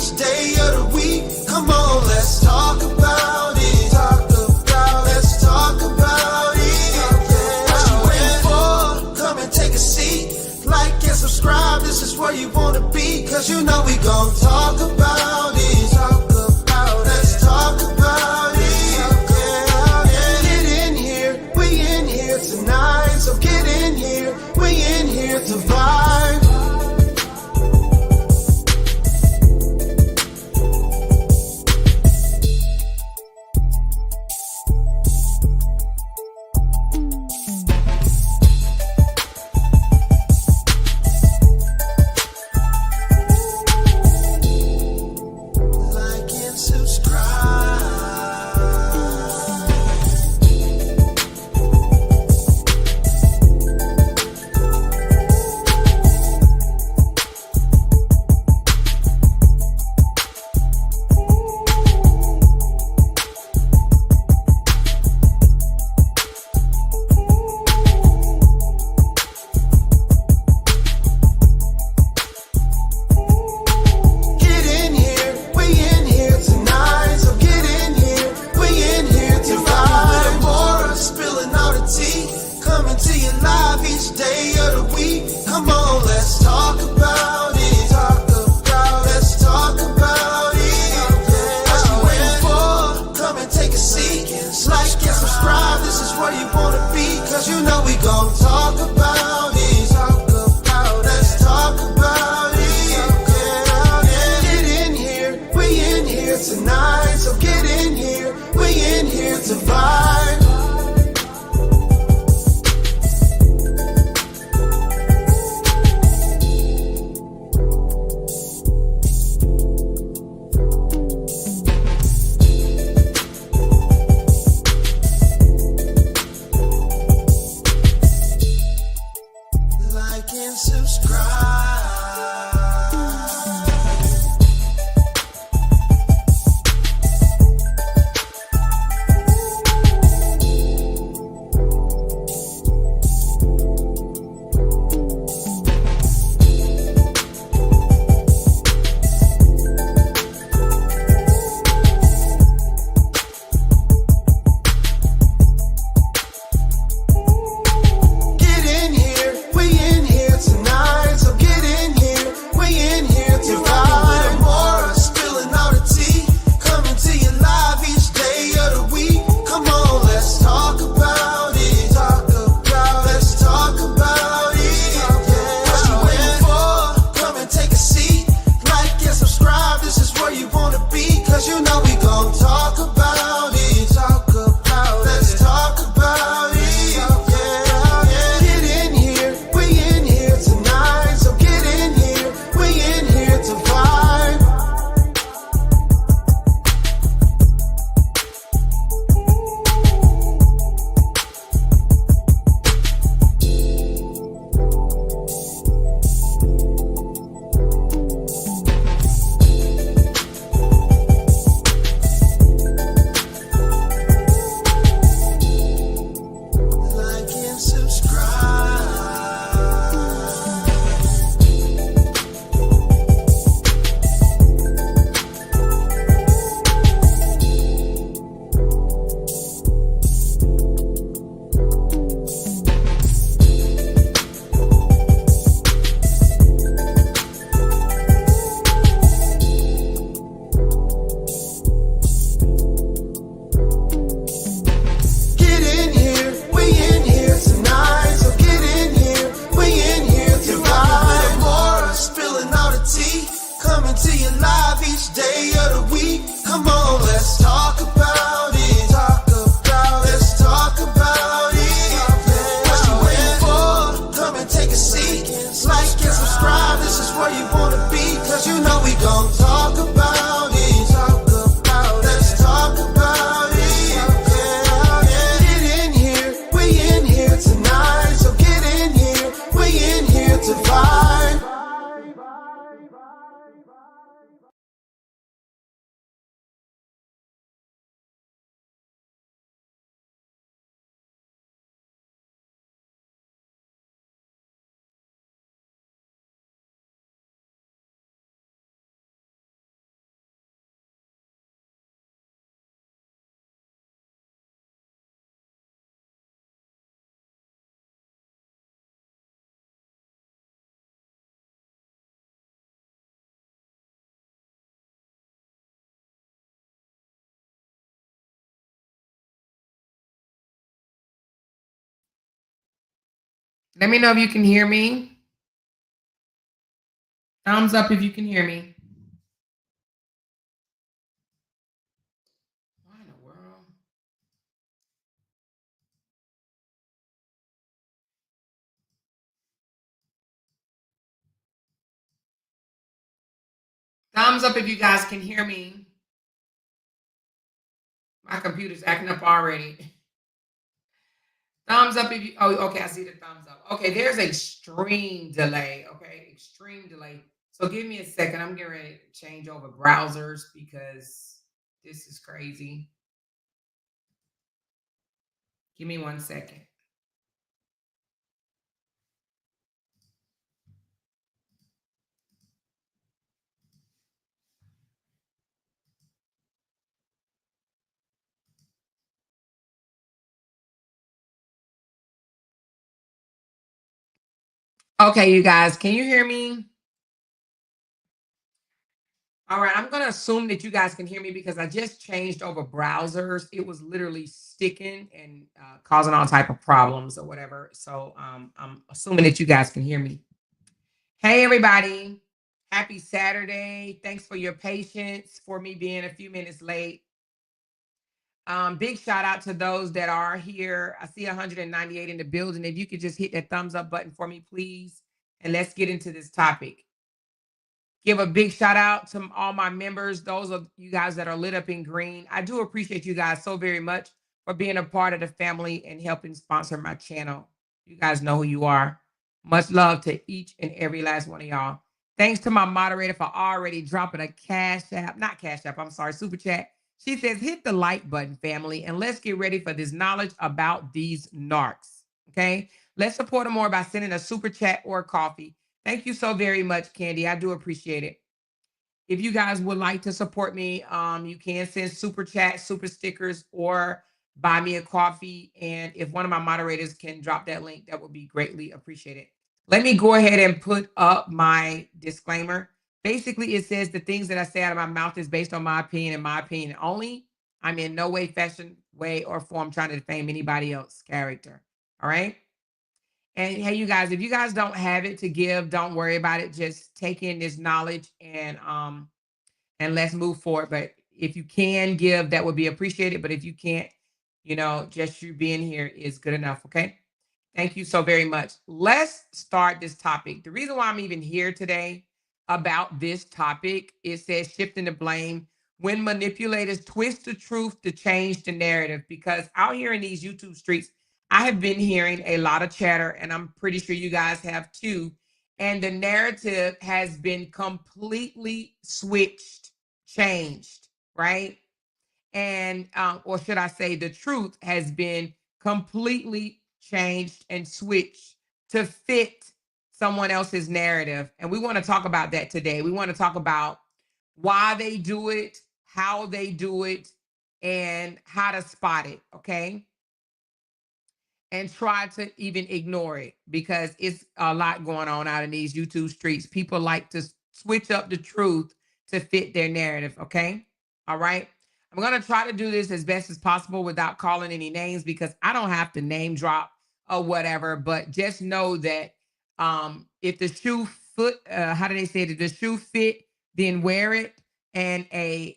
each day of the week. Come on, let's talk about it. Let's talk about it. What you waiting for? Come and take a seat. Like and subscribe, this is where you wanna be. Cause you know we gon' talk about it. Let's talk about it. Get in here, we in here tonight. So get in here, we in here to vibe. Coming to you live each day of the week. Come on, let's talk about it. Let's talk about it. What you waiting for? Come and take a seat. Like and subscribe, this is where you wanna be. Cause you know we gon' talk about it. Let's talk about it. Get in here, we in here tonight. So get in here, we in here to vibe. Like and subscribe. Cause you know we gon' talk about it. Let's talk about it. Get in here, we in here tonight. So get in here, we in here to vibe. Coming to you live each day of the week. Come on, let's talk about it. Let's talk about it. What you waiting for? Come and take a seat. Like and subscribe, this is where you wanna be. Cause you know we gon' talk about it. Let's talk about it. Get in here, we in here tonight. So get in here, we in here to vibe. Let me know if you can hear me. Thumbs up if you can hear me. What in the world? Thumbs up if you guys can hear me. My computer's acting up already. Thumbs up if you. Oh, okay. I see the thumbs up. Okay, there's extreme delay. Okay, extreme delay. So give me a second. I'm getting ready to change over browsers because this is crazy. Give me 1 second. Okay, you guys, can you hear me? All right, I'm going to assume that you guys can hear me because I just changed over browsers. It was literally sticking and causing all type of problems or whatever. So I'm assuming that you guys can hear me. Hey, everybody. Happy Saturday. Thanks for your patience for me being a few minutes late. Big shout out to those that are here. I see 198 in the building. If you could just hit that thumbs up button for me, please. And let's get into this topic. Give a big shout out to all my members, those of you guys that are lit up in green. I do appreciate you guys so very much for being a part of the family and helping sponsor my channel. You guys know who you are. Much love to each and every last one of y'all. Thanks to my moderator for already dropping a super chat. She says, hit the like button, family, and let's get ready for this knowledge about these narcs. Okay. Let's support them more by sending a super chat or coffee. Thank you so very much, Candy. I do appreciate it. If you guys would like to support me, you can send super chat, super stickers, or buy me a coffee. And if one of my moderators can drop that link, that would be greatly appreciated. Let me go ahead and put up my disclaimer. Basically, it says the things that I say out of my mouth is based on my opinion and my opinion only. I'm in no way, fashion, way, or form trying to defame anybody else's character. All right. And hey, you guys, if you guys don't have it to give, don't worry about it. Just take in this knowledge and let's move forward. But if you can give, that would be appreciated. But if you can't, just you being here is good enough. Okay. Thank you so very much. Let's start this topic. The reason why I'm even here today about this topic, it says shifting the blame when manipulators twist the truth to change the narrative. Because out here in these YouTube streets, I have been hearing a lot of chatter, and I'm pretty sure you guys have too. And the narrative has been completely switched, changed, right? And or should I say the truth has been completely changed and switched to fit someone else's narrative. And we want to talk about that today. We want to talk about why they do it, how they do it, and how to spot it. Okay. And try to even ignore it because it's a lot going on out in these YouTube streets. People like to switch up the truth to fit their narrative. Okay. All right. I'm going to try to do this as best as possible without calling any names because I don't have to name drop or whatever. But just know that if the shoe foot, how do they say it? If the shoe fit, then wear it. And a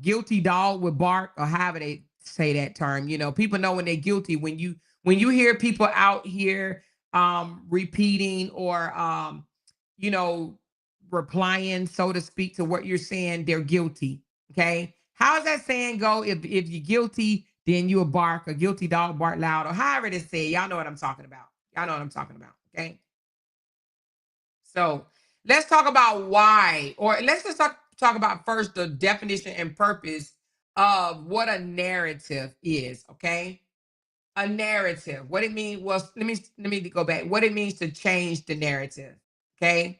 guilty dog would bark, or however they say that term. People know when they're guilty when you hear people out here repeating or you know replying, so to speak, to what you're saying, they're guilty. Okay. How's that saying go? If you're guilty, then you a bark, a guilty dog bark loud, or however it is said. Y'all know what I'm talking about. Y'all know what I'm talking about. Okay. So let's talk about why, or let's just talk about first the definition and purpose of what a narrative is. Okay. A narrative. What it means was, let me go back. What it means to change the narrative. Okay.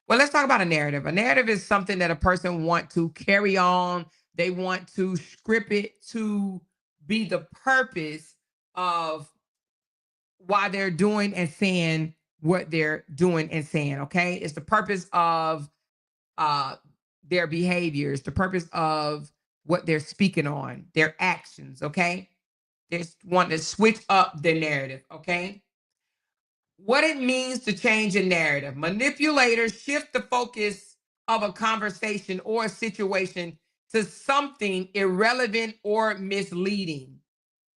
Well, let's talk about a narrative. A narrative is something that a person want to carry on. They want to script it to be the purpose of why they're doing and saying what they're doing and saying. Okay. It's the purpose of uh their behaviors, the purpose of what they're speaking on, their actions. Okay. They want to switch up the narrative. Okay. what it means to change a narrative. Manipulators shift the focus of a conversation or a situation to something irrelevant or misleading.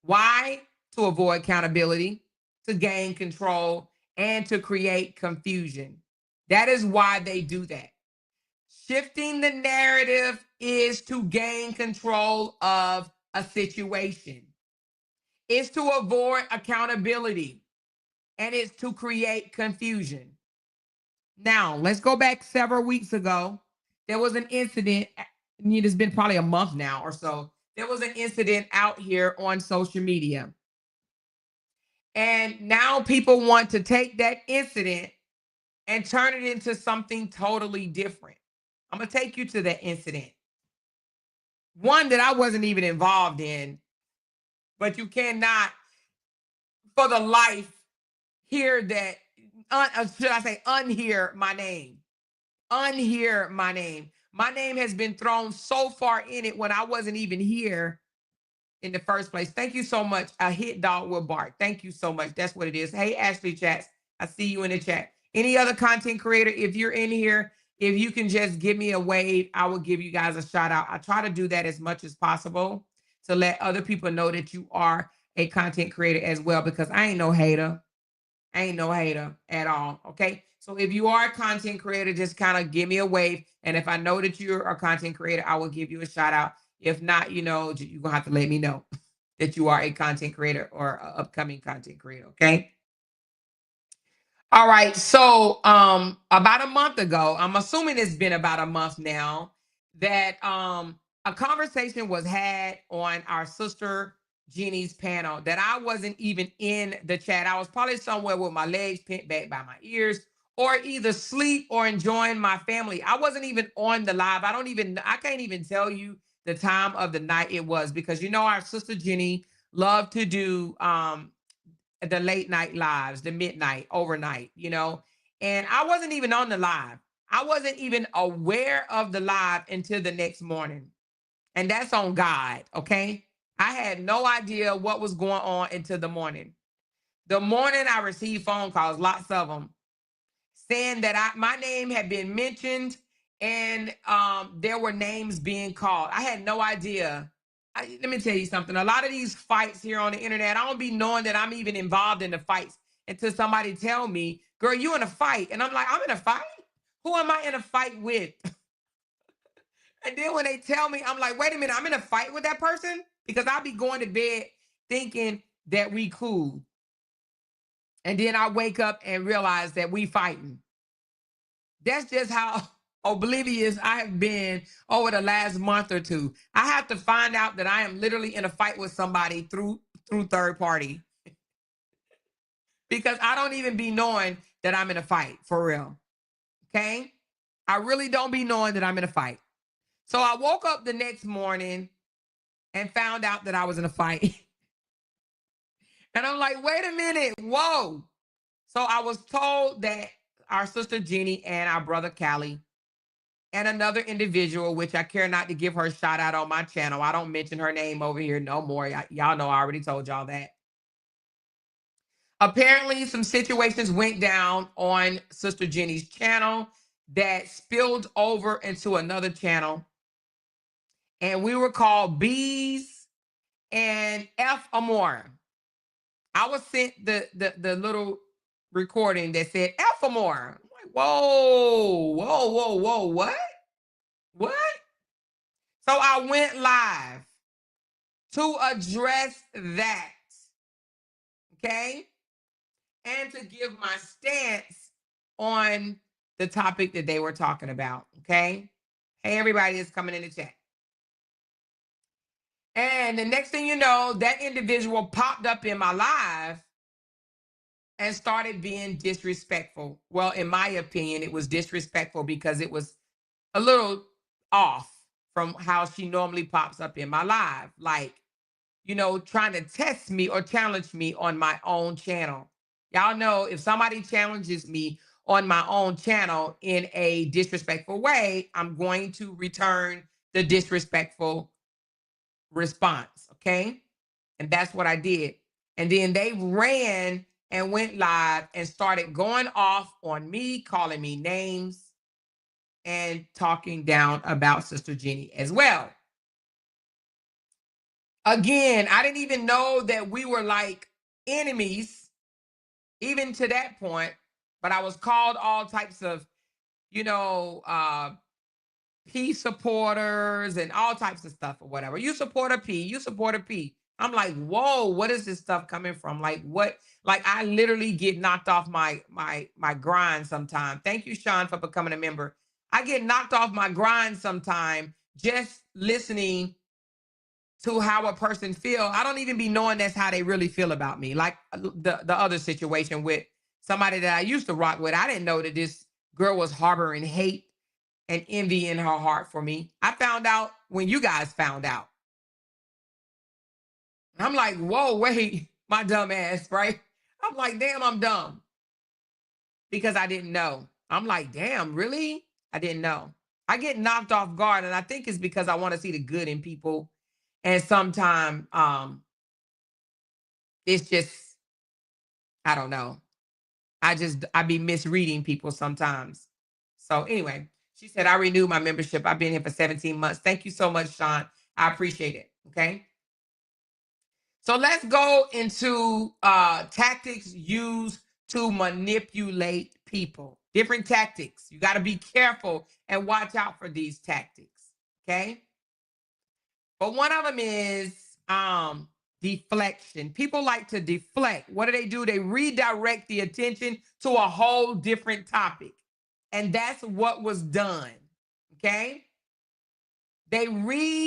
Why? To avoid accountability, to gain control, and to create confusion. That is why they do that. Shifting the narrative is to gain control of a situation. It's to avoid accountability, and it's to create confusion. Now, let's go back several weeks ago. There was an incident, it's been probably a month now or so. There was an incident out here on social media. And now people want to take that incident and turn it into something totally different. I'm going to take you to that incident. One that I wasn't even involved in, but you cannot, for the life, hear that, should I say, unhear my name. Unhear my name. My name has been thrown so far in it when I wasn't even here in the first place. Thank you so much. A hit dog will bark. Thank you so much. That's what it is. Hey, Ashley Chats, I see you in the chat. Any other content creator, if you're in here, if you can just give me a wave, I will give you guys a shout out. I try to do that as much as possible to let other people know that you are a content creator as well, because I ain't no hater. I ain't no hater at all. Okay. So if you are a content creator, just kind of give me a wave. And if I know that you're a content creator, I will give you a shout out. If not, you're going to have to let me know that you are a content creator or an upcoming content creator. Okay. All right. So about a month ago, I'm assuming it's been about a month now, that a conversation was had on our sister Jeannie's panel that I wasn't even in the chat. I was probably somewhere with my legs pent back by my ears, or either sleep or enjoying my family. I wasn't even on the live. I can't even tell you the time of the night it was, because our sister Jenny loved to do the late night lives, the midnight, overnight, and I wasn't even on the live. I wasn't even aware of the live until the next morning. And that's on God, okay? I had no idea what was going on until the morning. The morning I received phone calls, lots of them, saying that my name had been mentioned, and there were names being called. I had no idea. Let me tell you something. A lot of these fights here on the internet, I don't be knowing that I'm even involved in the fights until somebody tell me, girl, you in a fight. And I'm like, I'm in a fight? Who am I in a fight with? And then when they tell me, I'm like, wait a minute, I'm in a fight with that person? Because I'll be going to bed thinking that we cool. And then I wake up and realize that we fighting. That's just how oblivious I have been over the last month or two. I have to find out that I am literally in a fight with somebody through third party, because I don't even be knowing that I'm in a fight for real. Okay? I really don't be knowing that I'm in a fight. So I woke up the next morning and found out that I was in a fight. And I'm like, wait a minute, whoa. So I was told that our sister Jeannie and our brother Callie and another individual, which I care not to give her a shout out on my channel. I don't mention her name over here no more. Y'all know I already told y'all that. Apparently, some situations went down on Sister Jenny's channel that spilled over into another channel. And we were called Bees and F Amore. I was sent the little recording that said F Amore. I'm like, whoa, what? What? So I went live to address that, okay? And to give my stance on the topic that they were talking about, okay? Hey, everybody is coming in the chat. And the next thing you know, that individual popped up in my live and started being disrespectful. Well, in my opinion, it was disrespectful because it was a little off from how she normally pops up in my live. Like, trying to test me or challenge me on my own channel. Y'all know if somebody challenges me on my own channel in a disrespectful way, I'm going to return the disrespectful response. Okay. And that's what I did. And then they ran and went live and started going off on me, calling me names, and talking down about Sister Jenny as well. Again, I didn't even know that we were like enemies, even to that point, but I was called all types of, P supporters and all types of stuff or whatever. You support a P, you support a P. I'm like, whoa, what is this stuff coming from? Like what? Like I literally get knocked off my grind sometime. Thank you, Sean, for becoming a member. I get knocked off my grind sometime just listening to how a person feel. I don't even be knowing that's how they really feel about me. Like the other situation with somebody that I used to rock with. I didn't know that this girl was harboring hate and envy in her heart for me. I found out when you guys found out. I'm like, whoa, wait, my dumb ass, right? I'm like, damn, I'm dumb. Because I didn't know. I'm like, damn, really? I didn't know. I get knocked off guard, and I think it's because I want to see the good in people. And sometimes it's just, I don't know. I be misreading people sometimes. So anyway, she said, I renewed my membership. I've been here for 17 months. Thank you so much, Sean. I appreciate it. Okay. So let's go into tactics used to manipulate people. Different tactics. You got to be careful and watch out for these tactics. Okay. But one of them is deflection. People like to deflect. What do? They redirect the attention to a whole different topic. And that's what was done. Okay. They redirect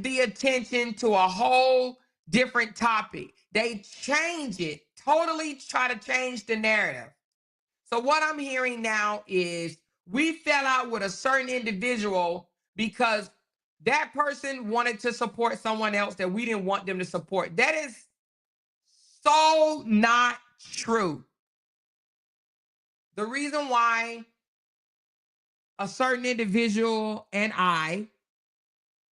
the attention to a whole different topic. They change it, totally try to change the narrative. So what I'm hearing now is we fell out with a certain individual because that person wanted to support someone else that we didn't want them to support. That is so not true. The reason why a certain individual and I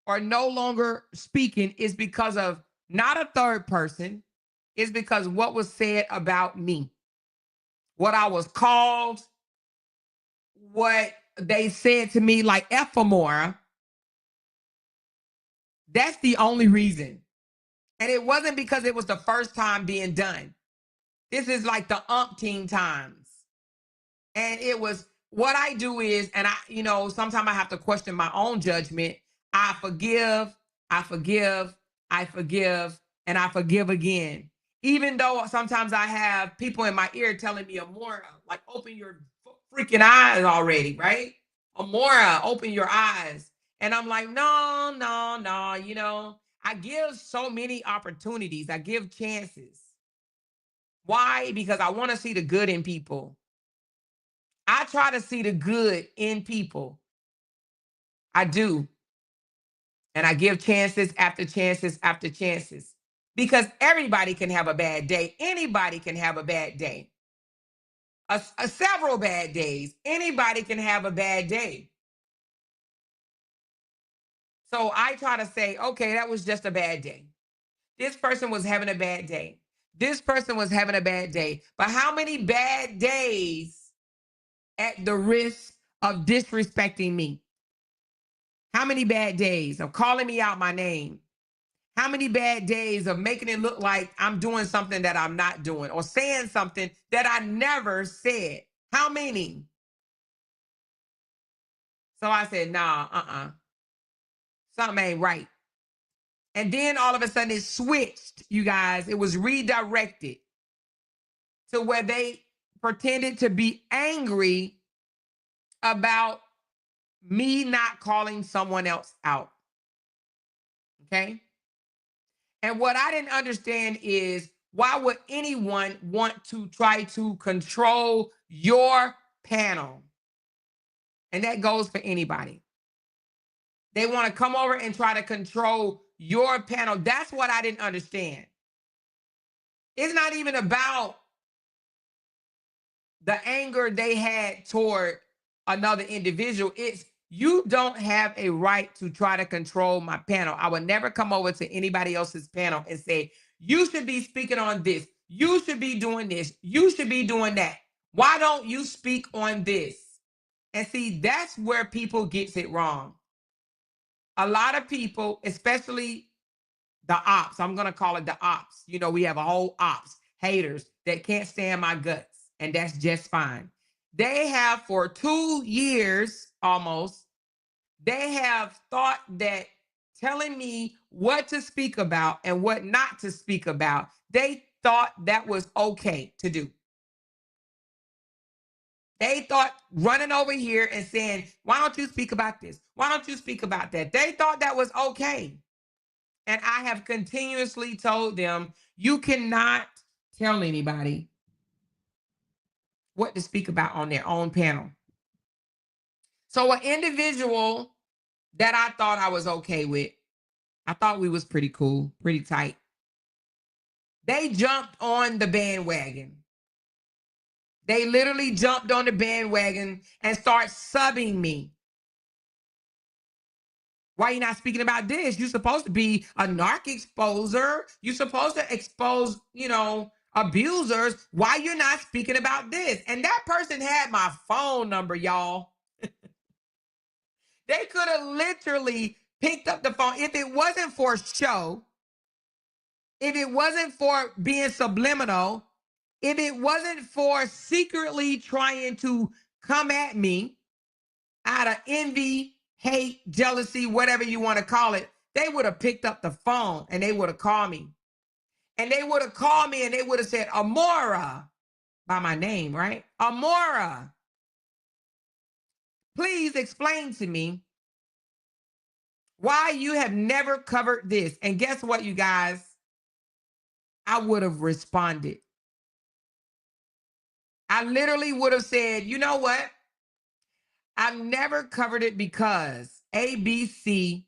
are no longer speaking is because of not a third person. It's because what was said about me, what I was called, what they said to me, like ephemera. That's the only reason. And it wasn't because it was the first time being done. This is like the umpteen times. And it was what I do is, and sometimes I have to question my own judgment. I forgive, I forgive, I forgive, and I forgive again. Even though sometimes I have people in my ear telling me, Amora, like open your freaking eyes already, right? Amora, open your eyes. And I'm like, no, no, no, I give so many opportunities. I give chances. Why? Because I want to see the good in people. I try to see the good in people. I do. And I give chances after chances after chances. Because everybody can have a bad day. Anybody can have a bad day. Several bad days. Anybody can have a bad day. So I try to say, okay, that was just a bad day. This person was having a bad day. This person was having a bad day. But how many bad days at the risk of disrespecting me? How many bad days of calling me out my name? How many bad days of making it look like I'm doing something that I'm not doing or saying something that I never said? How many? So I said, nah, something ain't right. And then all of a sudden it switched, you guys. It was redirected to where they pretended to be angry about me not calling someone else out. Okay. And what I didn't understand is why would anyone want to try to control your panel? And that goes for anybody. They want to come over and try to control your panel. That's what I didn't understand. It's not even about the anger they had toward another individual. It's you don't have a right to try to control my panel. I would never come over to anybody else's panel and say, you should be speaking on this. You should be doing this. You should be doing that. Why don't you speak on this? And see, that's where people gets it wrong. A lot of people, especially the ops, I'm going to call it the ops. You know, we have a whole ops, haters that can't stand my guts, and that's just fine. They have for 2 years almost, they have thought that telling me what to speak about and what not to speak about, they thought that was okay to do. They thought running over here and saying, why don't you speak about this? Why don't you speak about that? They thought that was okay. And I have continuously told them, you cannot tell anybody what to speak about on their own panel. So an individual that I thought I was okay with, I thought we was pretty cool, pretty tight. They jumped on the bandwagon. They literally jumped on the bandwagon and start subbing me. Why are you not speaking about this? You're supposed to be a narc exposer. You're supposed to expose, you know, abusers. Why you're not speaking about this? And that person had my phone number, y'all. They could have literally picked up the phone. If it wasn't for show, if it wasn't for being subliminal, if it wasn't for secretly trying to come at me out of envy, hate, jealousy, whatever you want to call it, they would have picked up the phone and they would have called me. And they would have called me and they would have said, Amora, by my name, right? Amora, please explain to me why you have never covered this. And guess what, you guys? I would have responded. I literally would have said, you know what? I've never covered it because A, B, C,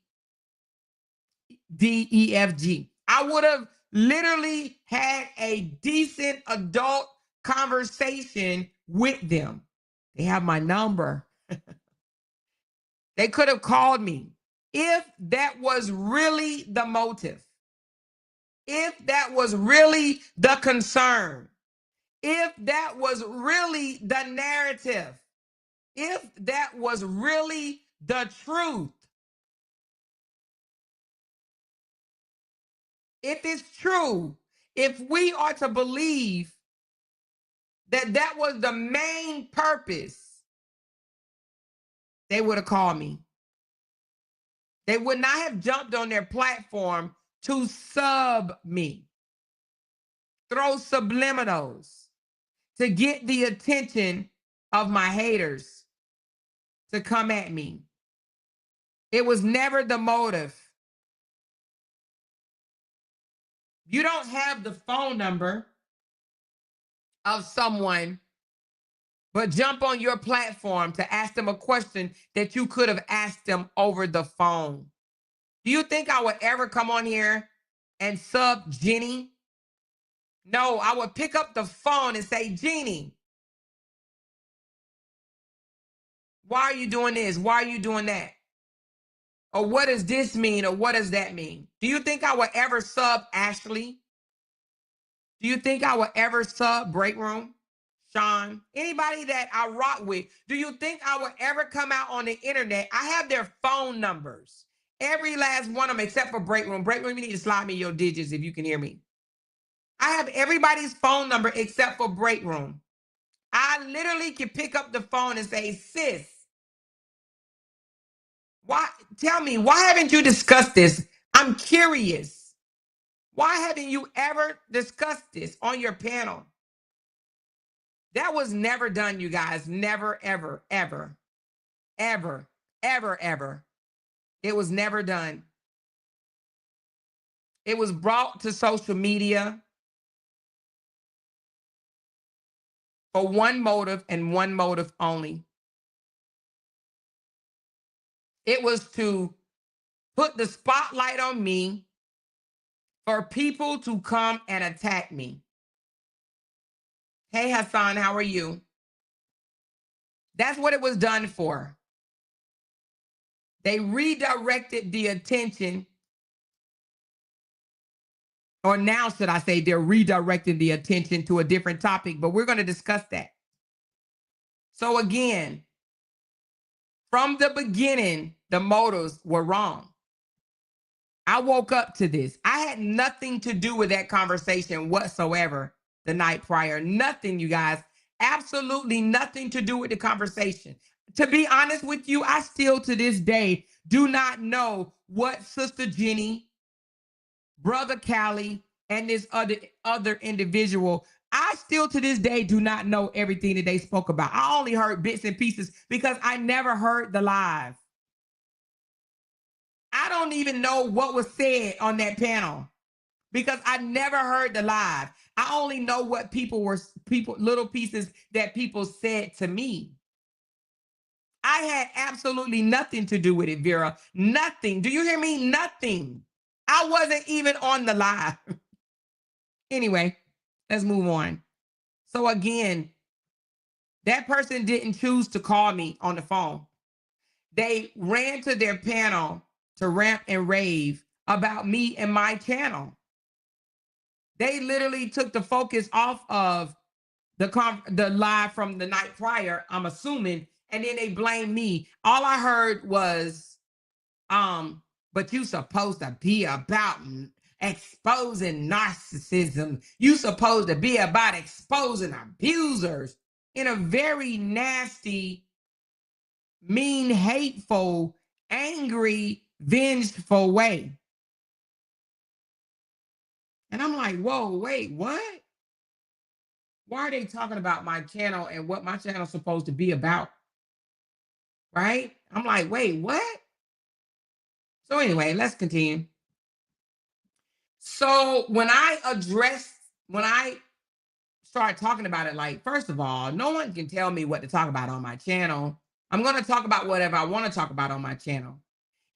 D, E, F, G. I would have literally had a decent adult conversation with them. They have my number. They could have called me. If that was really the motive, if that was really the concern, if that was really the narrative, if that was really the truth, if it's true, if we are to believe that that was the main purpose, they would have called me. They would not have jumped on their platform to sub me, throw subliminals to get the attention of my haters to come at me. It was never the motive. You don't have the phone number of someone, but jump on your platform to ask them a question that you could have asked them over the phone. Do you think I would ever come on here and sub Jenny? No, I would pick up the phone and say, Jeannie, why are you doing this? Why are you doing that? Or what does this mean? Or what does that mean? Do you think I would ever sub Ashley? Do you think I would ever sub Break Room? Sean? Anybody that I rock with? Do you think I would ever come out on the internet? I have their phone numbers. Every last one of them except for Break Room. Break Room, you need to slide me your digits if you can hear me. I have everybody's phone number except for Break Room. I literally can pick up the phone and say, sis, why? Tell me, why haven't you discussed this? I'm curious. Why haven't you ever discussed this on your panel? That was never done, you guys. Never, ever, ever, ever, ever, ever. It was never done. It was brought to social media for one motive and one motive only. It was to put the spotlight on me for people to come and attack me. Hey, Hassan, how are you? That's what it was done for. They redirected the attention or now should I say, they're redirecting the attention to a different topic, but we're going to discuss that. So again, from the beginning, the motives were wrong. I woke up to this. I had nothing to do with that conversation whatsoever the night prior. Nothing, you guys. Absolutely nothing to do with the conversation. To be honest with you, I still to this day do not know what Sister Jenny, Brother Callie, and this other individual, I still to this day do not know everything that they spoke about. I only heard bits and pieces because I never heard the live. I don't even know what was said on that panel because I never heard the live. I only know what little pieces that people said to me. I had absolutely nothing to do with it, Vera. Nothing. Do you hear me? Nothing. I wasn't even on the live. Anyway, let's move on. So again, that person didn't choose to call me on the phone. They ran to their panel to rant and rave about me and my channel. They literally took the focus off of the live from the night prior, I'm assuming, and then they blamed me. All I heard was, but you supposed to be about exposing narcissism. You supposed to be about exposing abusers in a very nasty, mean, hateful, angry, vengeful way. And I'm like, whoa, wait, what? Why are they talking about my channel and what my channel is supposed to be about? Right? I'm like, wait, what? So anyway, let's continue. So when I start talking about it, like, first of all, no one can tell me what to talk about on my channel. I'm going to talk about whatever I want to talk about on my channel.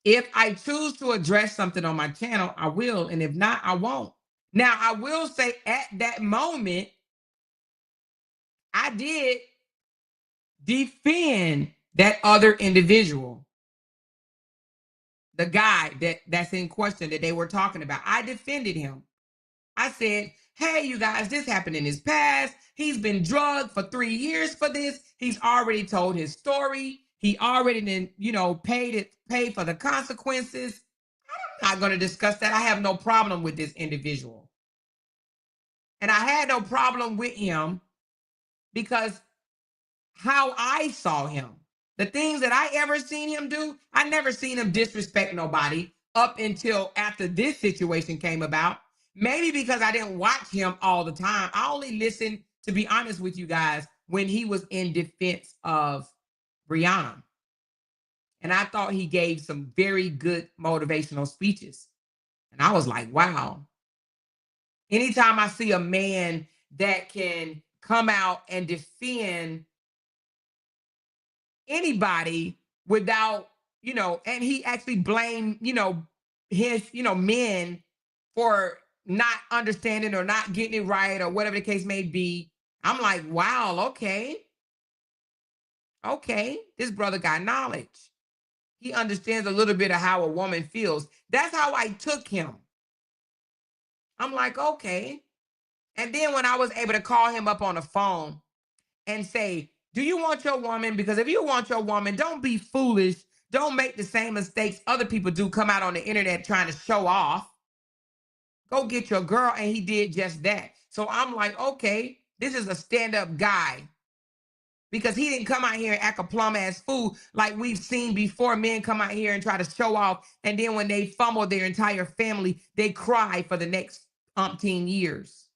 If I choose to address something on my channel, I will. And if not, I won't. Now, I will say at that moment, I did defend that other individual, the guy that's in question that they were talking about. I defended him. I said, hey, you guys, this happened in his past. He's been drugged for 3 years for this. He's already told his story. He already paid for the consequences. I'm not going to discuss that. I have no problem with this individual. And I had no problem with him because how I saw him, the things that I ever seen him do, I never seen him disrespect nobody up until after this situation came about. Maybe because I didn't watch him all the time. I only listened, to be honest with you guys, when he was in defense of Brianna. And I thought he gave some very good motivational speeches. And I was like, wow. Anytime I see a man that can come out and defend anybody without, and he actually blamed, his, men for not understanding or not getting it right or whatever the case may be. I'm like, wow, okay. Okay, this brother got knowledge. He understands a little bit of how a woman feels. That's how I took him. I'm like, okay. And then when I was able to call him up on the phone and say, do you want your woman? Because if you want your woman, don't be foolish. Don't make the same mistakes other people do, come out on the internet trying to show off. Go get your girl. And he did just that. So I'm like, okay, this is a stand-up guy. Because he didn't come out here and act a plum ass fool like we've seen before. Men come out here and try to show off. And then when they fumble their entire family, they cry for the next umpteen years.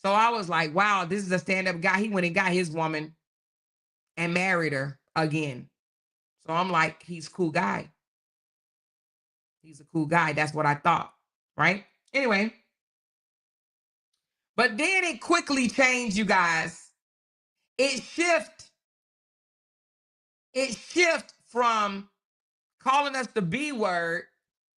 So I was like, wow, this is a stand-up guy. He went and got his woman and married her again. So I'm like, he's a cool guy. He's a cool guy. That's what I thought, right? Anyway. But then it quickly changed, you guys. It shift from calling us the B word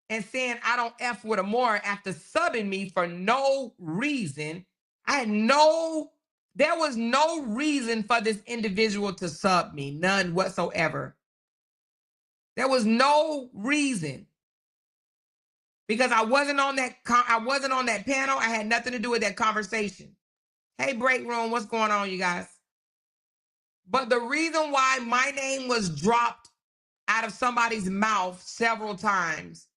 and saying I don't F with a more after subbing me for no reason. There was no reason for this individual to sub me, none whatsoever. There was no reason. because I wasn't on that panel. I had nothing to do with that conversation. Hey, break room, what's going on, you guys? But the reason why my name was dropped out of somebody's mouth several times,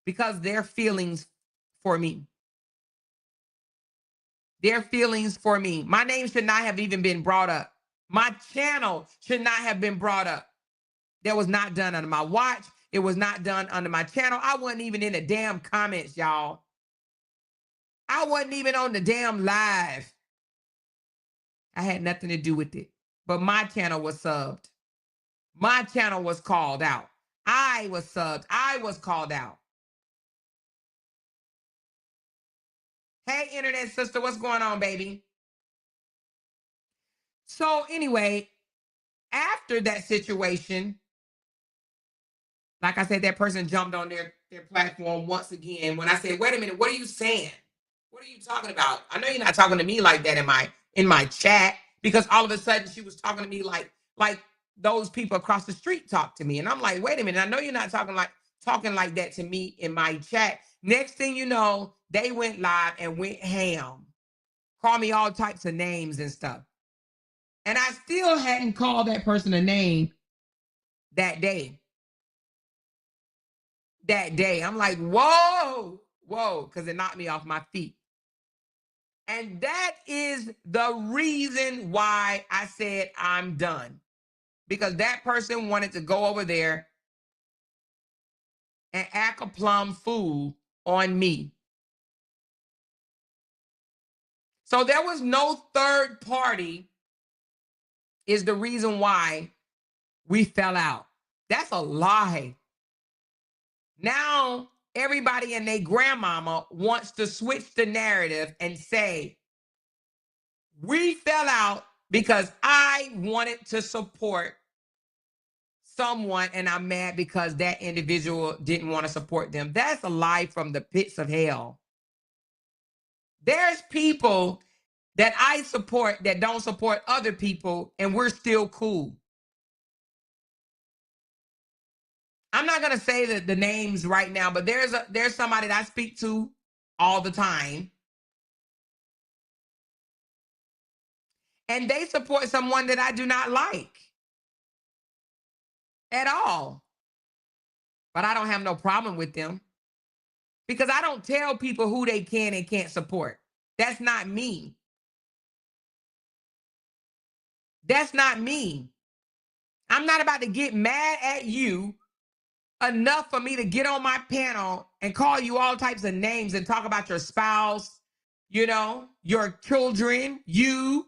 because their feelings for me. Their feelings for me. My name should not have even been brought up. My channel should not have been brought up. That was not done under my watch. It was not done under my channel. I wasn't even in the damn comments, y'all. I wasn't even on the damn live. I had nothing to do with it. But my channel was subbed. My channel was called out. I was subbed. I was called out. Hey, internet sister, what's going on, baby? So anyway, after that situation, like I said, that person jumped on their platform once again. When I said, wait a minute, what are you saying? What are you talking about? I know you're not talking to me like that in my chat, because all of a sudden she was talking to me like those people across the street talk to me. And I'm like, wait a minute, I know you're not talking like that to me in my chat. Next thing you know, they went live and went ham. Call me all types of names and stuff. And I still hadn't called that person a name that day. I'm like, whoa, because it knocked me off my feet. And that is the reason why I said I'm done. Because that person wanted to go over there and act a plum fool on me. So there was no third party is the reason why we fell out. That's a lie. Now everybody and their grandmama wants to switch the narrative and say, we fell out because I wanted to support someone and I'm mad because that individual didn't want to support them. That's a lie from the pits of hell. There's people that I support that don't support other people, and we're still cool. I'm not going to say the names right now, but there's somebody that I speak to all the time. And they support someone that I do not like at all. But I don't have no problem with them, because I don't tell people who they can and can't support. That's not me. That's not me. I'm not about to get mad at you enough for me to get on my panel and call you all types of names and talk about your spouse, your children, you.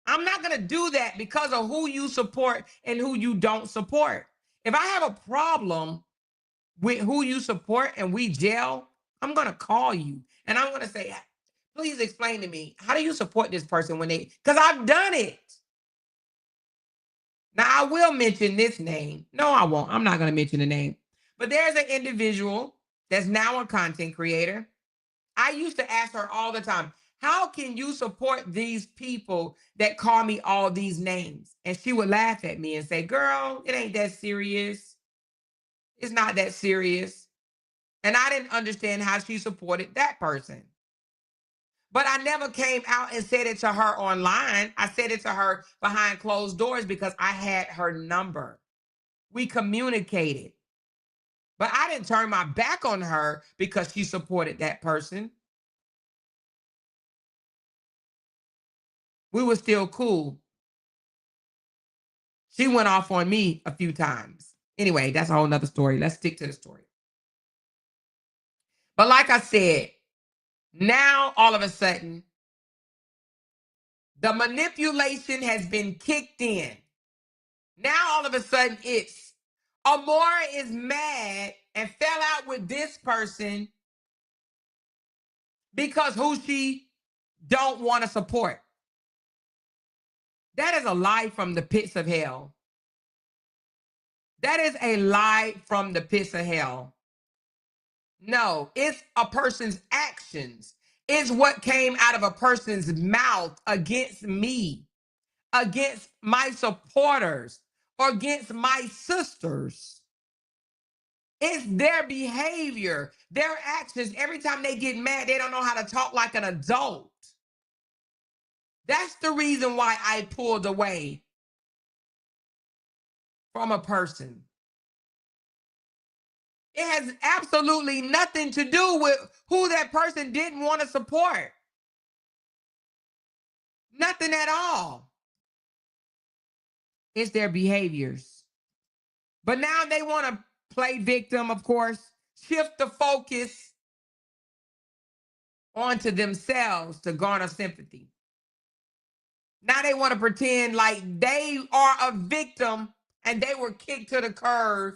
I'm not going to do that because of who you support and who you don't support. If I have a problem with who you support and we gel, I'm going to call you and I'm going to say, please explain to me, how do you support this person because I've done it. Now, I will mention this name. No, I won't. I'm not going to mention the name. But there's an individual that's now a content creator. I used to ask her all the time, how can you support these people that call me all these names? And she would laugh at me and say, girl, it ain't that serious. It's not that serious. And I didn't understand how she supported that person. But I never came out and said it to her online. I said it to her behind closed doors because I had her number. We communicated. But I didn't turn my back on her because she supported that person. We were still cool. She went off on me a few times. Anyway, that's a whole nother story. Let's stick to the story. But like I said, now all of a sudden, the manipulation has been kicked in. Now all of a sudden it's Amora is mad and fell out with this person because who she don't want to support. That is a lie from the pits of hell. That is a lie from the pits of hell. No, it's a person's actions. It's what came out of a person's mouth against me, against my supporters, or against my sisters. It's their behavior, their actions. Every time they get mad, they don't know how to talk like an adult. That's the reason why I pulled away from a person. It has absolutely nothing to do with who that person didn't want to support. Nothing at all. It's their behaviors. But now they want to play victim, of course, shift the focus onto themselves to garner sympathy. Now they want to pretend like they are a victim and they were kicked to the curb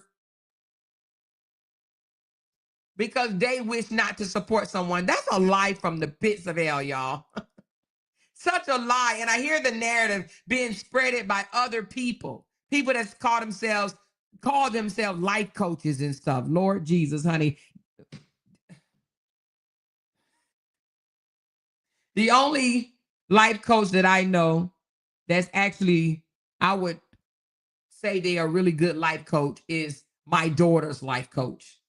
because they wish not to support someone. That's a lie from the pits of hell, y'all. Such a lie. And I hear the narrative being spreaded by other people that call themselves life coaches and stuff. Lord Jesus, honey. The only life coach that I know that's actually, I would say they are really good life coach is my daughter's life coach.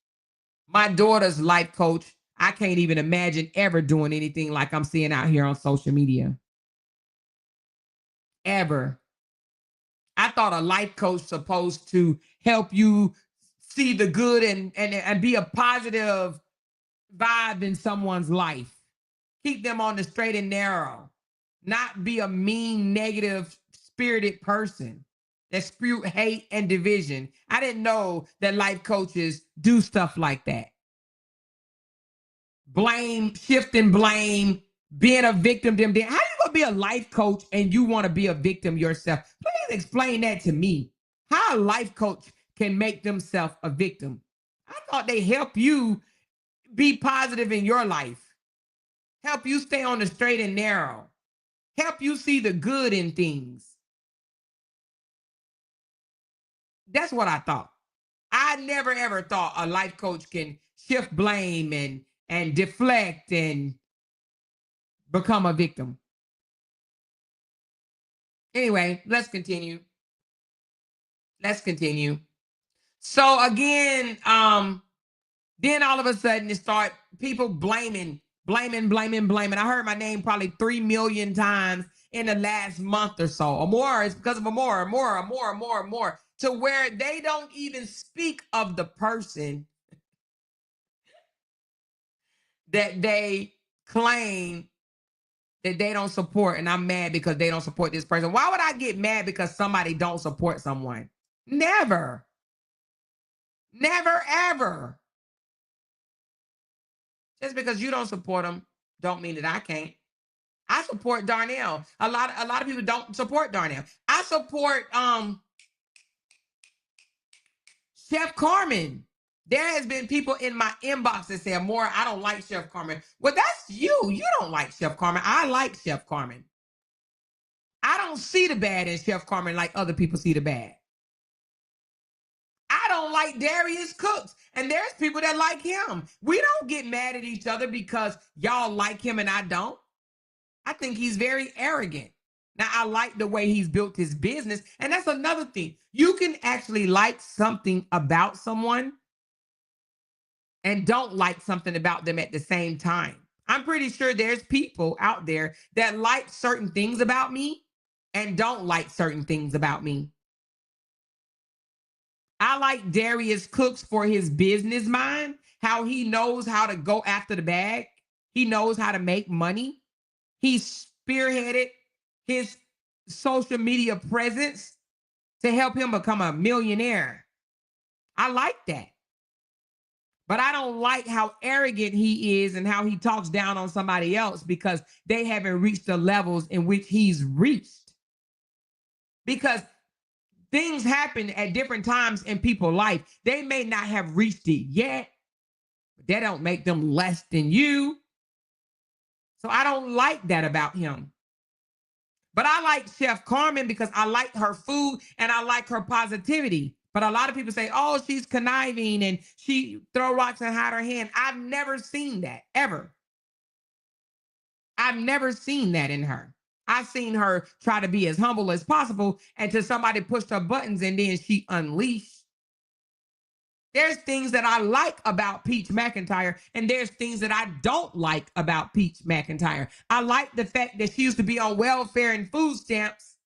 My daughter's life coach, I can't even imagine ever doing anything like I'm seeing out here on social media. Ever. I thought a life coach supposed to help you see the good and be a positive vibe in someone's life. Keep them on the straight and narrow. Not be a mean, negative spirited person that spew hate and division. I didn't know that life coaches do stuff like that. Blame, shifting blame, being a victim. How you gonna be a life coach and you want to be a victim yourself? Please explain that to me. How a life coach can make themselves a victim. I thought they help you be positive in your life, help you stay on the straight and narrow, help you see the good in things. That's what I thought. I never ever thought a life coach can shift blame and deflect and become a victim. Anyway, let's continue. So again, then all of a sudden it start people blaming. I heard my name probably 3 million times in the last month or so, or more. It's because of more, to where they don't even speak of the person that they claim that they don't support. And I'm mad because they don't support this person. Why would I get mad because somebody don't support someone? Never. Never, ever. Just because you don't support them don't mean that I can't. I support Darnell. A lot of people don't support Darnell. I support Chef Carmen. There has been people in my inbox that say, "More, I don't like Chef Carmen." Well, that's you. You don't like Chef Carmen. I like Chef Carmen. I don't see the bad in Chef Carmen like other people see the bad. I don't like Darius Cooks, and there's people that like him. We don't get mad at each other because y'all like him and I don't. I think he's very arrogant. Now, I like the way he's built his business, and that's another thing. You can actually like something about someone and don't like something about them at the same time. I'm pretty sure there's people out there that like certain things about me and don't like certain things about me. I like Darius Cooks for his business mind, how he knows how to go after the bag. He knows how to make money. He spearheaded his social media presence to help him become a millionaire. I like that. But I don't like how arrogant he is and how he talks down on somebody else because they haven't reached the levels in which he's reached. Because things happen at different times in people's life. They may not have reached it yet, but that don't make them less than you. So I don't like that about him. But I like Chef Carmen because I like her food and I like her positivity. But a lot of people say, "Oh, she's conniving and she throw rocks and hide her hand." I've never seen that, ever. I've never seen that in her. I've seen her try to be as humble as possible until somebody pushed her buttons and then she unleashed. There's things that I like about Peach McIntyre, and there's things that I don't like about Peach McIntyre. I like the fact that she used to be on welfare and food stamps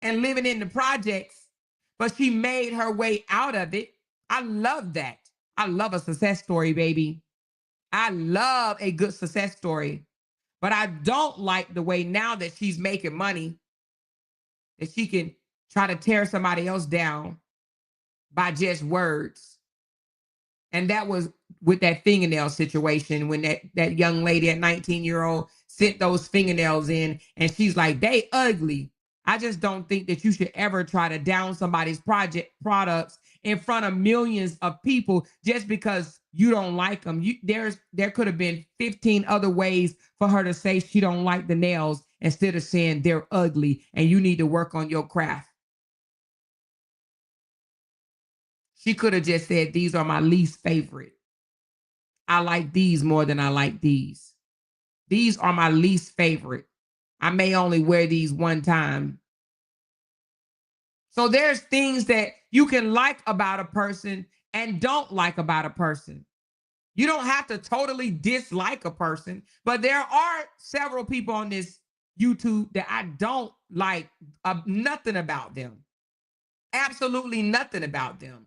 and living in the projects, but she made her way out of it. I love that. I love a success story, baby. I love a good success story, but I don't like the way now that she's making money that she can try to tear somebody else down by just words. And that was with that fingernail situation when that young lady at 19-year-old sent those fingernails in and she's like, they ugly. I just don't think that you should ever try to down somebody's products in front of millions of people just because you don't like them. There could have been 15 other ways for her to say she don't like the nails instead of saying they're ugly and you need to work on your craft. She could have just said, these are my least favorite. I like these more than I like these. These are my least favorite. I may only wear these one time. So there's things that you can like about a person and don't like about a person. You don't have to totally dislike a person, but there are several people on this YouTube that I don't like nothing about them. Absolutely nothing about them.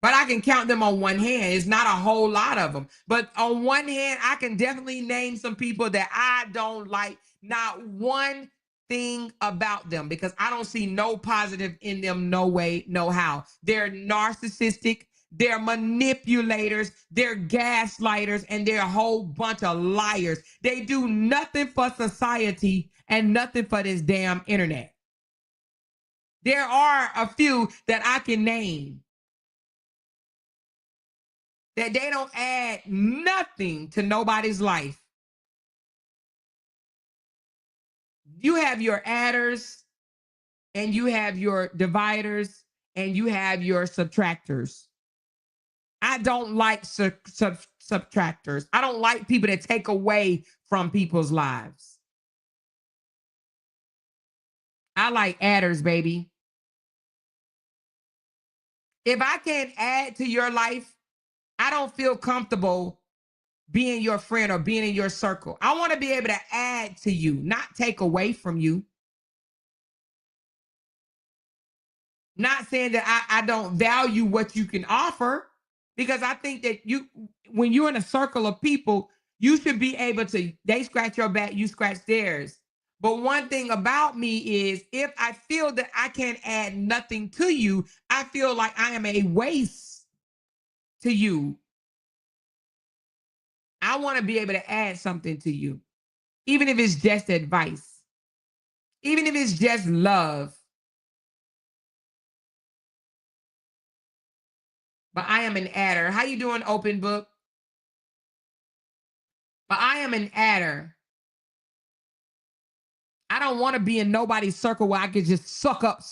But I can count them on one hand. It's not a whole lot of them. But on one hand, I can definitely name some people that I don't like. Not one thing about them because I don't see no positive in them, no way, no how. They're narcissistic. They're manipulators. They're gaslighters. And they're a whole bunch of liars. They do nothing for society and nothing for this damn internet. There are a few that I can name that they don't add nothing to nobody's life. You have your adders and you have your dividers and you have your subtractors. I don't like subtractors. I don't like people that take away from people's lives. I like adders, baby. If I can't add to your life, I don't feel comfortable being your friend or being in your circle. I want to be able to add to you, not take away from you. Not saying that I don't value what you can offer, because I think that when you're in a circle of people, you should be able to, they scratch your back, you scratch theirs. But one thing about me is if I feel that I can't add nothing to you, I feel like I am a waste to you. I want to be able to add something to you, even if it's just advice, even if it's just love. But I am an adder. How you doing, open book? But I am an adder. I don't want to be in nobody's circle where I can just suck up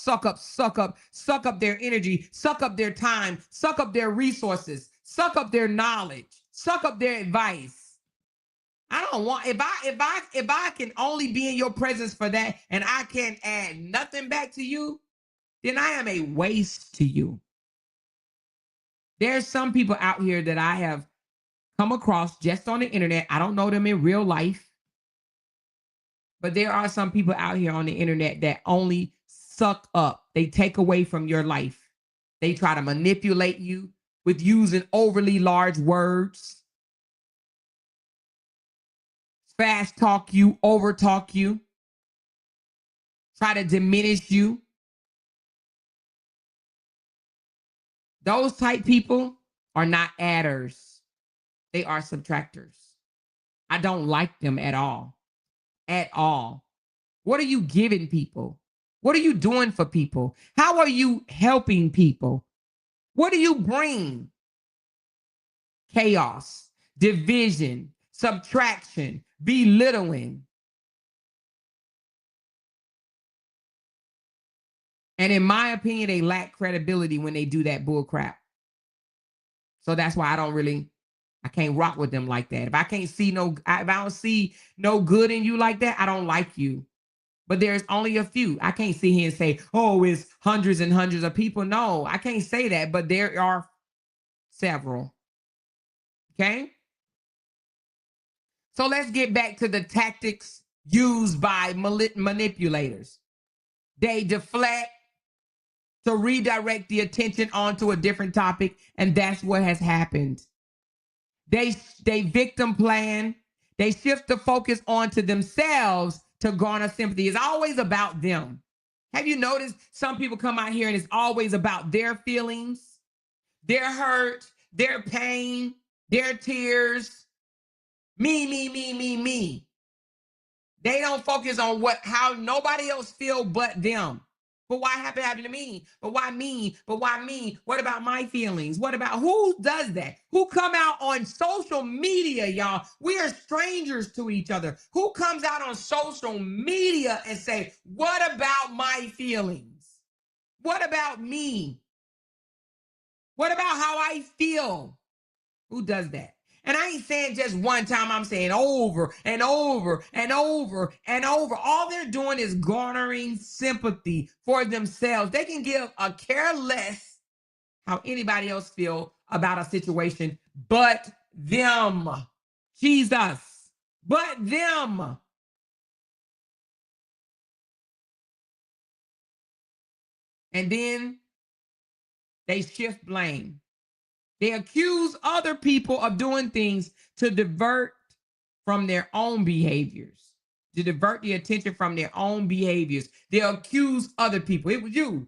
their energy, suck up their time, suck up their resources, suck up their knowledge, suck up their advice. I don't want, if I can only be in your presence for that and I can't add nothing back to you, then I am a waste to you. There's some people out here that I have come across just on the internet. I don't know them in real life. But there are some people out here on the internet that only suck up. They take away from your life. They try to manipulate you with using overly large words, fast talk you, over talk you, try to diminish you. Those type people are not adders. They are subtractors. I don't like them at all. At all. What are you giving people? What are you doing for people? How are you helping people? What do you bring? Chaos, division, subtraction, belittling. And in my opinion, they lack credibility when they do that bull crap. So that's why I can't rock with them like that. If I don't see no good in you like that, I don't like you. but there's only a few. I can't sit here and say, oh, it's hundreds and hundreds of people. No, I can't say that, but there are several. Okay. So let's get back to the tactics used by manipulators. They deflect to redirect the attention onto a different topic, and that's what has happened. They victim plan. They shift the focus onto themselves to garner sympathy. It's always about them. Have you noticed some people come out here and it's always about their feelings, their hurt, their pain, their tears. Me. They don't focus on how nobody else feel but them. But why happened to me? But why me? But why me? What about my feelings? What about who does that? Who come out on social media, y'all? We are strangers to each other. Who comes out on social media and say, what about my feelings? What about me? What about how I feel? Who does that? And I ain't saying just one time, I'm saying over and over and over and over. All they're doing is garnering sympathy for themselves. They can give a care less how anybody else feel about a situation but them. Jesus, but them. And then they shift blame. They accuse other people of doing things to divert from their own behaviors, to divert the attention from their own behaviors. They accuse other people. It was you.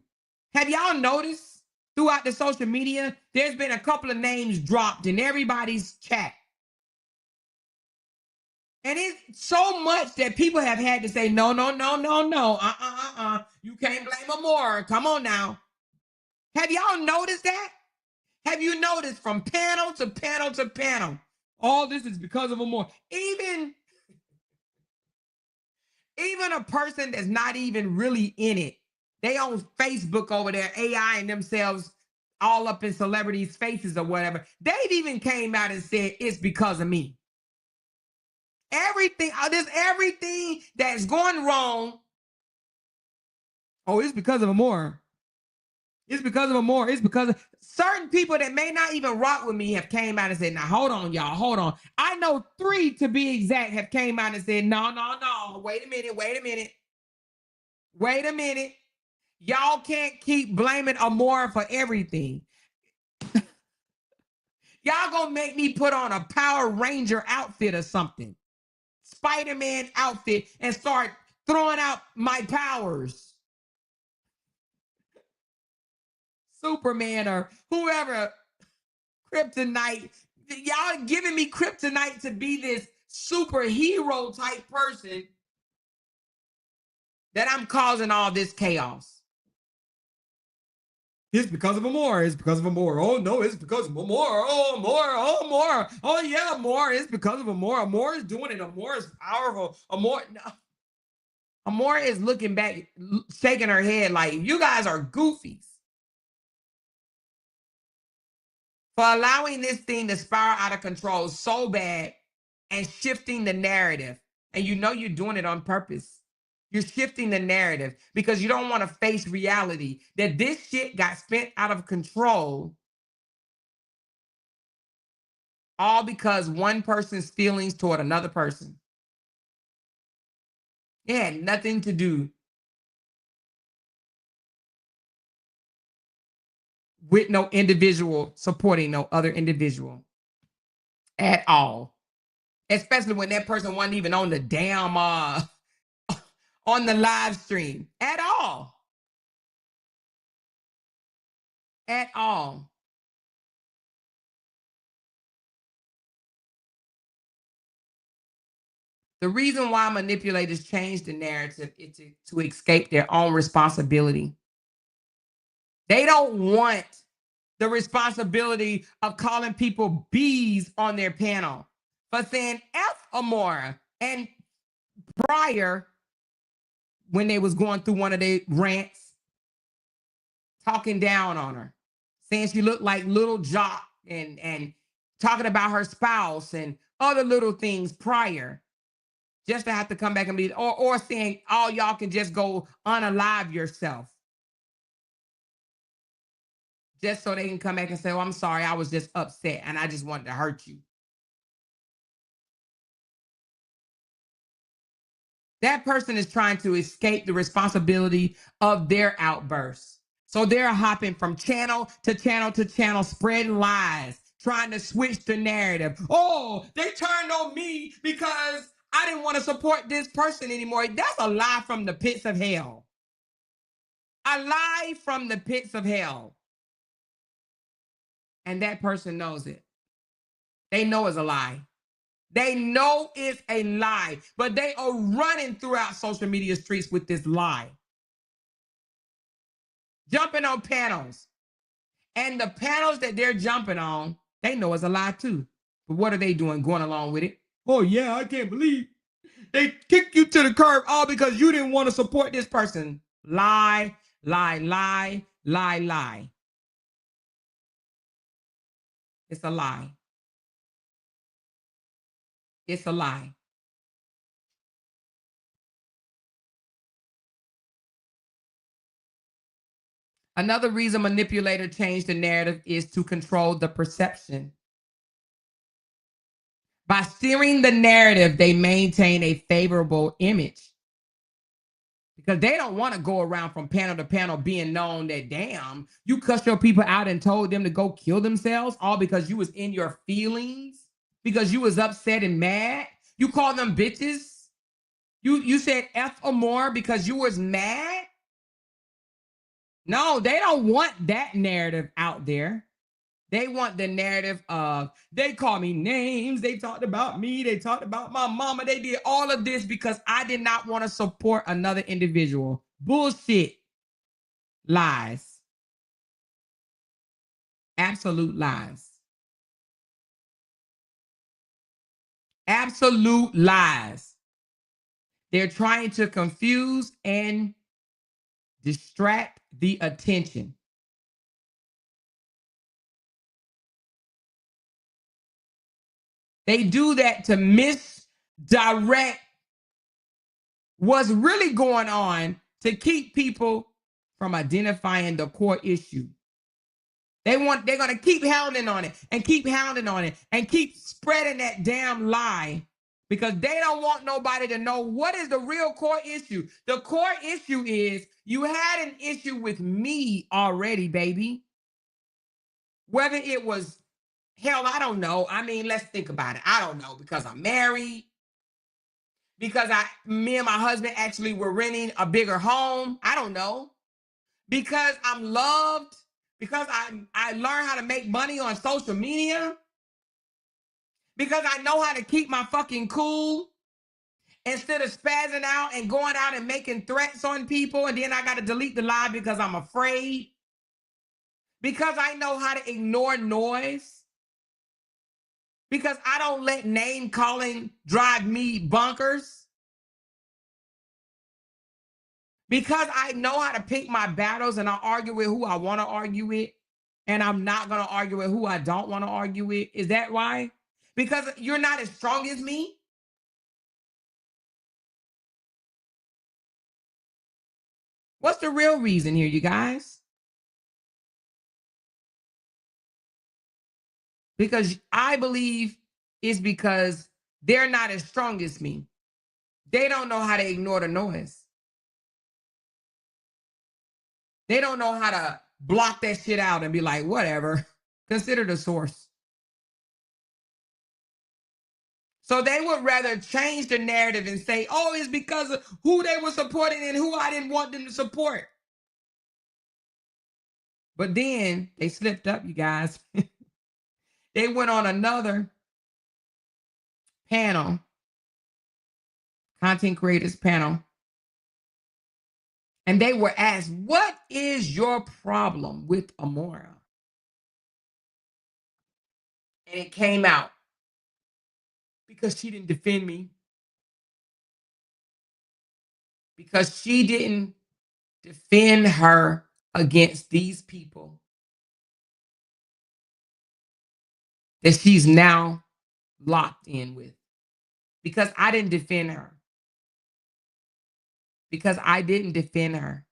Have y'all noticed throughout the social media, there's been a couple of names dropped in everybody's chat. And it's so much that people have had to say, no. You can't blame Amora. Come on now. Have y'all noticed that? Have you noticed from panel to panel to panel, all this is because of Amora? Even a person that's not even really in it, they on Facebook over there, AI and themselves all up in celebrities' faces or whatever. They've even came out and said it's because of me. Everything that's going wrong. Oh, it's because of Amora. It's because of Amora. It's because of certain people that may not even rock with me have came out and said, now, hold on, y'all. Hold on. I know 3 to be exact have came out and said, no. Wait a minute. Y'all can't keep blaming Amora for everything. Y'all gonna make me put on a Power Ranger outfit or something. Spider-Man outfit and start throwing out my powers. Superman or whoever, kryptonite. Y'all giving me kryptonite to be this superhero type person that I'm causing all this chaos. It's because of Amora. It's because of Amora. Oh no, it's because of Amora. Oh Amora. Oh Amora. Oh yeah, Amora. It's because of Amora. Amora is doing it. Amora is powerful. Amora. No. Amora is looking back, shaking her head like, you guys are goofies for allowing this thing to spiral out of control so bad and shifting the narrative. And you know you're doing it on purpose. You're shifting the narrative because you don't want to face reality that this shit got spent out of control all because one person's feelings toward another person. It had nothing to do with no individual supporting no other individual at all. Especially when that person wasn't even on the damn on the live stream at all. At all. The reason why manipulators change the narrative is to escape their own responsibility. They don't want the responsibility of calling people bees on their panel for saying F Amora. And prior, when they was going through one of their rants, talking down on her, saying she looked like Little Jock and talking about her spouse and other little things prior. just to have to come back and be, or saying all y'all can just go unalive yourself. Just so they can come back and say, oh, I'm sorry, I was just upset and I just wanted to hurt you. That person is trying to escape the responsibility of their outbursts. So they're hopping from channel to channel to channel, spreading lies, trying to switch the narrative. Oh, they turned on me because I didn't want to support this person anymore. That's a lie from the pits of hell. A lie from the pits of hell. And that person knows it. They know it's a lie. They know it's a lie, but they are running throughout social media streets with this lie. Jumping on panels. And the panels that they're jumping on, they know it's a lie too. But what are they doing? Going along with it? Oh, yeah, I can't believe they kicked you to the curb all because you didn't want to support this person. Lie, lie, lie, lie, lie. It's a lie. It's a lie. Another reason manipulator changed the narrative is to control the perception. By steering the narrative, they maintain a favorable image because they don't want to go around from panel to panel being known that, damn, you cussed your people out and told them to go kill themselves, all because you was in your feelings, because you was upset and mad. You called them bitches. You said F or more because you was mad. No, they don't want that narrative out there. They want the narrative of, they call me names, they talked about me, they talked about my mama, they did all of this because I did not want to support another individual. Bullshit. Lies. Absolute lies. Absolute lies. They're trying to confuse and distract the attention. They do that to misdirect what's really going on to keep people from identifying the core issue. They're going to keep hounding on it and keep hounding on it and keep spreading that damn lie because they don't want nobody to know what is the real core issue. The core issue is you had an issue with me already, baby. Whether it was, hell, I don't know. I mean, let's think about it. I don't know, because I'm married, because me and my husband actually were renting a bigger home. I don't know. Because I'm loved, because I learned how to make money on social media, because I know how to keep my fucking cool instead of spazzing out and going out and making threats on people, and then I got to delete the live because I'm afraid, because I know how to ignore noise, because I don't let name calling drive me bonkers, because I know how to pick my battles and I argue with who I want to argue with, and I'm not going to argue with who I don't want to argue with. Is that why? Because you're not as strong as me? What's the real reason here, you guys? Because I believe it's because they're not as strong as me. They don't know how to ignore the noise. They don't know how to block that shit out and be like, whatever, consider the source. So they would rather change the narrative and say, oh, it's because of who they were supporting and who I didn't want them to support. But then they slipped up, you guys. They went on another panel, content creators panel, and they were asked, what is your problem with Amora? And it came out because she didn't defend me, because she didn't defend her against these people that she's now locked in with. because I didn't defend her. Because I didn't defend her.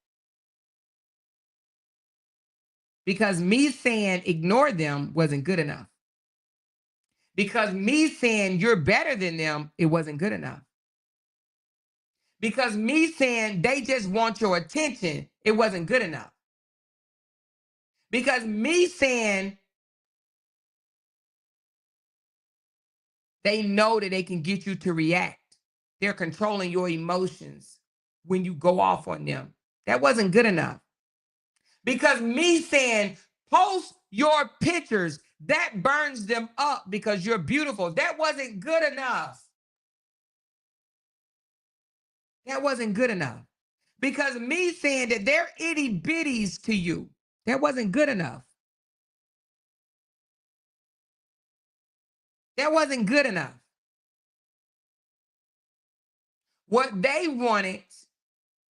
Because me saying ignore them wasn't good enough. Because me saying you're better than them, it wasn't good enough. Because me saying they just want your attention, it wasn't good enough. Because me saying they know that they can get you to react, they're controlling your emotions when you go off on them, that wasn't good enough. Because me saying post your pictures, that burns them up because you're beautiful, that wasn't good enough. That wasn't good enough. Because me saying that they're itty bitties to you, that wasn't good enough. That wasn't good enough. What they wanted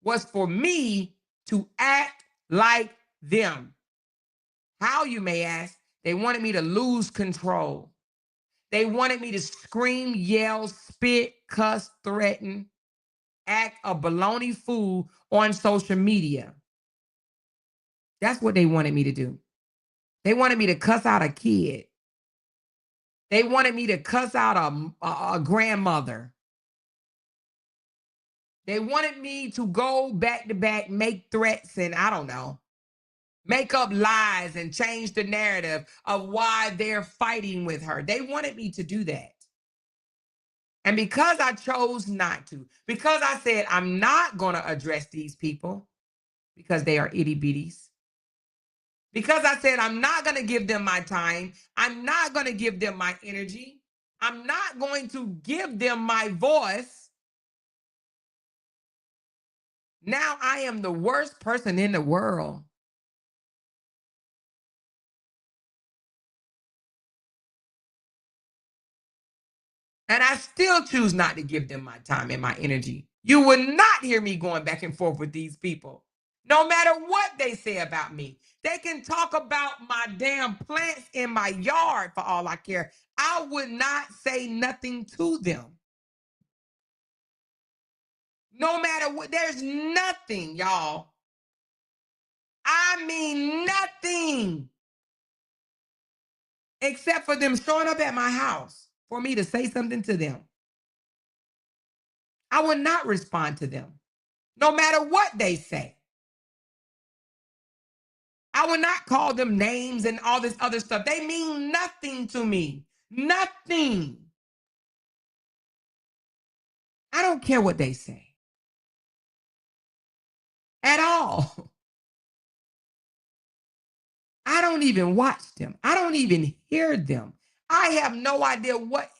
was for me to act like them. How, you may ask? They wanted me to lose control. They wanted me to scream, yell, spit, cuss, threaten, act a baloney fool on social media. That's what they wanted me to do. They wanted me to cuss out a kid. They wanted me to cuss out a grandmother. They wanted me to go back to back, make threats, and I don't know, make up lies and change the narrative of why they're fighting with her. They wanted me to do that. And because I chose not to, because I said I'm not going to address these people because they are itty bitties, because I said I'm not going to give them my time, I'm not going to give them my energy, I'm not going to give them my voice, now I am the worst person in the world. And I still choose not to give them my time and my energy. You will not hear me going back and forth with these people. No matter what they say about me. They can talk about my damn plants in my yard for all I care. I would not say nothing to them. No matter what, there's nothing, y'all. I mean nothing. Except for them showing up at my house for me to say something to them. I would not respond to them. No matter what they say. I would not call them names and all this other stuff. They mean nothing to me. Nothing. I don't care what they say. At all. I don't even watch them. I don't even hear them. I have no idea what.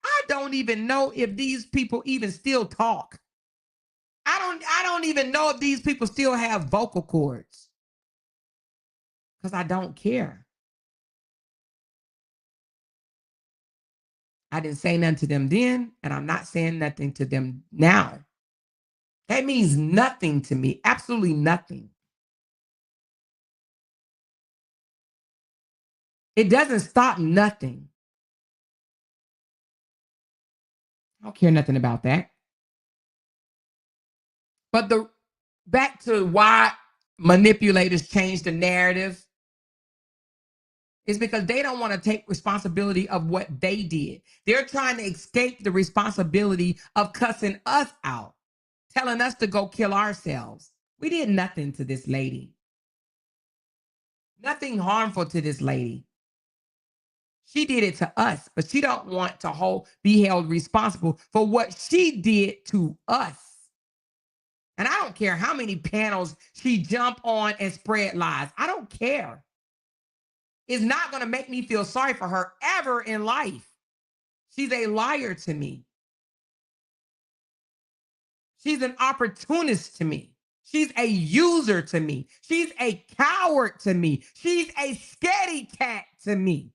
I don't even know if these people even still talk. I don't even know if these people still have vocal cords. Because I don't care. I didn't say nothing to them then, and I'm not saying nothing to them now. That means nothing to me. Absolutely nothing. It doesn't stop nothing. I don't care nothing about that. But back to why manipulators change the narrative is because they don't want to take responsibility of what they did. They're trying to escape the responsibility of cussing us out, telling us to go kill ourselves. We did nothing to this lady. Nothing harmful to this lady. She did it to us, but she don't want to be held responsible for what she did to us. And I don't care how many panels she jump on and spread lies. I don't care. It's not going to make me feel sorry for her ever in life. She's a liar to me. She's an opportunist to me. She's a user to me. She's a coward to me. She's a scaredy cat to me.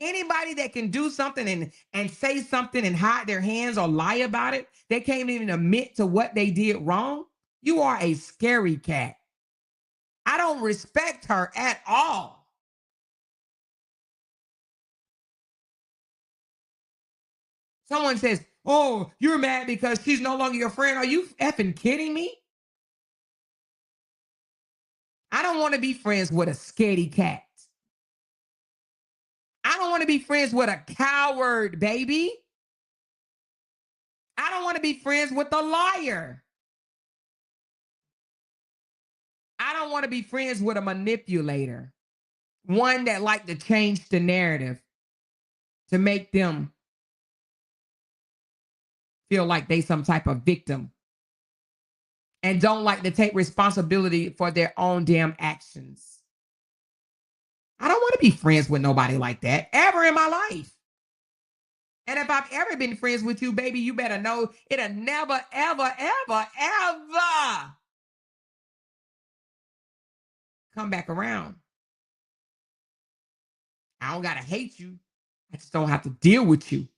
Anybody that can do something and say something and hide their hands or lie about it, they can't even admit to what they did wrong. You are a scary cat. I don't respect her at all. Someone says, oh, you're mad because she's no longer your friend. Are you effing kidding me? I don't want to be friends with a scaredy cat. I don't want to be friends with a coward, baby. I don't want to be friends with a liar. I don't want to be friends with a manipulator. One that like to change the narrative to make them feel like they some type of victim and don't like to take responsibility for their own damn actions. I don't want to be friends with nobody like that ever in my life. And if I've ever been friends with you, baby, you better know it'll never, ever, ever, ever come back around. I don't got to hate you. I just don't have to deal with you.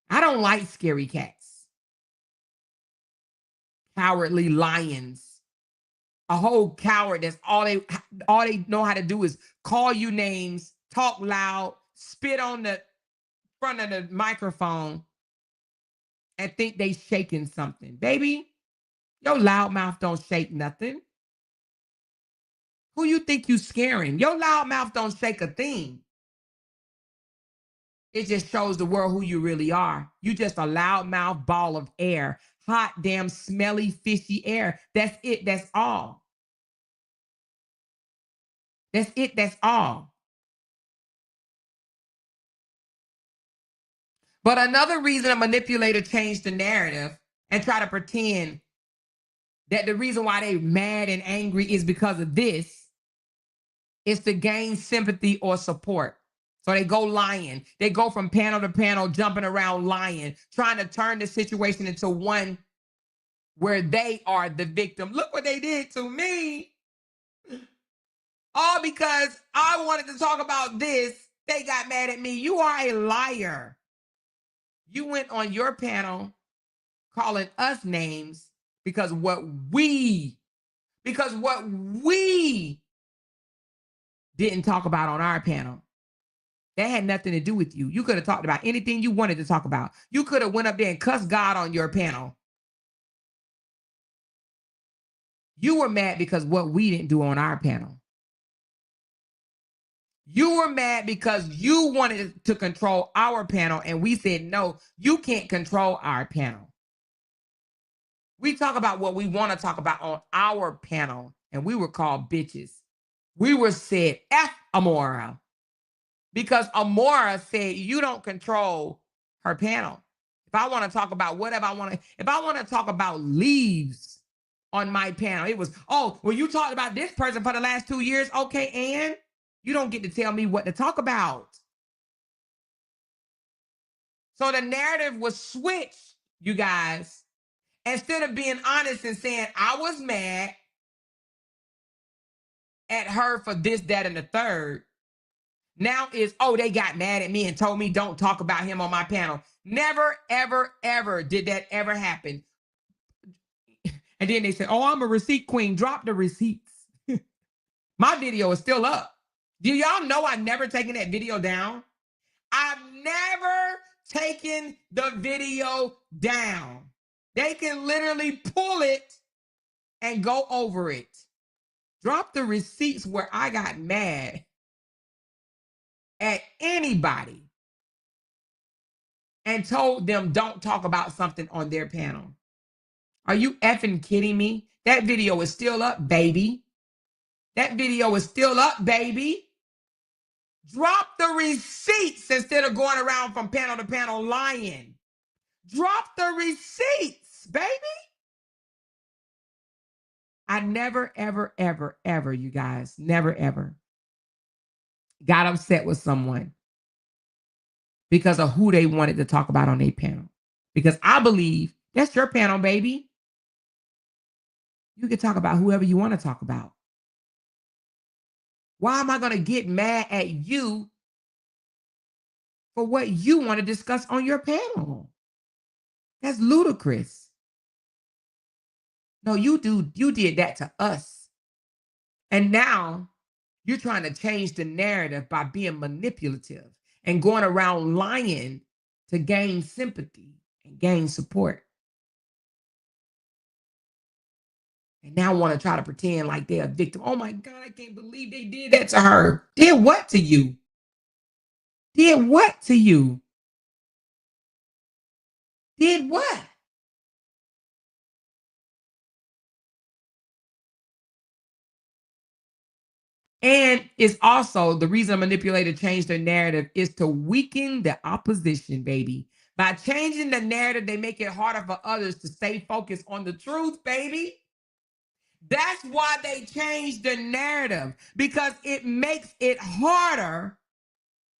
I don't like scary cats, cowardly lions. A whole coward that's all they know how to do is call you names, talk loud, spit on the front of the microphone, and think they shaking something. Baby, your loud mouth don't shake nothing. Who you think you scaring? Your loud mouth don't shake a thing. It just shows the world who you really are. You just a loudmouth ball of air, hot, damn, smelly, fishy air. That's it. That's all. That's it. That's all. But another reason a manipulator changed the narrative and try to pretend that the reason why they mad and angry is because of this is to gain sympathy or support. So they go lying. They go from panel to panel, jumping around lying, trying to turn the situation into one where they are the victim. Look what they did to me. All because I wanted to talk about this, they got mad at me. You are a liar. You went on your panel calling us names because what we didn't talk about on our panel. That had nothing to do with you. You could have talked about anything you wanted to talk about. You could have went up there and cussed God on your panel. You were mad because what we didn't do on our panel. You were mad because you wanted to control our panel, and we said, no, you can't control our panel. We talk about what we want to talk about on our panel, and we were called bitches. We were said F Amora because Amora said you don't control her panel. If I want to talk about whatever I want to, if I want to talk about leaves on my panel, it was, oh, well, you talked about this person for the last 2 years. Okay, and you don't get to tell me what to talk about. So the narrative was switched, you guys. Instead of being honest and saying, I was mad at her for this, that, and the third, now is, oh, they got mad at me and told me don't talk about him on my panel. Never, ever, ever did that ever happen. And then they said, oh, I'm a receipt queen. Drop the receipts. My video is still up. Do y'all know I've never taken that video down? I've never taken the video down. They can literally pull it and go over it. Drop the receipts where I got mad at anybody and told them don't talk about something on their panel. Are you effing kidding me? That video is still up, baby. That video is still up, baby. Drop the receipts instead of going around from panel to panel lying. Drop the receipts, baby. I never, ever, ever, ever, you guys, never, ever got upset with someone because of who they wanted to talk about on their panel. Because I believe that's your panel, baby. You can talk about whoever you want to talk about. Why am I going to get mad at you for what you want to discuss on your panel? That's ludicrous. No, you did that to us. And now you're trying to change the narrative by being manipulative and going around lying to gain sympathy and gain support. And now want to try to pretend like they're a victim. Oh my God, I can't believe they did that to her. Did what to you? Did what to you? Did what? And it's also the reason a manipulator changed their narrative is to weaken the opposition, baby. By changing the narrative, they make it harder for others to stay focused on the truth, baby. That's why they changed the narrative, because it makes it harder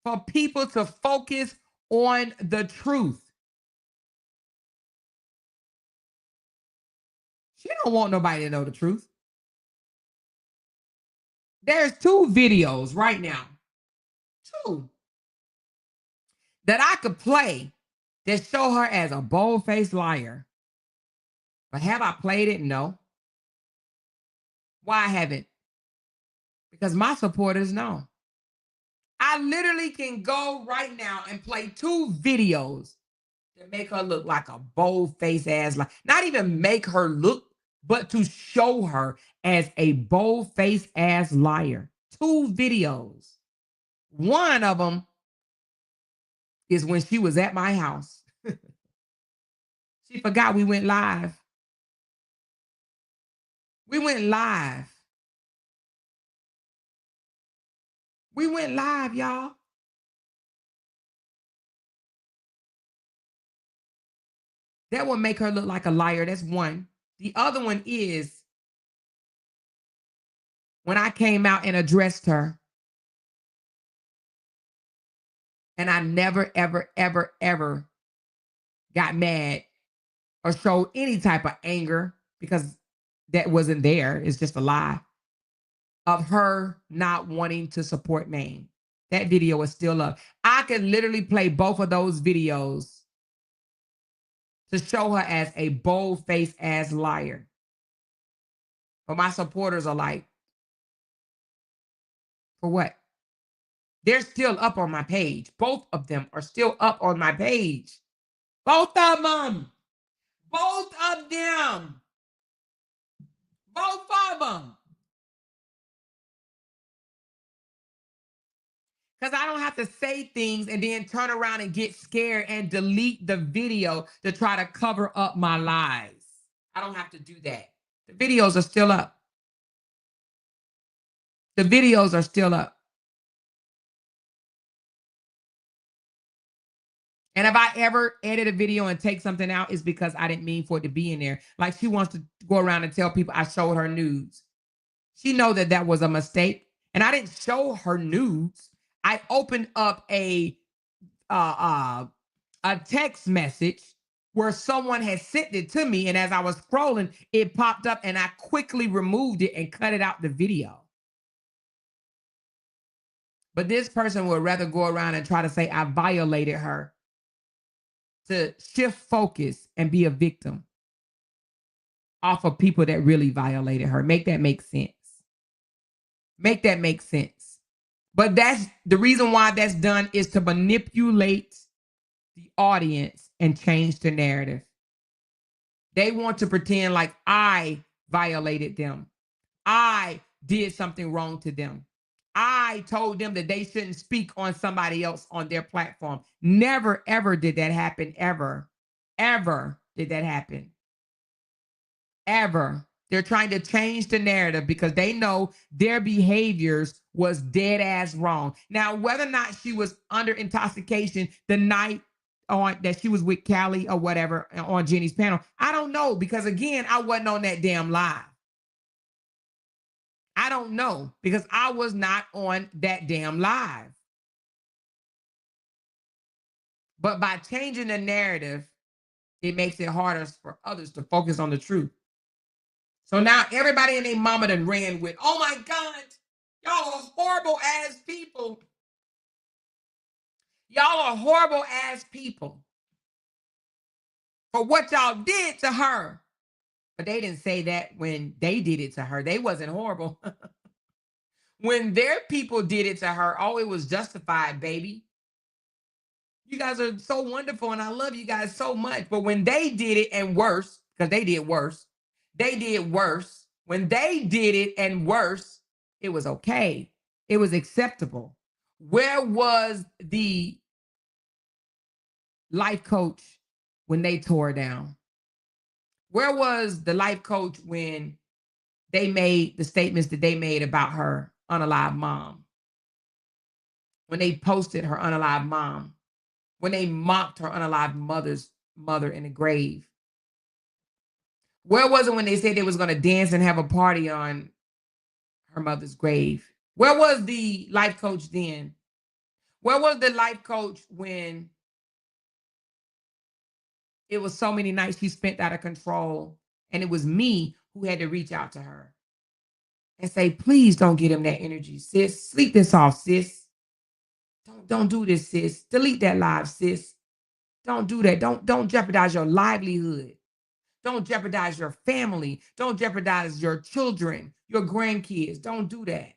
for people to focus on the truth. She don't want nobody to know the truth. There's 2 videos right now, 2, that I could play that show her as a bold-faced liar. But have I played it? No. Why I haven't? Because my supporters know. I literally can go right now and play 2 videos to make her look like a bold-faced ass liar. Not even make her look, but to show her as a bold-faced ass liar. 2 videos. One of them is when she was at my house. She forgot we went live. We went live. We went live, y'all. That would make her look like a liar. That's one. The other one is when I came out and addressed her. And I never, ever, ever, ever got mad or showed any type of anger, because that wasn't there. It's just a lie of her not wanting to support Maine. That video is still up. I can literally play both of those videos to show her as a bold-faced ass liar. But my supporters are like, for what? They're still up on my page. Both of them are still up on my page. Both of them. Both of them. Both of them. Because I don't have to say things and then turn around and get scared and delete the video to try to cover up my lies. I don't have to do that. The videos are still up. The videos are still up. And if I ever edit a video and take something out, it's because I didn't mean for it to be in there. Like she wants to go around and tell people I showed her nudes. She know that that was a mistake. And I didn't show her nudes. I opened up a text message where someone had sent it to me. And as I was scrolling, it popped up and I quickly removed it and cut it out the video. But this person would rather go around and try to say I violated her, to shift focus and be a victim off of people that really violated her. Make that make sense. Make that make sense. But that's the reason why that's done, is to manipulate the audience and change the narrative. They want to pretend like I violated them. I did something wrong to them. I told them that they shouldn't speak on somebody else on their platform. Never, ever did that happen. Ever, ever did that happen. Ever. They're trying to change the narrative because they know their behaviors was dead ass wrong. Now, whether or not she was under intoxication the night on that she was with Callie or whatever on Jenny's panel, I don't know, because again, I wasn't on that damn live. I don't know, because I was not on that damn live. But by changing the narrative, it makes it harder for others to focus on the truth. So now everybody and their mama done ran with, oh my God, y'all are horrible ass people. Y'all are horrible ass people for what y'all did to her. But they didn't say that when they did it to her. They wasn't horrible. When their people did it to her, oh, it was justified, baby. You guys are so wonderful, and I love you guys so much. But when they did it and worse, because they did worse, they did worse. When they did it and worse, it was okay. It was acceptable. Where was the life coach when they tore down? Where was the life coach when they made the statements that they made about her unalive mom? When they posted her unalive mom? When they mocked her unalive mother in the grave? Where was it when they said they was going to dance and have a party on her mother's grave? Where was the life coach then? Where was the life coach when it was so many nights she spent out of control and it was me who had to reach out to her and say, please don't get him that energy, sis. Sleep this off, sis. Don't do this, sis. Delete that live, sis. Don't do that. Don't jeopardize your livelihood. Don't jeopardize your family. Don't jeopardize your children, your grandkids. Don't do that.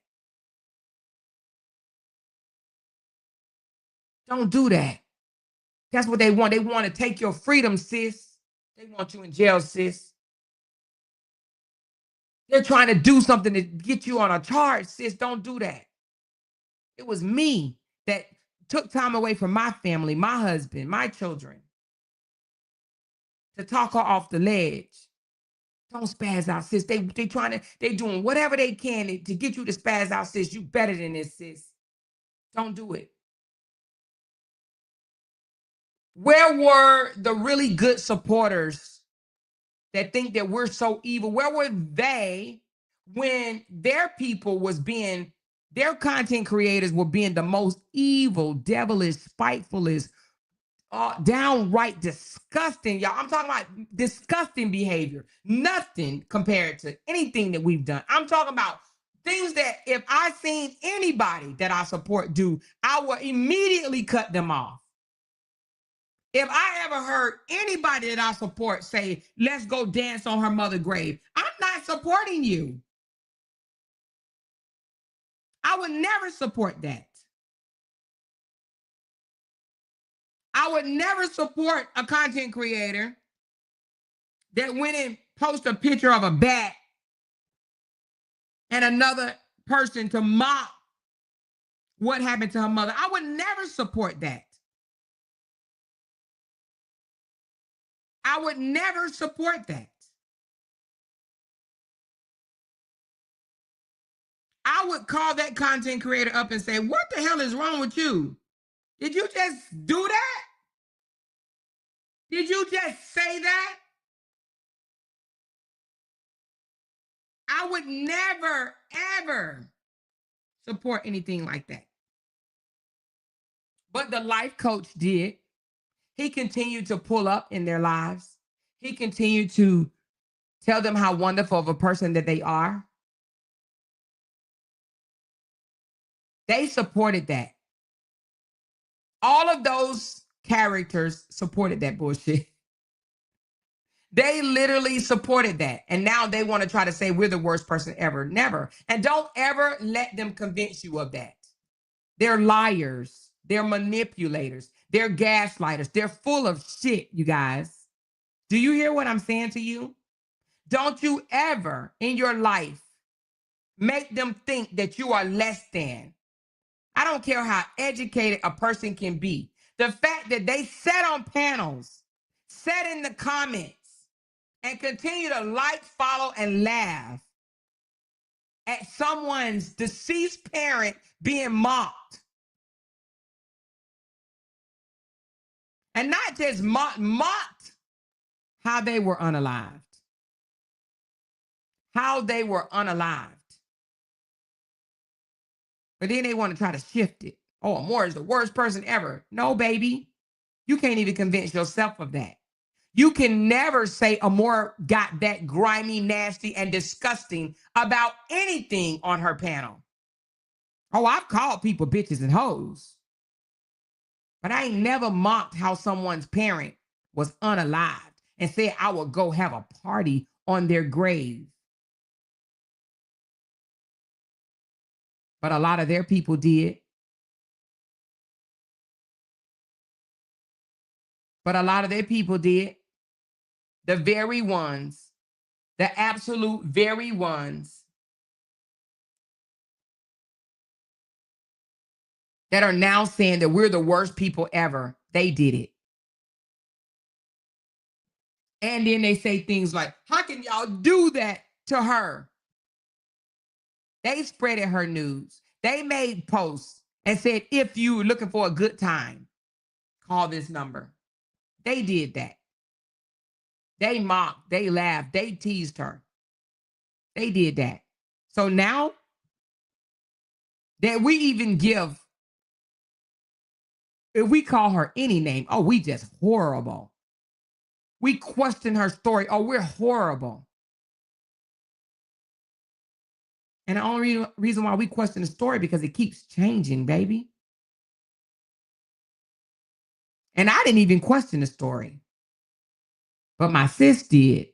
Don't do that. That's what they want. They want to take your freedom, sis. They want you in jail, sis. They're trying to do something to get you on a charge, sis. Don't do that. It was me that took time away from my family, my husband, my children, to talk her off the ledge. Don't spaz out, sis. They doing whatever they can to get you to spaz out, sis. You better than this, sis. Don't do it. Where were the really good supporters that think that we're so evil? Where were they when their people was being, their content creators were being the most evil, devilish, spitefulest, downright disgusting, y'all. I'm talking about disgusting behavior. Nothing compared to anything that we've done. I'm talking about things that if I seen anybody that I support do, I will immediately cut them off. If I ever heard anybody that I support say, let's go dance on her mother's grave, I'm not supporting you. I would never support that. I would never support a content creator that went and posted a picture of a bat and another person to mock what happened to her mother. I would never support that. I would never support that. I would call that content creator up and say, what the hell is wrong with you? Did you just do that? Did you just say that? I would never, ever support anything like that. But the life coach did. He continued to pull up in their lives. He continued to tell them how wonderful of a person that they are. They supported that. All of those characters supported that bullshit. They literally supported that. And now they want to try to say we're the worst person ever. Never. And don't ever let them convince you of that. They're liars. They're manipulators. They're gaslighters. They're full of shit, you guys. Do you hear what I'm saying to you? Don't you ever in your life make them think that you are less than. I don't care how educated a person can be. The fact that they sat on panels, sat in the comments, and continue to like, follow, and laugh at someone's deceased parent being mocked. And not just mocked how they were unalived. How they were unalived. But then they want to try to shift it. Oh, Amore is the worst person ever. No, baby. You can't even convince yourself of that. You can never say Amore got that grimy, nasty, and disgusting about anything on her panel. Oh, I've called people bitches and hoes. But I ain't never mocked how someone's parent was unalived and said I would go have a party on their grave. But a lot of their people did. But a lot of their people did. The very ones, the absolute very ones that are now saying that we're the worst people ever, they did it. And then they say things like, how can y'all do that to her? They spreaded her news. They made posts and said, if you're looking for a good time, call this number. They did that. They mocked, they laughed, they teased her. They did that. So now that we even give, if we call her any name, oh, we just horrible. We question her story, oh, we're horrible. And the only reason why we question the story because it keeps changing, baby. And I didn't even question the story, but my sis did.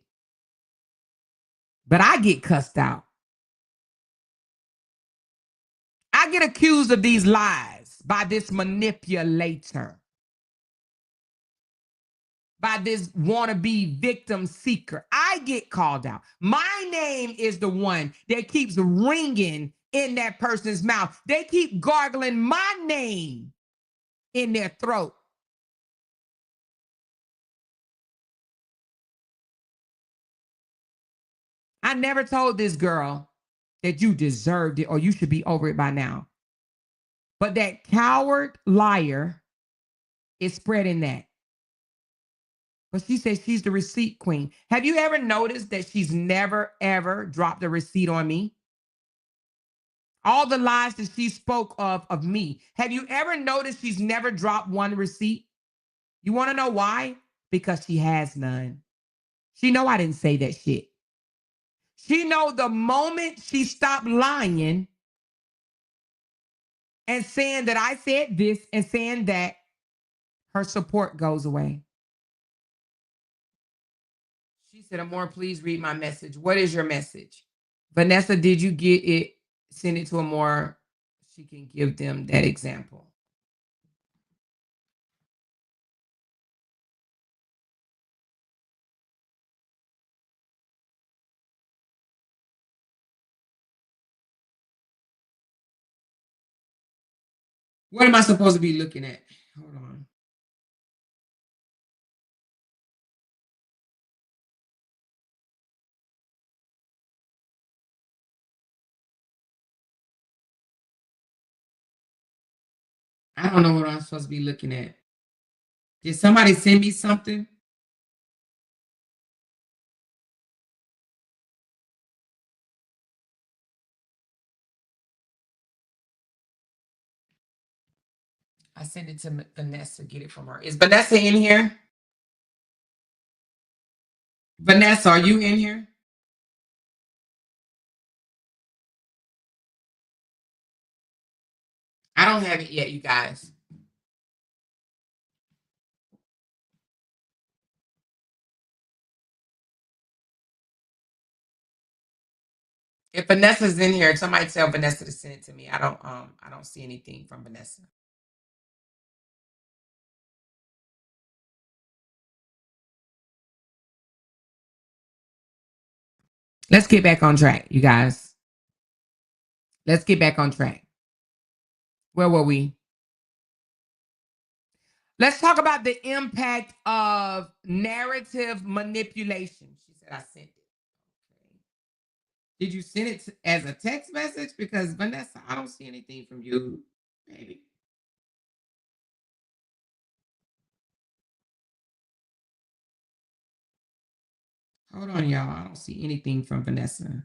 But I get cussed out. I get accused of these lies by this manipulator, by this wannabe victim seeker. I get called out. My name is the one that keeps ringing in that person's mouth. They keep gargling my name in their throat. I never told this girl that you deserved it or you should be over it by now. But that coward liar is spreading that. But she says she's the receipt queen. Have you ever noticed that she's never, ever dropped a receipt on me? All the lies that she spoke of me. Have you ever noticed she's never dropped one receipt? You want to know why? Because she has none. She know I didn't say that shit. She know the moment she stopped lying and saying that I said this and saying that, her support goes away. She said, Amor, please read my message. What is your message? Vanessa, did you get it? Send it to Amor. She can give them that example. What am I supposed to be looking at? Hold on. I don't know what I'm supposed to be looking at. Did somebody send me something? I sent it to Vanessa. Get it from her. Is Vanessa in here? Vanessa, are you in here? I don't have it yet, you guys. If Vanessa's in here, somebody tell Vanessa to send it to me. I don't see anything from Vanessa. Let's get back on track, you guys. Let's get back on track. Where were we? Let's talk about the impact of narrative manipulation. She said, I sent it. Okay. Did you send it as a text message? Because Vanessa, I don't see anything from you. Maybe. Hold on, y'all. I don't see anything from Vanessa.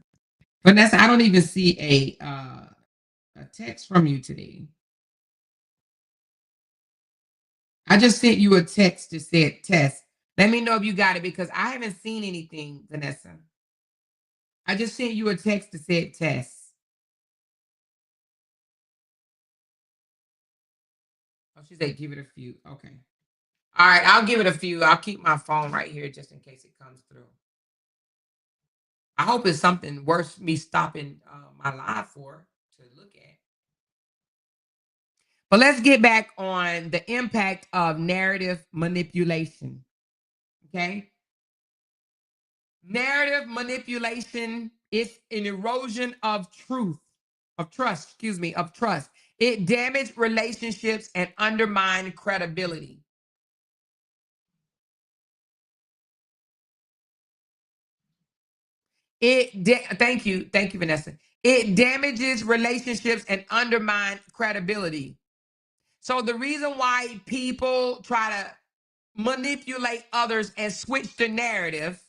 Vanessa, I don't even see a text from you today. I just sent you a text that said test. Let me know if you got it because I haven't seen anything, Vanessa. I just sent you a text that said test. Oh, she said give it a few. Okay. All right, I'll give it a few. I'll keep my phone right here just in case it comes through. I hope it's something worth me stopping my live for to look at. But let's get back on the impact of narrative manipulation. Okay. Narrative manipulation is an erosion of trust. It damaged relationships and undermined credibility. Thank you, Vanessa. It damages relationships and undermines credibility. So the reason why people try to manipulate others and switch the narrative,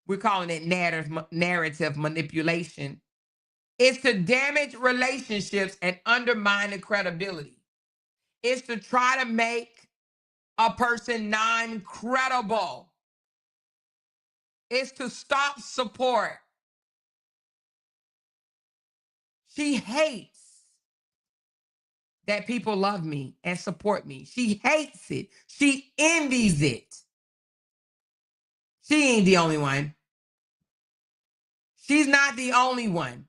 we're calling it narrative manipulation, is to damage relationships and undermine the credibility. It's to try to make a person non-credible. It's to stop support. She hates that people love me and support me. She hates it. She envies it. She ain't the only one. She's not the only one.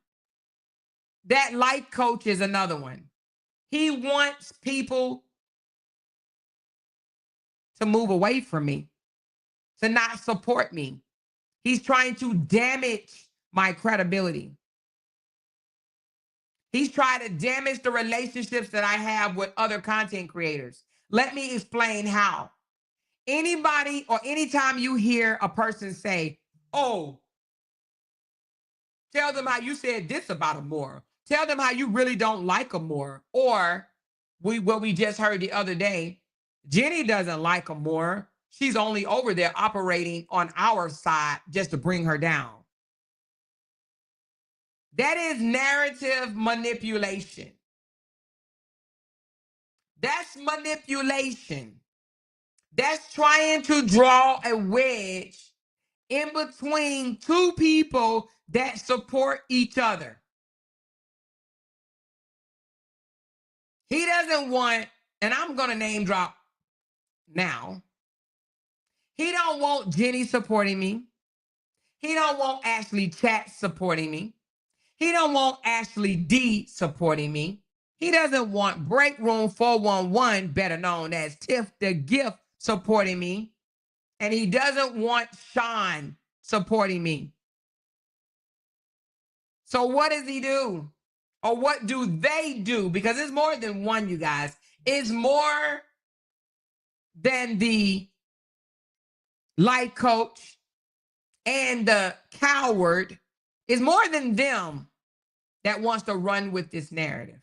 That life coach is another one. He wants people to move away from me, to not support me. He's trying to damage my credibility. He's trying to damage the relationships that I have with other content creators. Let me explain how. Anybody or anytime you hear a person say, oh, tell them how you said this about Amora. Tell them how you really don't like Amora. Or what we just heard the other day, Jenny doesn't like Amora. She's only over there operating on our side just to bring her down. That is narrative manipulation. That's manipulation. That's trying to draw a wedge in between two people that support each other. He doesn't want, and I'm going to name drop now. He don't want Jenny supporting me. He don't want Ashley Chat supporting me. He don't want Ashley D supporting me. He doesn't want Break Room 411, better known as Tiff the Gift, supporting me. And he doesn't want Sean supporting me. So what does he do? Or what do they do? Because it's more than one, you guys. It's more than the life coach and the coward. It's more than them that wants to run with this narrative.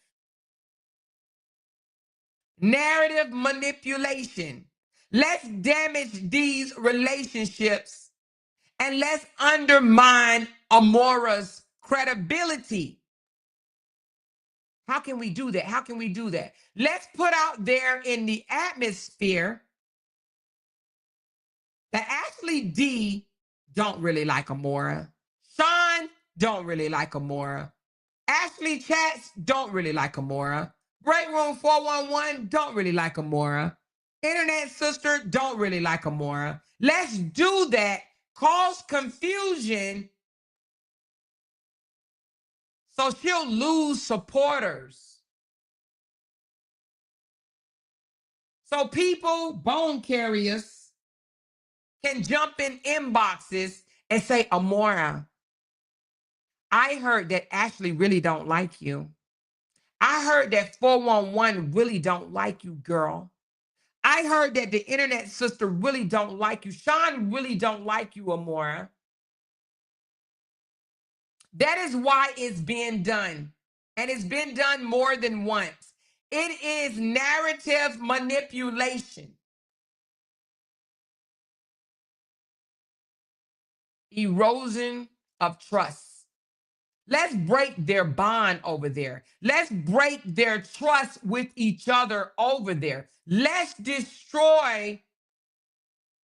Narrative manipulation. Let's damage these relationships and let's undermine Amora's credibility. How can we do that? How can we do that? Let's put out there in the atmosphere that Ashley D don't really like Amora. Sean don't really like Amora. Ashley Chats don't really like Amora. Break Room 411 don't really like Amora. Internet Sister don't really like Amora. Let's do that. Cause confusion so she'll lose supporters. So people, bone carriers, can jump in inboxes and say, Amora, I heard that Ashley really don't like you. I heard that 411 really don't like you, girl. I heard that the Internet Sister really don't like you. Sean really don't like you, Amora. That is why it's being done. And it's been done more than once. It is narrative manipulation. Erosion of trust. Let's break their bond over there. Let's break their trust with each other over there. Let's destroy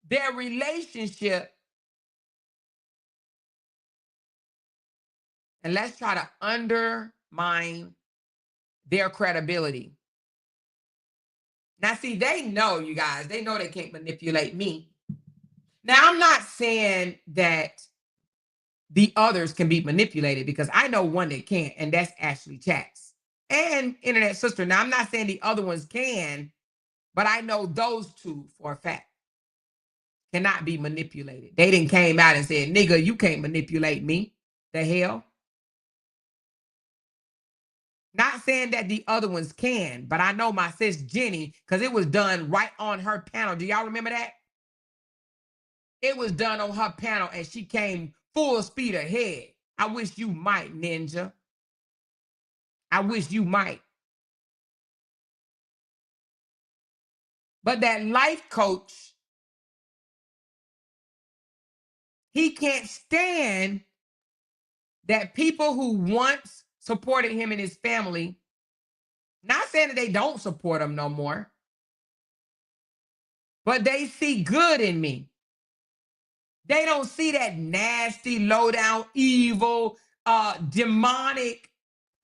their relationship. And let's try to undermine their credibility. Now, see, they know, you guys, they know they can't manipulate me. Now, I'm not saying that the others can be manipulated because I know one that can't, and that's Ashley Chats. and internet sister. Now, I'm not saying the other ones can, but I know those two for a fact cannot be manipulated. They didn't came out and said, nigga, you can't manipulate me. The hell? Not saying that the other ones can, but I know my sis Jenny, because it was done right on her panel. Do y'all remember that? It was done on her panel and she came full speed ahead. I wish you might, Ninja. I wish you might. But that life coach, he can't stand that people who once supported him and his family, not saying that they don't support him no more, but they see good in me. They don't see that nasty, low down, evil, demonic,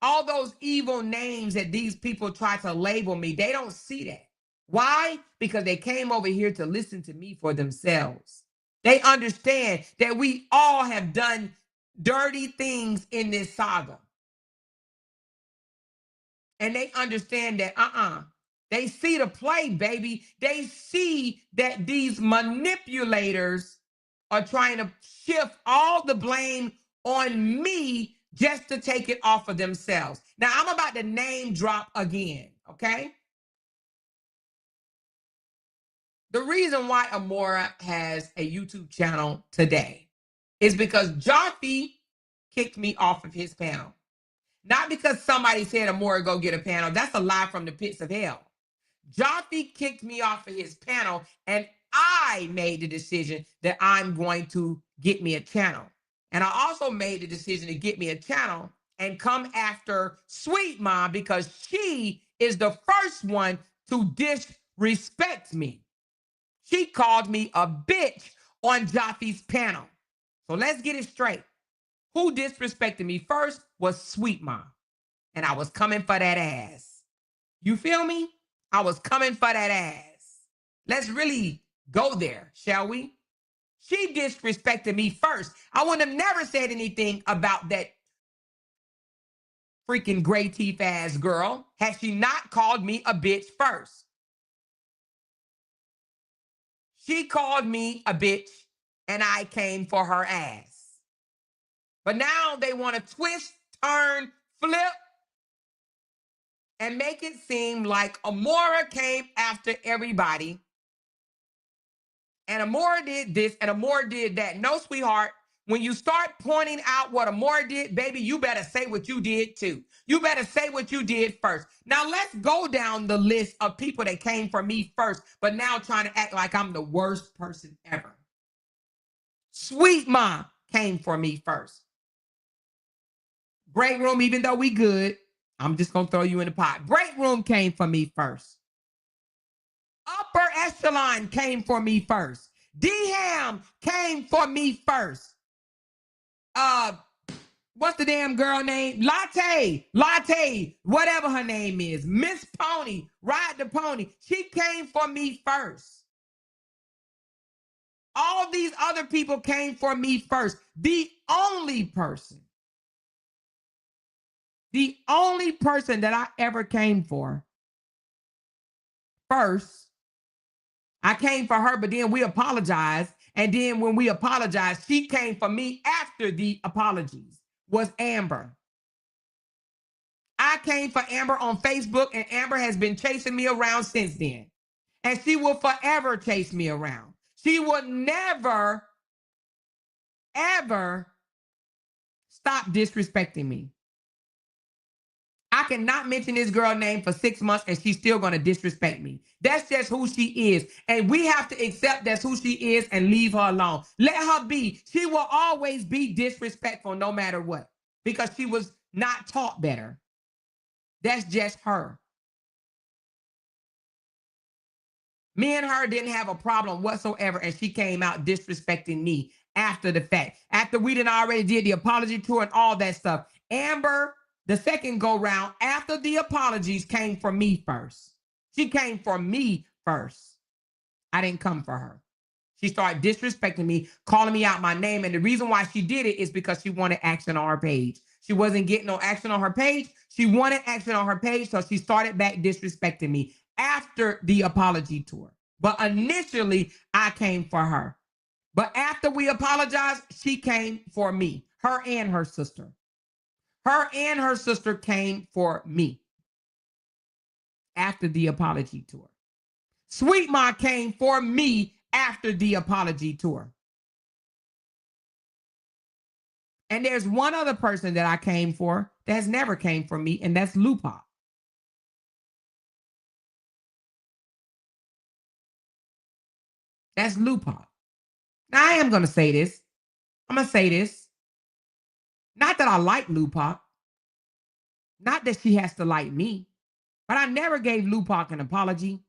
all those evil names that these people try to label me. They don't see that. Why? Because they came over here to listen to me for themselves. They understand that we all have done dirty things in this saga. And they understand that, they see the play, baby. They see that these manipulators are trying to shift all the blame on me just to take it off of themselves. Now, I'm about to name drop again, okay? The reason why Amora has a YouTube channel today is because Jaffe kicked me off of his panel. Not because somebody said Amora go get a panel. That's a lie from the pits of hell. Jaffe kicked me off of his panel, and I made the decision that I'm going to get me a channel. And I also made the decision to get me a channel and come after Sweet Mom because she is the first one to disrespect me. She called me a bitch on Jaffe's panel. So let's get it straight. Who disrespected me first was Sweet Mom. And I was coming for that ass. You feel me? I was coming for that ass. Let's really go there, shall we? She disrespected me first. I would have never said anything about that freaking gray teeth ass girl had she not called me a bitch first. She called me a bitch and I came for her ass. But now they want to twist, turn, flip, and make it seem like Amora came after everybody. And Amora did this and Amora did that. No, sweetheart. When you start pointing out what Amora did, baby, you better say what you did too. You better say what you did first. Now let's go down the list of people that came for me first, but now trying to act like I'm the worst person ever. Sweet Mom came for me first. Break Room, even though we good, I'm just going to throw you in the pot. Break Room came for me first. Upper Echelon came for me first. D-Ham came for me first. What's the damn girl name? Latte, whatever her name is. Miss Pony, Ride the Pony. She came for me first. All these other people came for me first. The only person that I ever came for first, I came for her, but then we apologized. And then when we apologized, she came for me after the apologies, was Amber. I came for Amber on Facebook, and Amber has been chasing me around since then. And she will forever chase me around. She will never, ever stop disrespecting me. I cannot mention this girl's name for 6 months and she's still going to disrespect me. That's just who she is. And we have to accept that's who she is and leave her alone. Let her be. She will always be disrespectful no matter what because she was not taught better. That's just her. Me and her didn't have a problem whatsoever and she came out disrespecting me after the fact. After we done already did the apology tour and all that stuff. Amber, the second go round after the apologies, came for me first. She came for me first. I didn't come for her. She started disrespecting me, calling me out my name. And the reason why she did it is because she wanted action on her page. She wasn't getting no action on her page. She wanted action on her page, so she started back disrespecting me after the apology tour. But initially, I came for her. But after we apologized, she came for me, her and her sister. Her and her sister came for me after the apology tour. Sweet Ma came for me after the apology tour. And there's one other person that I came for that has never came for me, and that's Lupa. That's Lupa. Now, I am going to say this. I'm going to say this. Not that I like Lupa. Not that she has to like me. But I never gave Lupac an apology.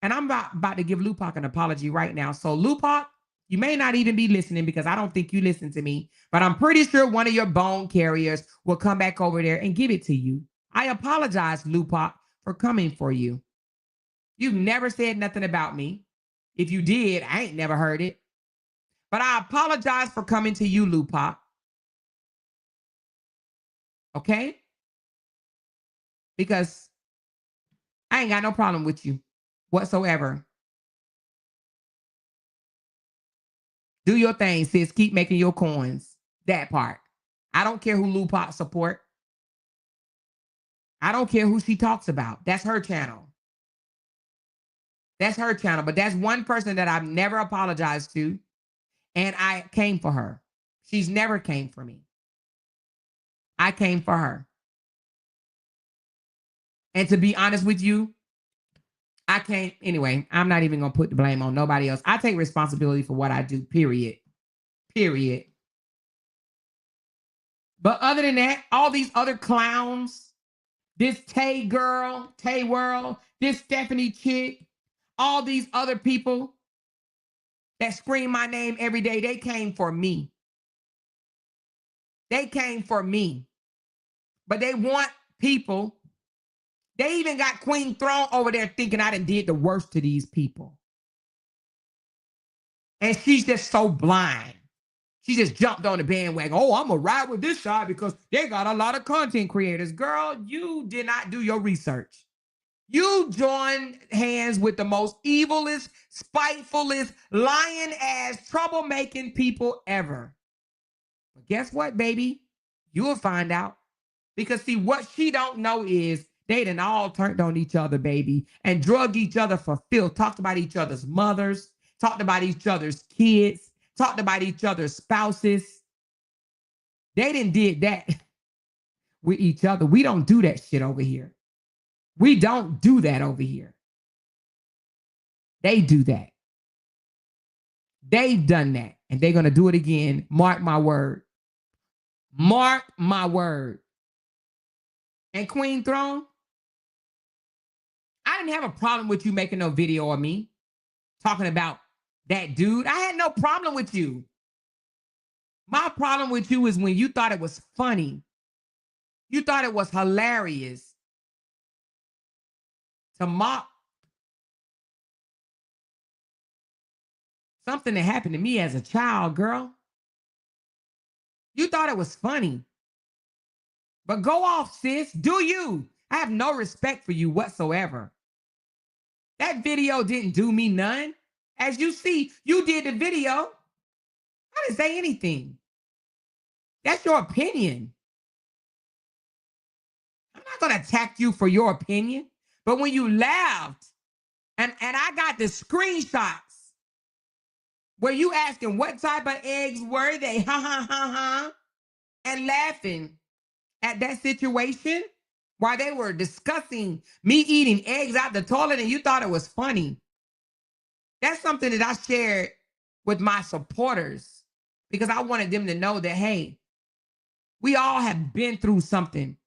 And I'm about to give Lupac an apology right now. So, Lupac, you may not even be listening because I don't think you listen to me. But I'm pretty sure one of your bone carriers will come back over there and give it to you. I apologize, Lupac, for coming for you. You've never said nothing about me. If you did, I ain't never heard it. But I apologize for coming to you, Lupac. Okay? Because I ain't got no problem with you whatsoever. Do your thing, sis. Keep making your coins. That part. I don't care who Lupac support. I don't care who she talks about. That's her channel. That's her channel. But that's one person that I've never apologized to. And I came for her. She's never came for me. I came for her. And to be honest with you, I can't, anyway, I'm not even going to put the blame on nobody else. I take responsibility for what I do, period. Period. But other than that, all these other clowns, this Tay girl, Tay World, this Stephanie chick, all these other people that scream my name every day, they came for me. They came for me. But they want people. They even got Queen Throne over there thinking I done did the worst to these people. And she's just so blind. She just jumped on the bandwagon. Oh, I'm going to ride with this side because they got a lot of content creators. Girl, you did not do your research. You joined hands with the most evilest, spitefulest, lying-ass, troublemaking people ever. But guess what, baby? You will find out. Because, see, what she don't know is they done all turned on each other, baby, and drug each other for filth, talked about each other's mothers, talked about each other's kids, talked about each other's spouses. They done did that with each other. We don't do that shit over here. We don't do that over here. They do that. They've done that, and they're going to do it again. Mark my word. Mark my word. And Queen Throne, I didn't have a problem with you making no video of me talking about that dude. I had no problem with you. My problem with you is when you thought it was funny. You thought it was hilarious to mock something that happened to me as a child, girl. You thought it was funny. But go off, sis. Do you? I have no respect for you whatsoever. That video didn't do me none. As you see, you did the video. I didn't say anything. That's your opinion. I'm not going to attack you for your opinion. But when you laughed, and I got the screenshots where you asking what type of eggs were they, and laughing at that situation while they were discussing me eating eggs out the toilet and you thought it was funny. That's something that I shared with my supporters because I wanted them to know that, hey, we all have been through something,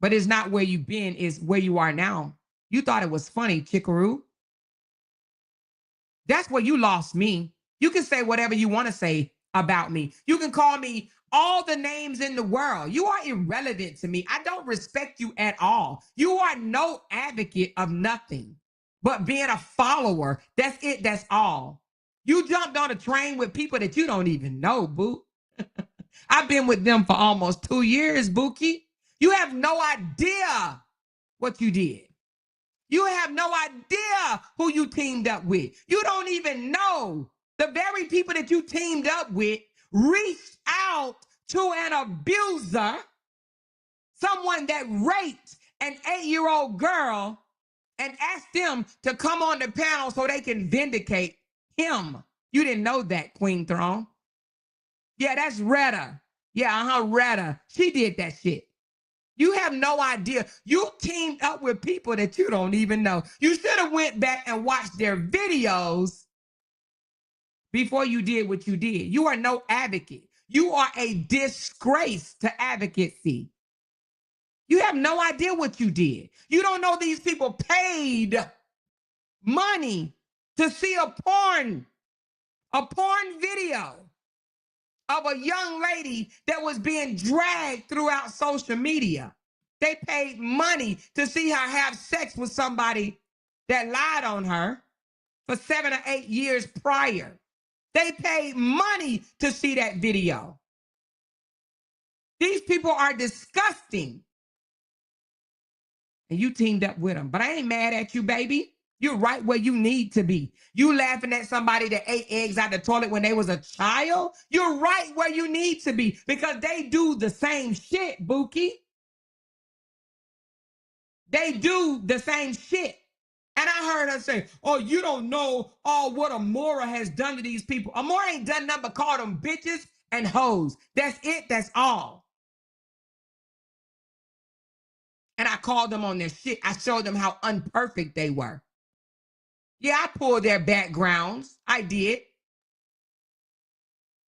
but it's not where you've been, it's where you are now. You thought it was funny, Chickaroo. That's where you lost me. You can say whatever you want to say about me. You can call me all the names in the world. You are irrelevant to me. I don't respect you at all. You are no advocate of nothing but being a follower. That's it. That's all. You jumped on a train with people that you don't even know, boo. I've been with them for almost 2 years, Bookie. You have no idea what you did. You have no idea who you teamed up with. You don't even know the very people that you teamed up with reached out to an abuser, someone that raped an 8-year-old girl, and asked them to come on the panel so they can vindicate him. You didn't know that, Queen Throne. Yeah, that's Retta. Yeah, Retta. She did that shit. You have no idea. You teamed up with people that you don't even know. You should have went back and watched their videos before you did what you did. You are no advocate. You are a disgrace to advocacy. You have no idea what you did. You don't know these people paid money to see a porn video of a young lady that was being dragged throughout social media. They paid money to see her have sex with somebody that lied on her for 7 or 8 years prior. They paid money to see that video. These people are disgusting. And you teamed up with them. But I ain't mad at you, baby. You're right where you need to be. You laughing at somebody that ate eggs out the toilet when they was a child? You're right where you need to be because they do the same shit, Buki. They do the same shit. And I heard her say, oh, you don't know all what Amora has done to these people. Amora ain't done nothing but call them bitches and hoes. That's it. That's all. And I called them on their shit. I showed them how unperfect they were. Yeah, I pulled their backgrounds. I did.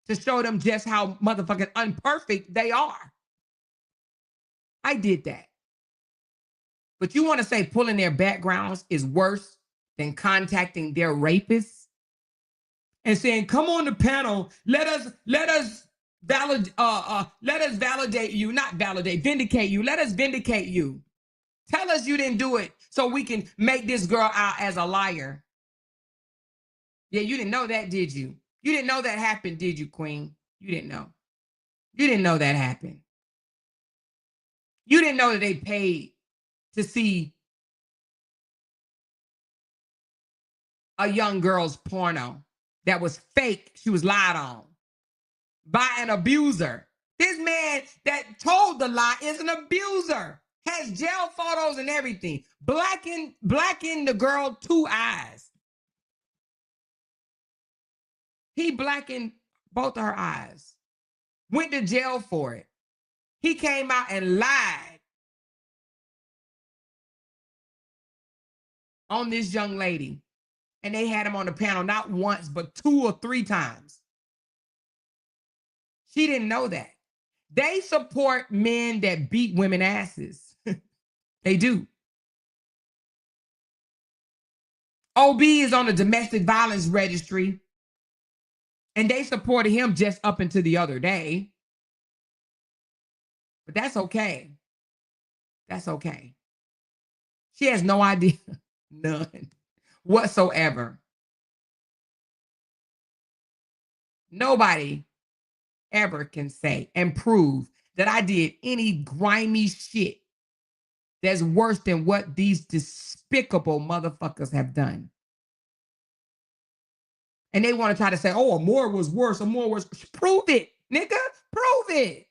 To show them just how motherfucking unperfect they are. I did that. But you want to say pulling their backgrounds is worse than contacting their rapists and saying, come on the panel, let us validate you, not validate, vindicate you. Let us vindicate you. Tell us you didn't do it so we can make this girl out as a liar. Yeah, you didn't know that, did you? You didn't know that happened, did you, Queen? You didn't know. You didn't know that happened. You didn't know that they paid to see a young girl's porno that was fake. She was lied on by an abuser. This man that told the lie is an abuser. Has jail photos and everything. Blackened the girl 2 eyes. He blackened both of her eyes. Went to jail for it. He came out and lied on this young lady. And they had him on the panel not once, but 2 or 3 times. She didn't know that. They support men that beat women asses. They do. OB is on the domestic violence registry. And they supported him just up until the other day. But that's okay. That's okay. She has no idea. None. Whatsoever. Nobody ever can say and prove that I did any grimy shit that's worse than what these despicable motherfuckers have done. And they want to try to say, oh, Amora was worse. Amora was. Prove it, nigga. Prove it.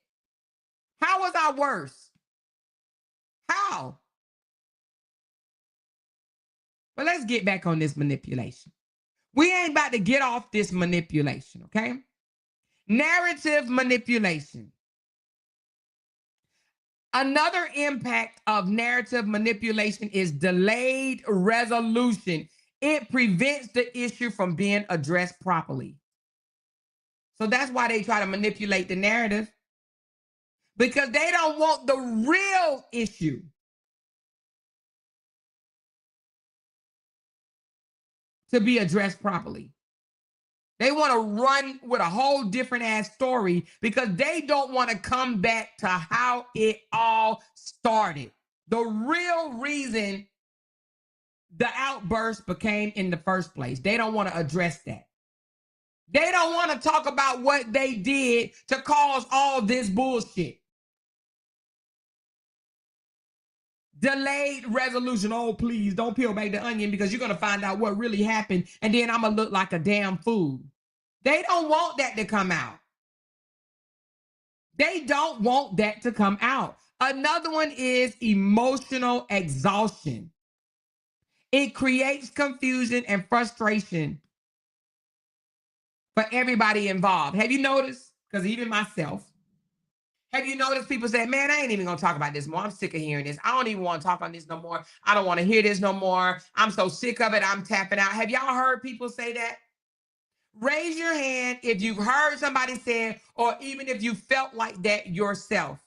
How was I worse? How? But let's get back on this manipulation. We ain't about to get off this manipulation, okay? Narrative manipulation. Another impact of narrative manipulation is delayed resolution. It prevents the issue from being addressed properly. So that's why they try to manipulate the narrative. Because they don't want the real issue to be addressed properly. They want to run with a whole different ass story because they don't want to come back to how it all started. The real reason the outburst became in the first place. They don't want to address that. They don't want to talk about what they did to cause all this bullshit. Delayed resolution. Oh, please don't peel back the onion because you're going to find out what really happened. And then I'm going to look like a damn fool. They don't want that to come out. They don't want that to come out. Another one is emotional exhaustion. It creates confusion and frustration for everybody involved. Have you noticed? Because even myself, have you noticed people say, man, I ain't even going to talk about this more. I'm sick of hearing this. I don't even want to talk on this no more. I don't want to hear this no more. I'm so sick of it. I'm tapping out. Have y'all heard people say that? Raise your hand if you've heard somebody say it, or even if you felt like that yourself.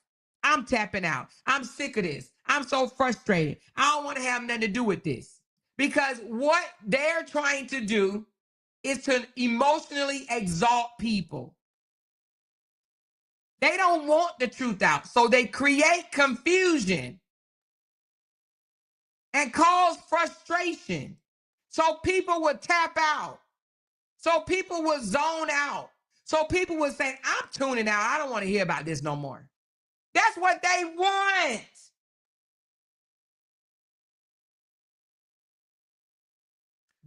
I'm tapping out. I'm sick of this. I'm so frustrated. I don't want to have nothing to do with this. Because what they're trying to do is to emotionally exalt people. They don't want the truth out. So they create confusion and cause frustration. So people would tap out. So people would zone out. So people would say, I'm tuning out. I don't want to hear about this no more. That's what they want.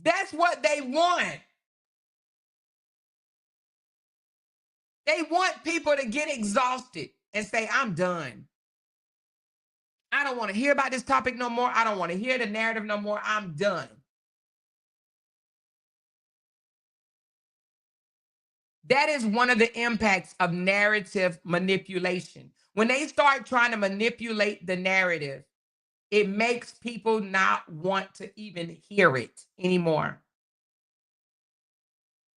That's what they want. They want people to get exhausted and say, I'm done. I don't want to hear about this topic no more. I don't want to hear the narrative no more. I'm done. That is one of the impacts of narrative manipulation. When they start trying to manipulate the narrative, it makes people not want to even hear it anymore,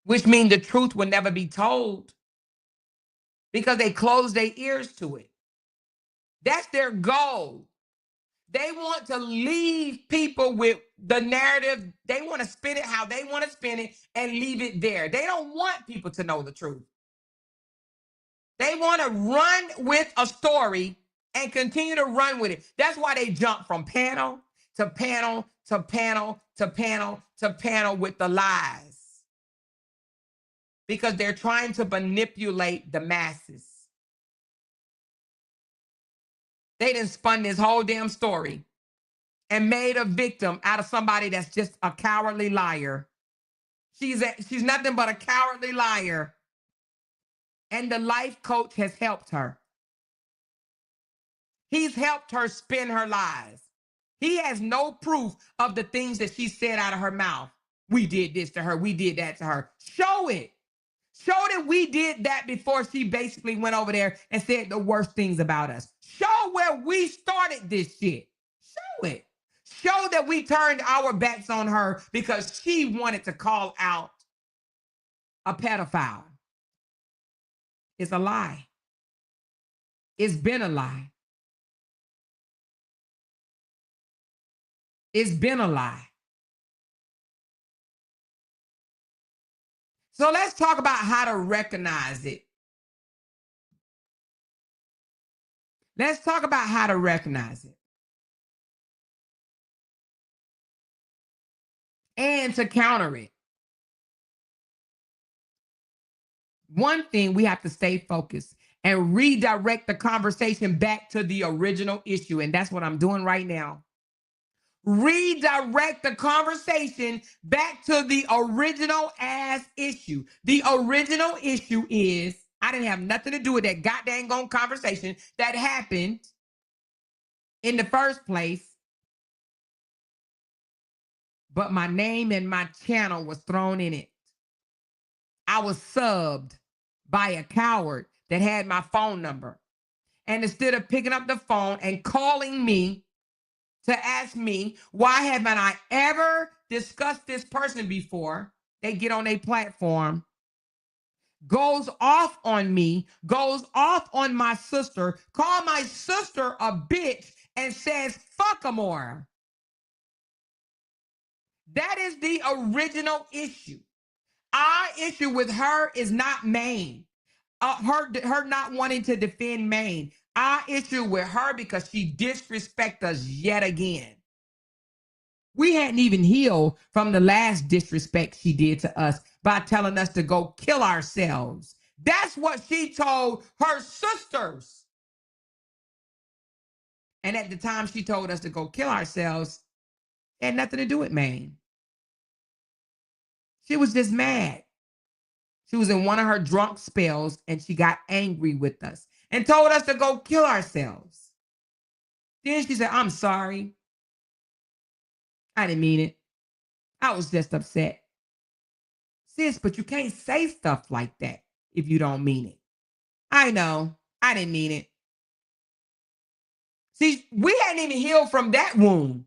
which means the truth will never be told because they close their ears to it. That's their goal. They want to leave people with the narrative. They want to spin it how they want to spin it and leave it there. They don't want people to know the truth. They want to run with a story and continue to run with it. That's why they jump from panel to panel to panel to panel to panel with the lies. Because they're trying to manipulate the masses. They done spun this whole damn story and made a victim out of somebody that's just a cowardly liar. She's nothing but a cowardly liar. And the life coach has helped her. He's helped her spin her lies. He has no proof of the things that she said out of her mouth. We did this to her. We did that to her. Show it. Show that we did that before she basically went over there and said the worst things about us. Show where we started this shit. Show it. Show that we turned our backs on her because she wanted to call out a pedophile. It's a lie. It's been a lie. It's been a lie. So let's talk about how to recognize it. Let's talk about how to recognize it. And to counter it. One thing, we have to stay focused and redirect the conversation back to the original issue. And that's what I'm doing right now. Redirect the conversation back to the original ass issue. The original issue is I didn't have nothing to do with that goddamn conversation that happened in the first place. But my name and my channel was thrown in it. I was subbed by a coward that had my phone number. And instead of picking up the phone and calling me to ask me, why haven't I ever discussed this person before? They get on a platform, goes off on me, goes off on my sister, call my sister a bitch, and says, fuck her more. That is the original issue. Our issue with her is not Maine. Her not wanting to defend Maine. Our issue with her because she disrespected us yet again. We hadn't even healed from the last disrespect she did to us by telling us to go kill ourselves. That's what she told her sisters. And at the time she told us to go kill ourselves, it had nothing to do with Maine. She was just mad. She was in one of her drunk spells and she got angry with us and told us to go kill ourselves. Then she said, I'm sorry. I didn't mean it. I was just upset. Sis, but you can't say stuff like that if you don't mean it. I know. I didn't mean it. See, we hadn't even healed from that wound.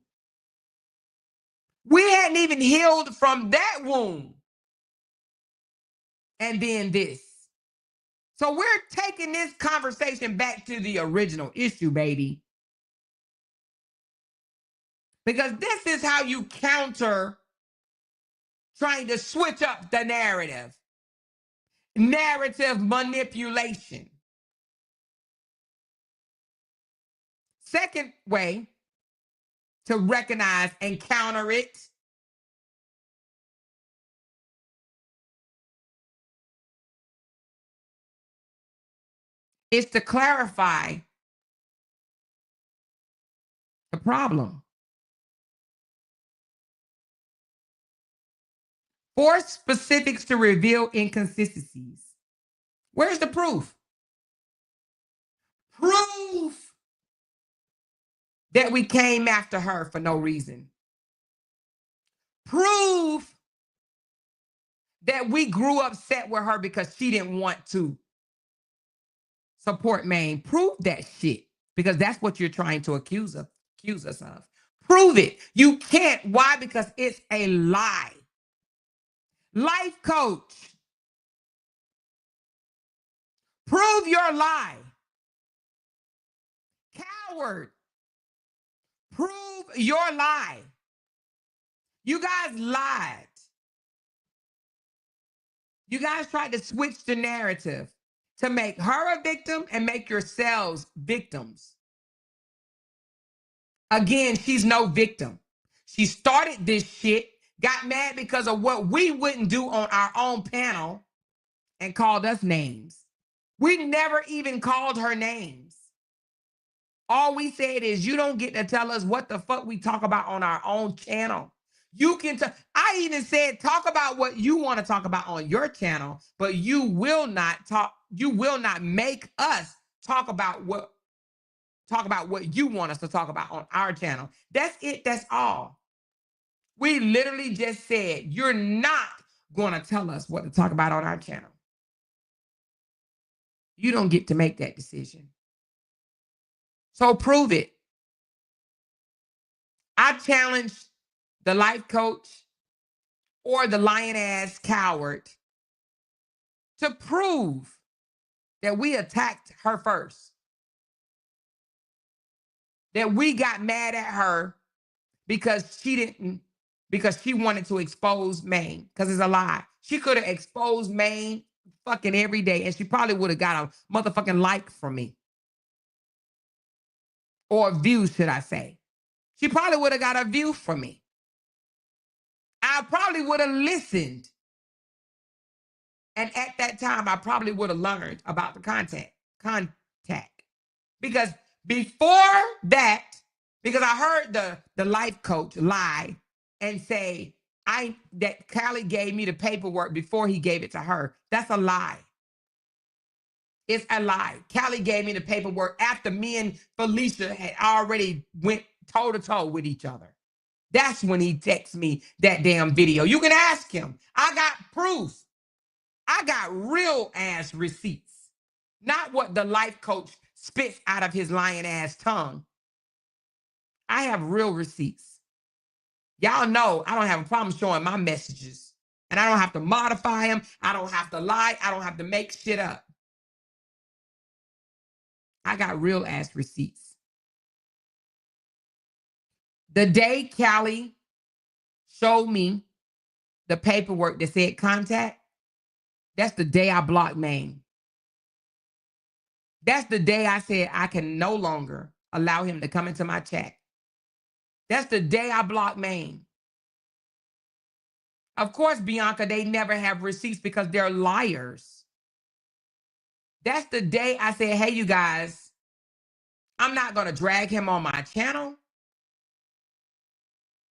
We hadn't even healed from that wound. And then this. So we're taking this conversation back to the original issue, baby. Because this is how you counter trying to switch up the narrative. Narrative manipulation. Second way to recognize and counter it is to clarify the problem. Force specifics to reveal inconsistencies. Where's the proof? Proof that we came after her for no reason. Proof that we grew upset with her because she didn't want to support Maine. Prove that shit, because that's what you're trying to accuse us of. Prove it. You can't. Why? Because it's a lie. Life coach. Prove your lie. Coward. Prove your lie. You guys lied. You guys tried to switch the narrative to make her a victim and make yourselves victims. Again, she's no victim. She started this shit, got mad because of what we wouldn't do on our own panel, and called us names. We never even called her names. All we said is, you don't get to tell us what the fuck we talk about on our own channel. You can I even said, talk about what you want to talk about on your channel, but you will not make us talk about what you want us to talk about on our channel. That's it. That's all. We literally just said, you're not going to tell us what to talk about on our channel. You don't get to make that decision. So prove it. I challenge the life coach or the lion ass coward to prove that we attacked her first. That we got mad at her because she wanted to expose Maine, because it's a lie. She could have exposed Maine fucking every day, and she probably would have got a motherfucking like from me. Or a view, should I say. She probably would have got a view from me. I probably would have listened. And at that time, I probably would have learned about the contact. Because before that, because I heard the life coach lie and say that Callie gave me the paperwork before he gave it to her. That's a lie. It's a lie. Callie gave me the paperwork after me and Felicia had already went toe-to-toe with each other. That's when he texts me that damn video. You can ask him. I got proof. I got real ass receipts. Not what the life coach spits out of his lying ass tongue. I have real receipts. Y'all know I don't have a problem showing my messages. And I don't have to modify them. I don't have to lie. I don't have to make shit up. I got real ass receipts. The day Callie showed me the paperwork that said contact, that's the day I blocked Maine. That's the day I said I can no longer allow him to come into my chat. That's the day I blocked Maine. Of course, Bianca, they never have receipts because they're liars. That's the day I said, hey, you guys, I'm not going to drag him on my channel,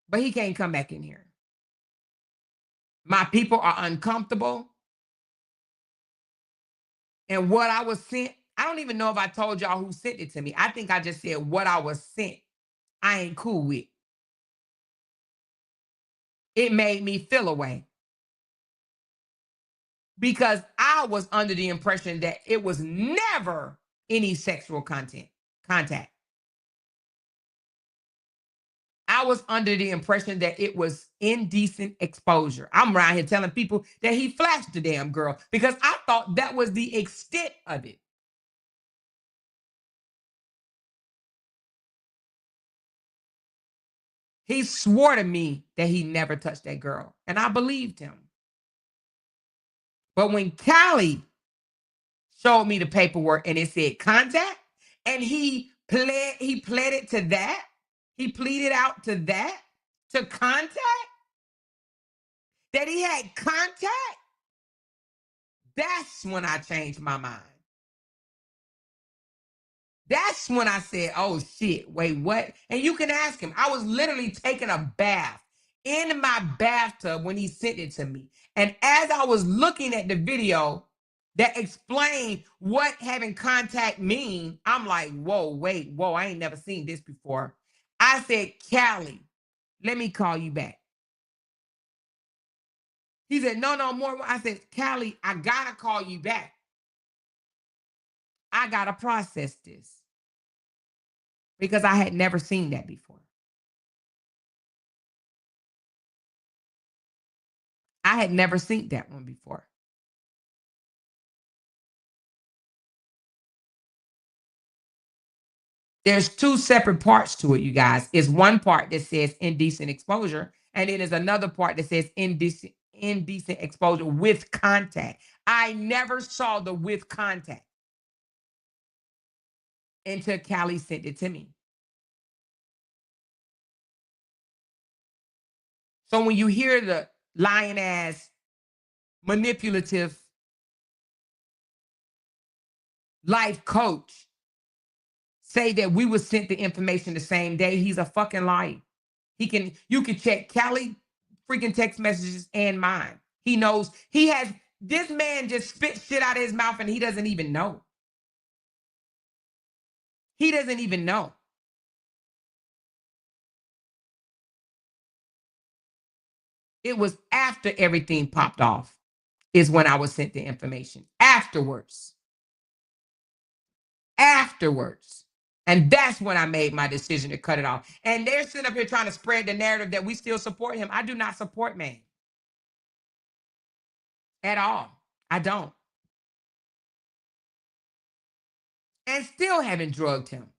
but he can't come back in here. My people are uncomfortable. And what I was sent, I don't even know if I told y'all who sent it to me. I think I just said what I was sent, I ain't cool with. It made me feel away. Because I was under the impression that it was never any sexual contact. I was under the impression that it was indecent exposure. I'm around here telling people that he flashed the damn girl because I thought that was the extent of it. He swore to me that he never touched that girl, and I believed him. But when Callie showed me the paperwork and it said contact, and he pleaded to that, he pleaded out to that, to contact, that he had contact, that's when I changed my mind. That's when I said, oh shit, wait, what? And you can ask him. I was literally taking a bath in my bathtub when he sent it to me. And as I was looking at the video that explained what having contact mean, I'm like, whoa, wait, whoa, I ain't never seen this before. I said, Callie, let me call you back. He said, no, more. I said, Callie, I gotta call you back. I gotta process this. Because I had never seen that before. I had never seen that one before. There's two separate parts to it, you guys. It's one part that says indecent exposure, and then there's another part that says indecent exposure with contact. I never saw the with contact until Callie sent it to me. So when you hear the lying ass, manipulative life coach say that we was sent the information the same day, he's a fucking liar. You can check Callie freaking text messages and mine. He knows this man just spit shit out of his mouth and he doesn't even know. He doesn't even know. It was after everything popped off is when I was sent the information. Afterwards. And that's when I made my decision to cut it off. And they're sitting up here trying to spread the narrative that we still support him. I do not support man. At all. I don't. And still haven't drugged him.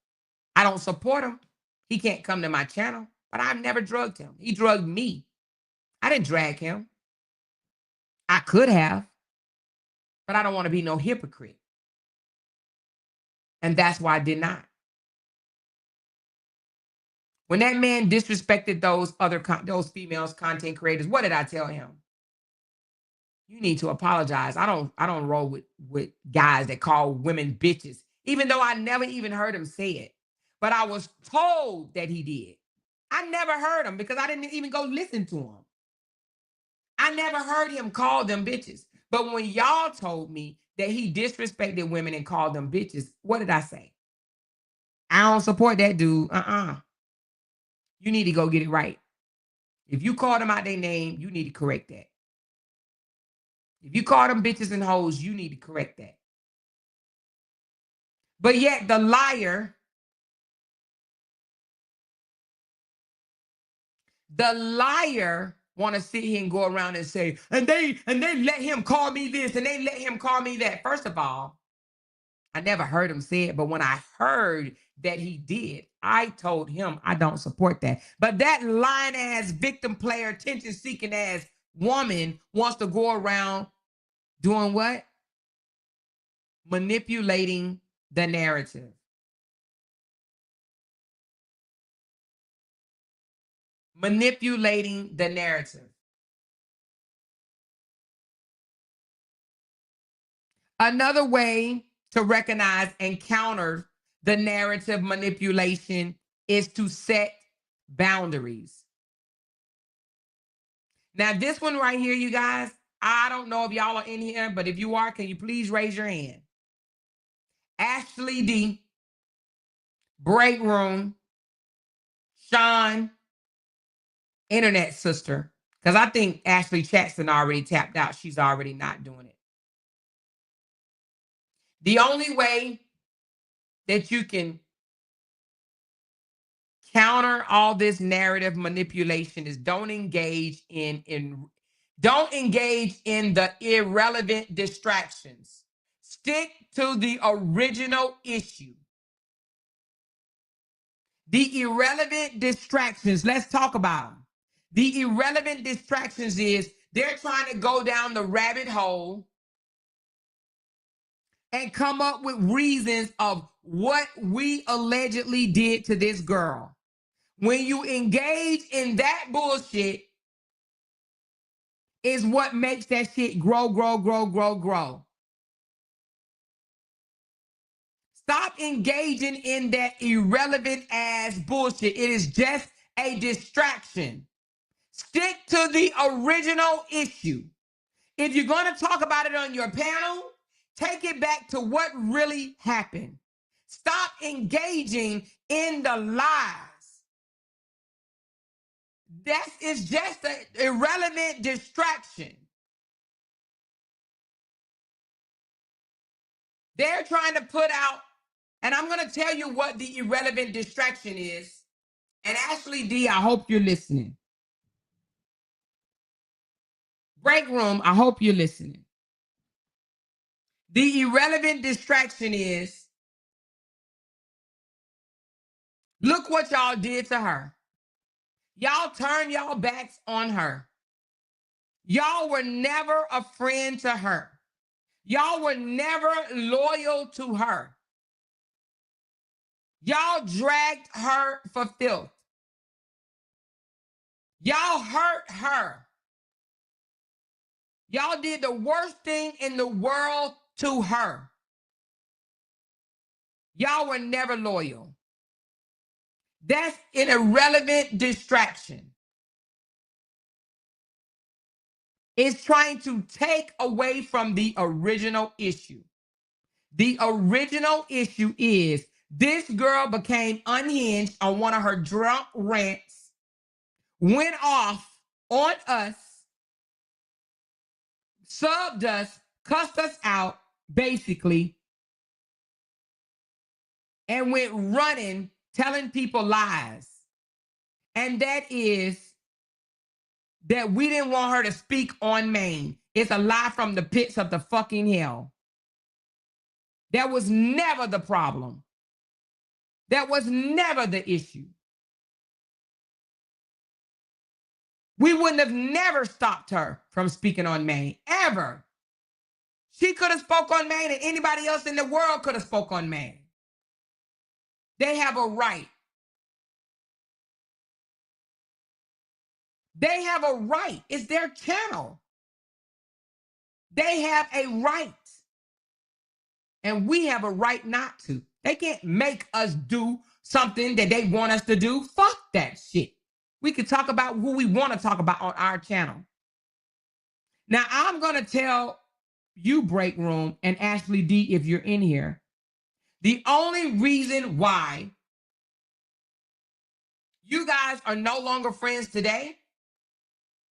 I don't support him. He can't come to my channel, but I've never drugged him. He drugged me. I didn't drag him. I could have, but I don't want to be no hypocrite. And that's why I did not. When that man disrespected those females content creators, what did I tell him? You need to apologize. I don't roll with guys that call women bitches, even though I never even heard him say it. But I was told that he did. I never heard him because I didn't even go listen to him. I never heard him call them bitches. But when y'all told me that he disrespected women and called them bitches, what did I say? I don't support that dude. You need to go get it right. If you call them out their name, you need to correct that. If you call them bitches and hoes, you need to correct that. But yet the liar want to sit here and go around and say, and they let him call me this and they let him call me that. First of all, I never heard him say it, but when I heard that he did, I told him I don't support that. But that lying ass victim player, attention seeking ass woman wants to go around doing what? Manipulating the narrative. Manipulating the narrative. Another way to recognize and counter the narrative manipulation is to set boundaries. Now, this one right here, you guys, I don't know if y'all are in here, but if you are, can you please raise your hand? Ashley D, Break Room, Sean, Internet Sister, because I think Ashley Jackson already tapped out. She's already not doing it. The only way that you can counter all this narrative manipulation is don't engage in the irrelevant distractions. Stick to the original issue. The irrelevant distractions, let's talk about them. The irrelevant distractions is they're trying to go down the rabbit hole and come up with reasons of what we allegedly did to this girl. When you engage in that bullshit is what makes that shit grow, grow, grow, grow, grow. Stop engaging in that irrelevant ass bullshit. It is just a distraction. Stick to the original issue. If you're going to talk about it on your panel, take it back to what really happened. Stop engaging in the lies. That is just an irrelevant distraction. They're trying to put out, and I'm going to tell you what the irrelevant distraction is. And Ashley D, I hope you're listening. Break Room, I hope you're listening. The irrelevant distraction is, look what y'all did to her. Y'all turned y'all backs on her. Y'all were never a friend to her. Y'all were never loyal to her. Y'all dragged her for filth. Y'all hurt her. Y'all did the worst thing in the world to her. Y'all were never loyal. That's an irrelevant distraction. It's trying to take away from the original issue. The original issue is this girl became unhinged on one of her drunk rants, went off on us, subbed us, cussed us out, basically, and went running, telling people lies. And that is that we didn't want her to speak on Maine. It's a lie from the pits of the fucking hell. That was never the problem. That was never the issue. We wouldn't have never stopped her from speaking on Maine, ever. She could have spoke on Maine and anybody else in the world could have spoke on Maine. They have a right. They have a right. It's their channel. They have a right. And we have a right not to. They can't make us do something that they want us to do. Fuck that shit. We can talk about who we want to talk about on our channel. Now, I'm going to tell you, Break Room, and Ashley D, if you're in here, the only reason why you guys are no longer friends today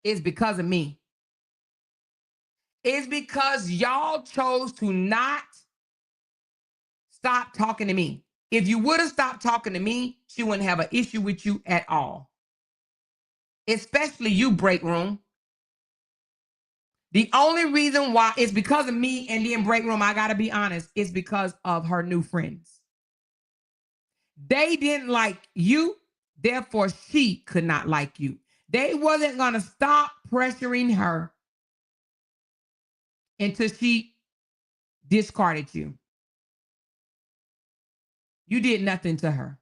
is because of me. It's because y'all chose to not stop talking to me. If you would have stopped talking to me, she wouldn't have an issue with you at all. Especially you, Break Room. The only reason why is because of me, and then Break Room, I gotta be honest, it's because of her new friends. They didn't like you, therefore she could not like you. They wasn't gonna stop pressuring her until she discarded you. You did nothing to her.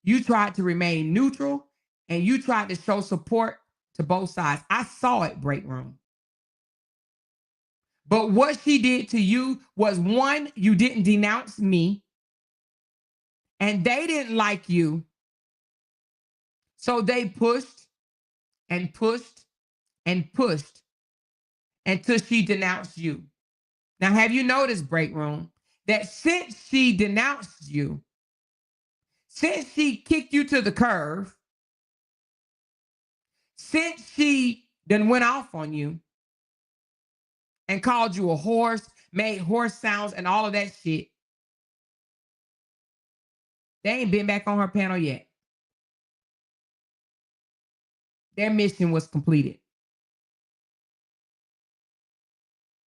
You tried to remain neutral and you tried to show support to both sides. I saw it, Break Room. But what she did to you was, one, you didn't denounce me. and they didn't like you. So they pushed and pushed and pushed until she denounced you. Now, have you noticed, Break Room, that since she denounced you, since she kicked you to the curb, since she then went off on you and called you a horse, made horse sounds and all of that shit, they ain't been back on her panel yet. Their mission was completed.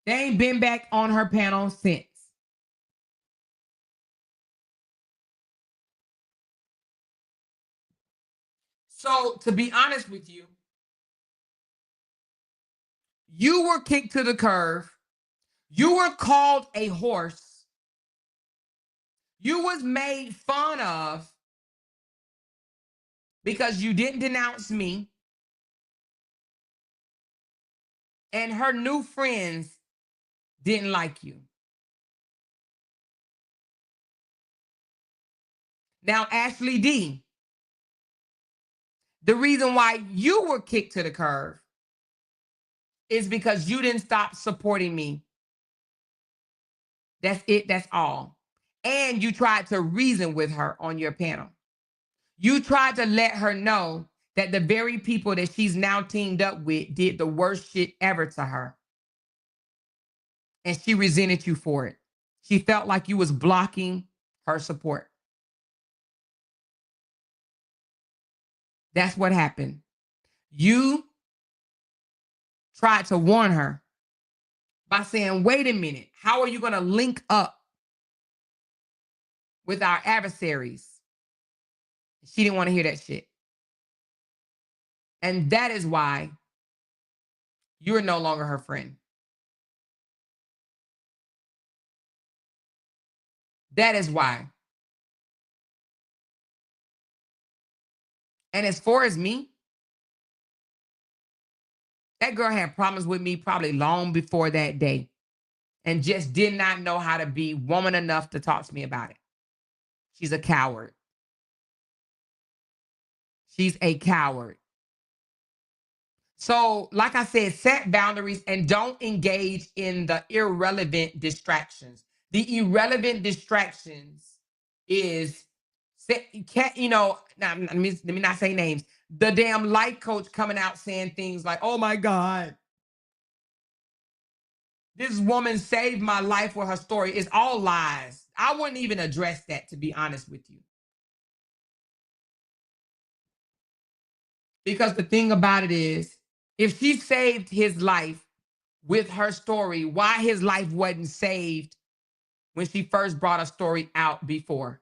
They ain't been back on her panel since. So, to be honest with you, you were kicked to the curb. You were called a horse. You was made fun of because you didn't denounce me. And her new friends didn't like you. Now, Ashley D, the reason why you were kicked to the curb is because you didn't stop supporting me. That's it. That's all. And you tried to reason with her on your panel. You tried to let her know that the very people that she's now teamed up with did the worst shit ever to her. And she resented you for it. She felt like you was blocking her support. That's what happened. You tried to warn her by saying, wait a minute, how are you going to link up with our adversaries? She didn't want to hear that shit. And that is why you're no longer her friend. That is why. And as far as me, that girl had problems with me probably long before that day and just did not know how to be woman enough to talk to me about it. She's a coward. She's a coward. So, like I said, set boundaries and don't engage in the irrelevant distractions. The irrelevant distractions is, you know, now, let me not say names. The damn life coach coming out saying things like, oh my God, this woman saved my life with her story. It's all lies. I wouldn't even address that, to be honest with you. Because the thing about it is, if she saved his life with her story, why his life wasn't saved when she first brought a story out before?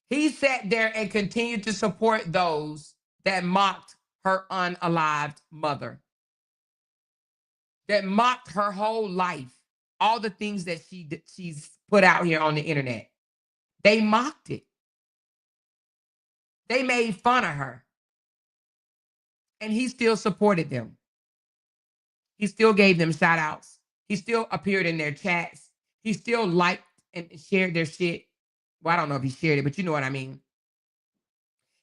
He sat there and continued to support those that mocked her unalived mother, that mocked her whole life, all the things that she's put out here on the internet. They mocked it. They made fun of her. And he still supported them. He still gave them shout outs. He still appeared in their chats. He still liked and shared their shit. Well, I don't know if he shared it, but you know what I mean.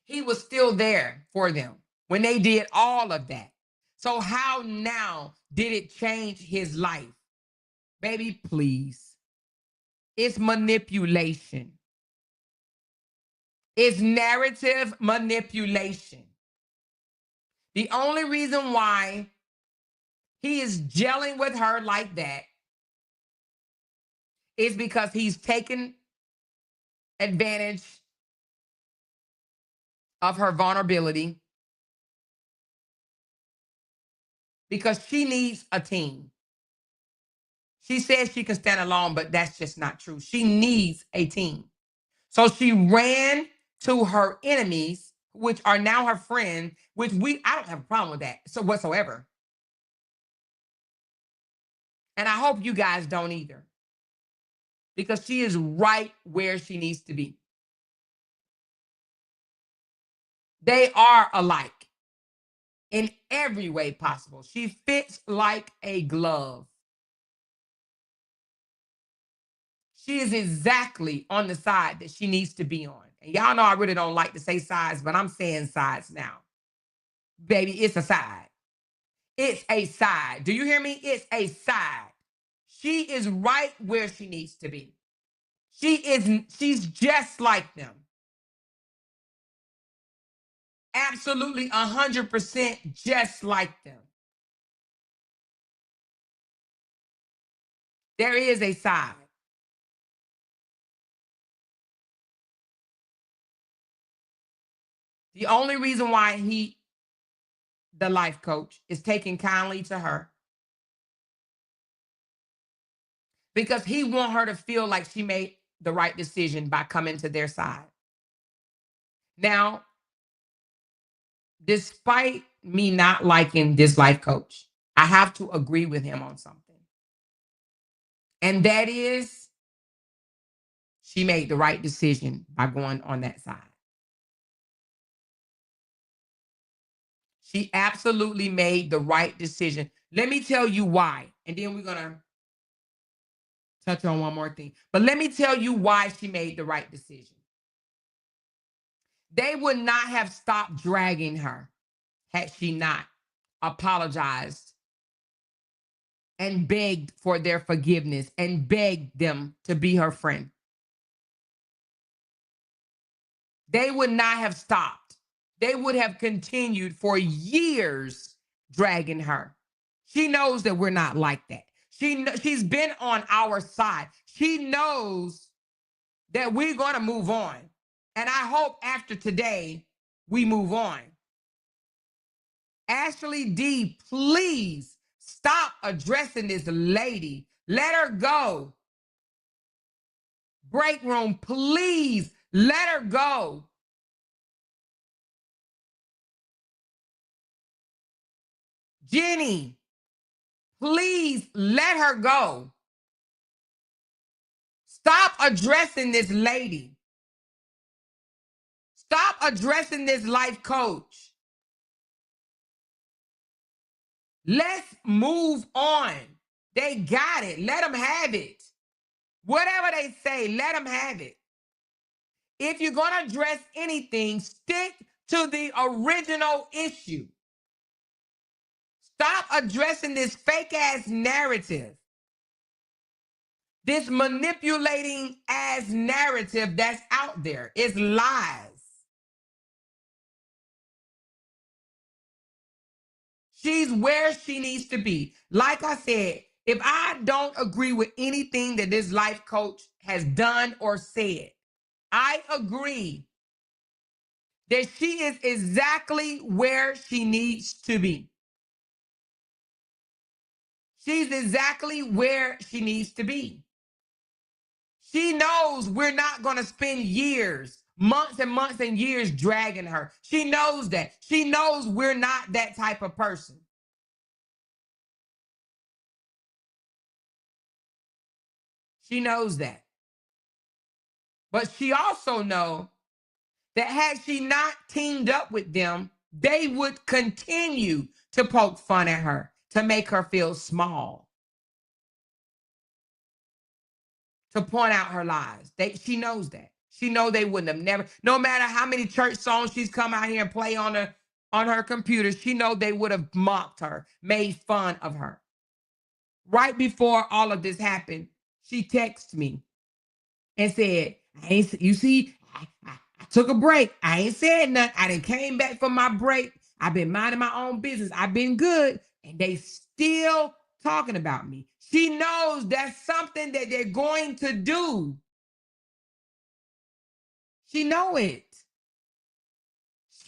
He was still there for them when they did all of that. So how now did it change his life? Baby, please. It's manipulation. It's narrative manipulation. The only reason why he is gelling with her like that is because he's taken advantage of her vulnerability, because she needs a team. She says she can stand alone, but that's just not true. She needs a team. So she ran to her enemies, which are now her friend, which I don't have a problem with that so whatsoever. And I hope you guys don't either, because she is right where she needs to be. They are alike in every way possible. She fits like a glove. She is exactly on the side that she needs to be on. And y'all know I really don't like to say sides, but I'm saying sides now. Baby, it's a side. It's a side. Do you hear me? It's a side. She is right where she needs to be. She's just like them. Absolutely 100% just like them. There is a side. The only reason why the life coach, is taking kindly to her, because he want her to feel like she made the right decision by coming to their side. Now, despite me not liking this life coach, I have to agree with him on something. And that is, she made the right decision by going on that side. She absolutely made the right decision. Let me tell you why. And then we're going to touch on one more thing. But let me tell you why she made the right decision. They would not have stopped dragging her had she not apologized and begged for their forgiveness and begged them to be her friend. They would not have stopped. They would have continued for years dragging her. She knows that we're not like that. She's been on our side. She knows that we're going to move on. And I hope after today, we move on. Ashley D, please stop addressing this lady. Let her go. Break room, please let her go. Jenny, please let her go. Stop addressing this lady. Stop addressing this life coach. Let's move on. They got it. Let them have it. Whatever they say, let them have it. If you're going to address anything, stick to the original issue. Stop addressing this fake ass narrative. This manipulating ass narrative that's out there. It's lies. She's where she needs to be. Like I said, if I don't agree with anything that this life coach has done or said, I agree that she is exactly where she needs to be. She's exactly where she needs to be. She knows we're not going to spend years, months and months and years dragging her. She knows that. She knows we're not that type of person. She knows that. But she also knows that had she not teamed up with them, they would continue to poke fun at her, to make her feel small, to point out her lies. She knows that. She knows they wouldn't have never, no matter how many church songs she's come out here and play on her computer, she knows they would have mocked her, made fun of her. Right before all of this happened, she texted me and said, you see, I took a break. I ain't said nothing. I done came back from my break. I've been minding my own business. I've been good. And they still talking about me. She knows that's something that they're going to do. She know it.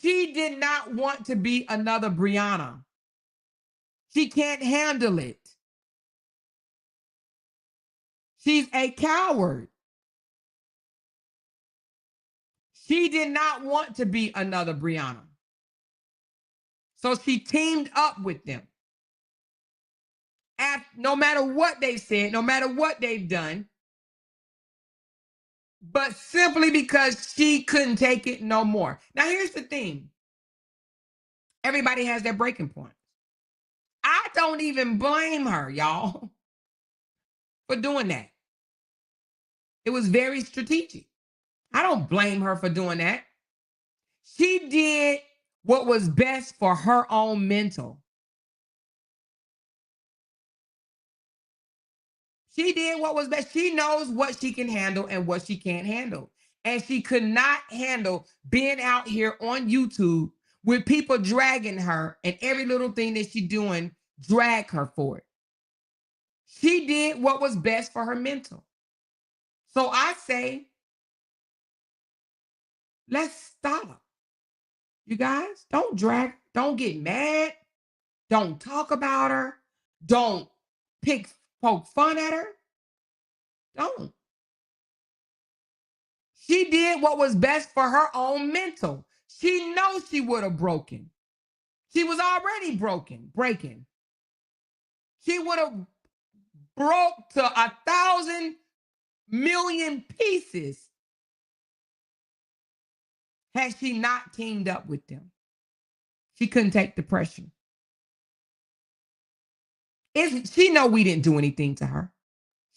She did not want to be another Brianna. She can't handle it. She's a coward. She did not want to be another Brianna. So she teamed up with them. No matter what they said, no matter what they've done, but simply because she couldn't take it no more. Now, here's the thing. Everybody has their breaking point. I don't even blame her, y'all, for doing that. It was very strategic. I don't blame her for doing that. She did what was best for her own mental. She did what was best. She knows what she can handle and what she can't handle. And she could not handle being out here on YouTube with people dragging her, and every little thing that she's doing drag her for it. She did what was best for her mental. So I say, let's stop. You guys, don't get mad. Don't talk about her. Don't poke fun at her. Don't. She did what was best for her own mental. She knows she would have broken. She was already breaking. She would have broke to 1,000,000,000 pieces had she not teamed up with them. She couldn't take the pressure. She know we didn't do anything to her.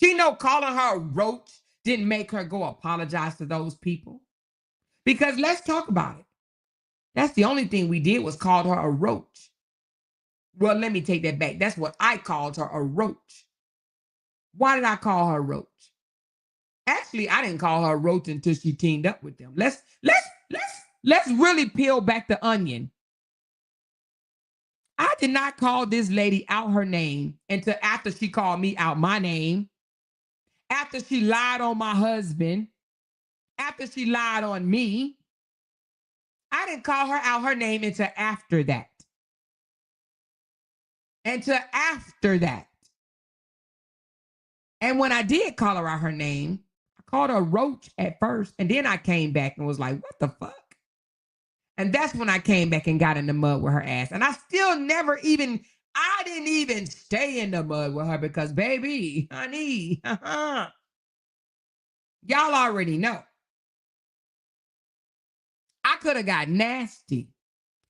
She know calling her a roach didn't make her go apologize to those people. Because let's talk about it. That's the only thing we did was called her a roach. Well, let me take that back. That's what I called her, a roach. Why did I call her a roach? Actually, I didn't call her a roach until she teamed up with them. Let's really peel back the onion. I did not call this lady out her name until after she called me out my name, after she lied on my husband, after she lied on me. I didn't call her out her name until after that. And when I did call her out her name, I called her a roach at first, and then I came back and was like, what the fuck? And that's when I came back and got in the mud with her ass. And I still I didn't even stay in the mud with her because, baby, honey, y'all already know. I could have got nasty.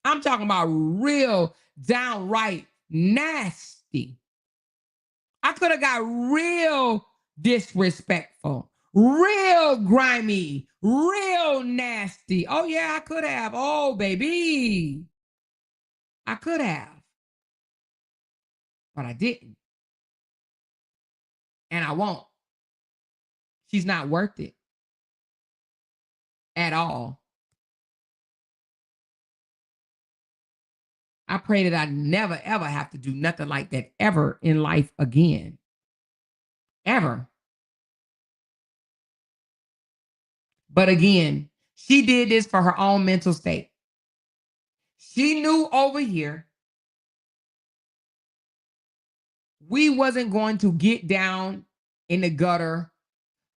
I'm talking about real downright nasty. I could have got real disrespectful, real grimy, real nasty. Oh, yeah, I could have. Oh, baby. I could have. But I didn't. And I won't. She's not worth it at all. I pray that I never, ever have to do nothing like that ever in life again. Ever. But again, she did this for her own mental state. She knew over here we wasn't going to get down in the gutter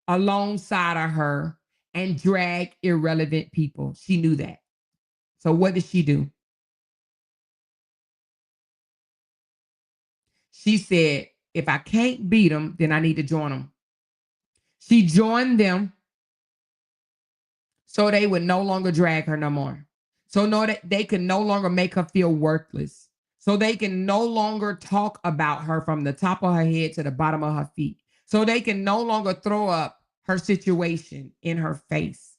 alongside of her and drag irrelevant people. She knew that. So what did she do? She said, if I can't beat them, then I need to join them. She joined them so they would no longer drag her no more. So know that they could no longer make her feel worthless. So they can no longer talk about her from the top of her head to the bottom of her feet. So they can no longer throw up her situation in her face.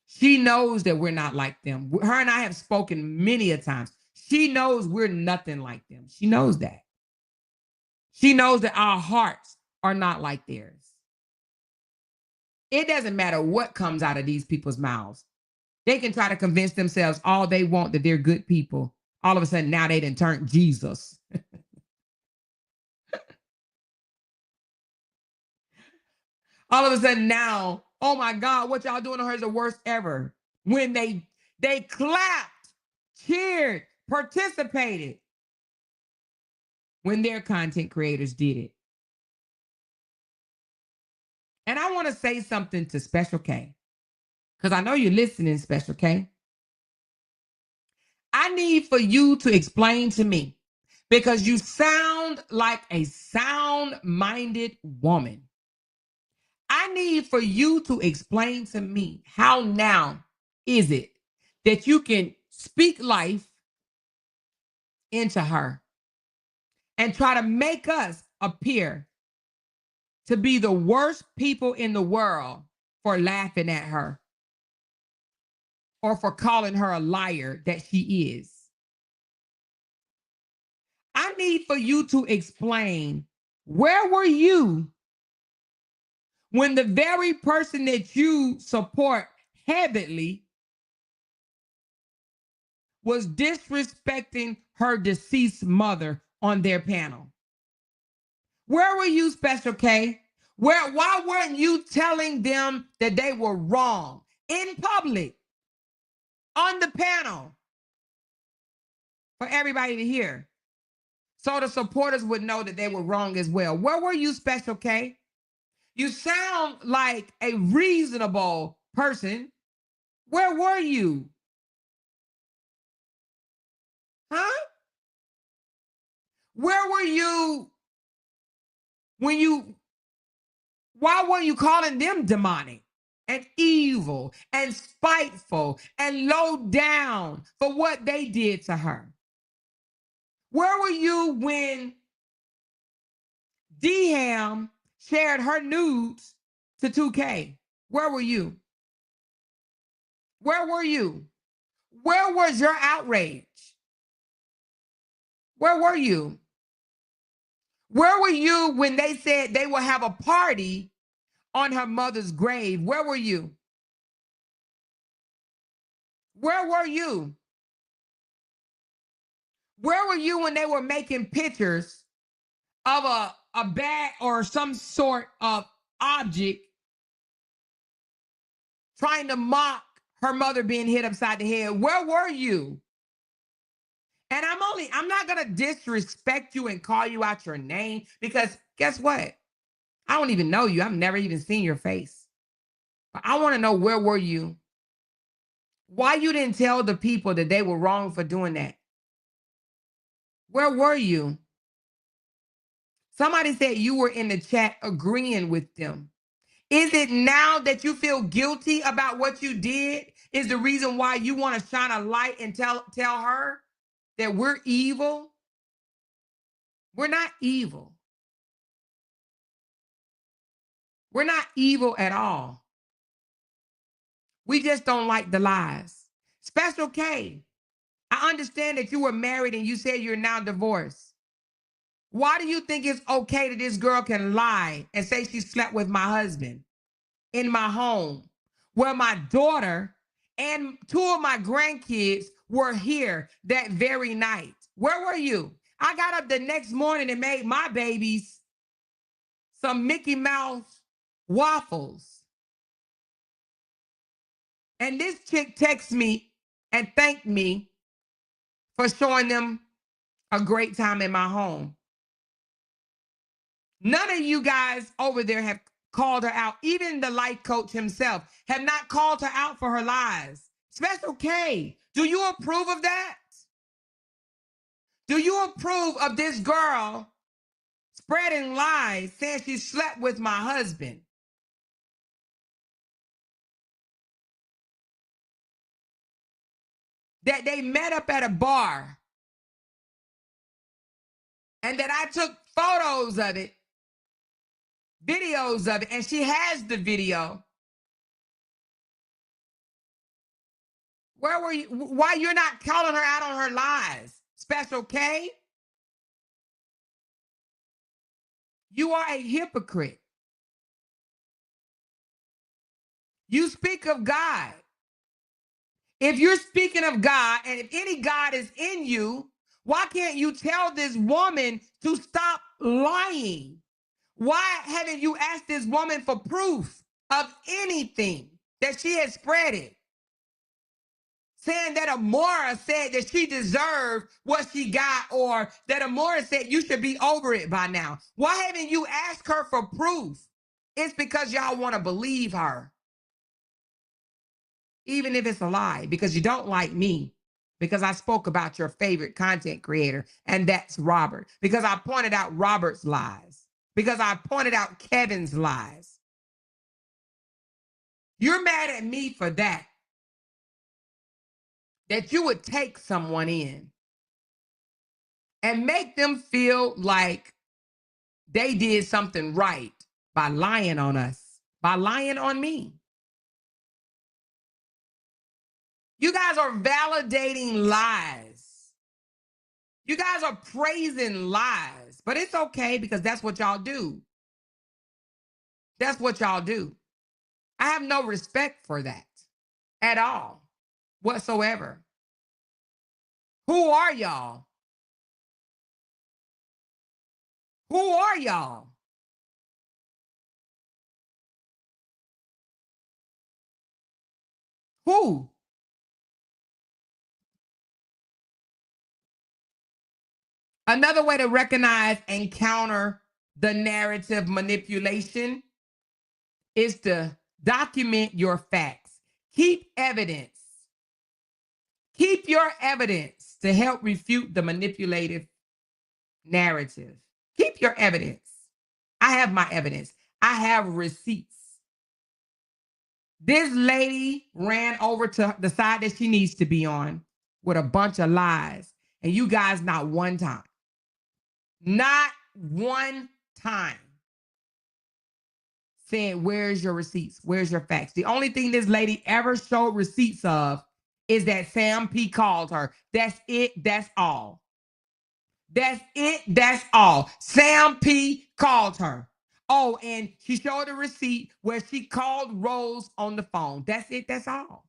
She knows that we're not like them. Her and I have spoken many a times. She knows we're nothing like them. She knows that. She knows that our hearts are not like theirs. It doesn't matter what comes out of these people's mouths. They can try to convince themselves all they want that they're good people. All of a sudden, now they done turned Jesus. All of a sudden now, oh my God, what y'all doing to her is the worst ever. When they clapped, cheered, participated when their content creators did it. And I want to say something to Special K, because I know you're listening, Special K. I need for you to explain to me, because you sound like a sound-minded woman. I need for you to explain to me how now is it that you can speak life into her and try to make us appear to be the worst people in the world for laughing at her or for calling her a liar that she is. I need for you to explain, where were you when the very person that you support heavily was disrespecting her deceased mother on their panel? Where were you, Special K? Why weren't you telling them that they were wrong in public on the panel for everybody to hear, so the supporters would know that they were wrong as well? Where were you, Special K? You sound like a reasonable person. Where were you? Huh? Where were you why were you calling them demonic and evil and spiteful and low down for what they did to her? Where were you when D-Ham shared her nudes to 2K? Where were you? Where were you? Where was your outrage? Where were you? Where were you when they said they will have a party on her mother's grave? Where were you? Where were you? Where were you when they were making pictures of a bag or some sort of object trying to mock her mother being hit upside the head? Where were you? And I'm not going to disrespect you and call you out your name, because guess what? I don't even know you. I've never even seen your face. But I want to know, where were you? Why you didn't tell the people that they were wrong for doing that? Where were you? Somebody said you were in the chat agreeing with them. Is it now that you feel guilty about what you did is the reason why you want to shine a light and tell her that we're evil? We're not evil. We're not evil at all. We just don't like the lies. Special K, I understand that you were married and you said you're now divorced. Why do you think it's okay that this girl can lie and say she slept with my husband in my home, where my daughter and 2 of my grandkids were here that very night? Where were you? I got up the next morning and made my babies some Mickey Mouse waffles. And this chick texted me and thanked me for showing them a great time in my home. None of you guys over there have called her out. Even the life coach himself have not called her out for her lies. Special K, do you approve of that? Do you approve of this girl spreading lies, saying she slept with my husband? That they met up at a bar and that I took photos of it, videos of it, and she has the video. Where were you? Why you're not calling her out on her lies? Special K? You are a hypocrite. You speak of God. If you're speaking of God, and if any God is in you, why can't you tell this woman to stop lying? Why haven't you asked this woman for proof of anything that she has spread it? Saying that Amora said that she deserved what she got, or that Amora said you should be over it by now. Why haven't you asked her for proof? It's because y'all want to believe her, even if it's a lie, because you don't like me, because I spoke about your favorite content creator, and that's Robert, because I pointed out Robert's lies, because I pointed out Kevin's lies. You're mad at me for that you would take someone in and make them feel like they did something right by lying on us, by lying on me. You guys are validating lies. You guys are praising lies, but it's okay because that's what y'all do. That's what y'all do. I have no respect for that at all, whatsoever. Who are y'all? Who are y'all? Who? Another way to recognize and counter the narrative manipulation is to document your facts. Keep evidence. Keep your evidence to help refute the manipulative narrative. Keep your evidence. I have my evidence. I have receipts. This lady ran over to the side that she needs to be on with a bunch of lies. And you guys, not one time saying, where's your receipts? Where's your facts? The only thing this lady ever showed receipts of is that Sam P called her. That's it. That's all. That's it. That's all. Sam P called her. Oh, and she showed a receipt where she called Rose on the phone. That's it. That's all.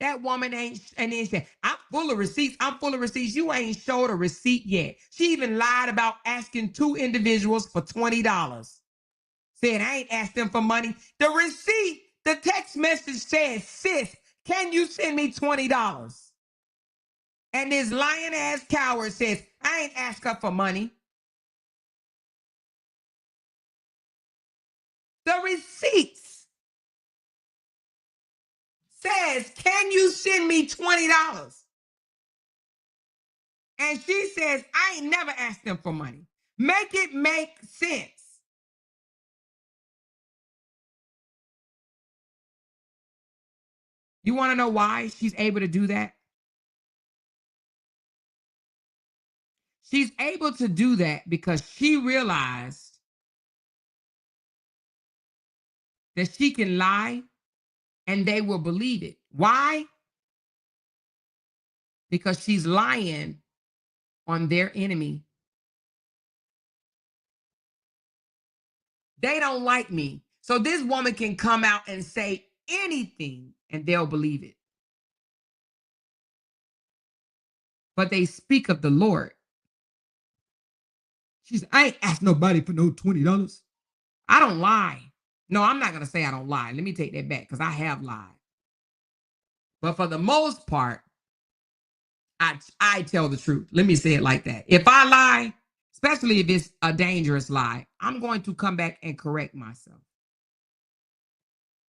That woman ain't, and then said, I'm full of receipts. I'm full of receipts. You ain't showed a receipt yet. She even lied about asking two individuals for $20. Said, I ain't asked them for money. The receipt, the text message says, sis, can you send me $20? And this lying ass coward says, I ain't asked her for money. The receipts says, can you send me $20? And she says, I ain't never asked them for money. Make it make sense. You want to know why she's able to do that? She's able to do that because she realized that she can lie and they will believe it. Why? Because she's lying on their enemy. They don't like me. So this woman can come out and say anything and they'll believe it. But they speak of the Lord. She's, I ain't asked nobody for no $20. I don't lie. No, I'm not going to say I don't lie. Let me take that back because I have lied. But for the most part, I tell the truth. Let me say it like that. If I lie, especially if it's a dangerous lie, I'm going to come back and correct myself.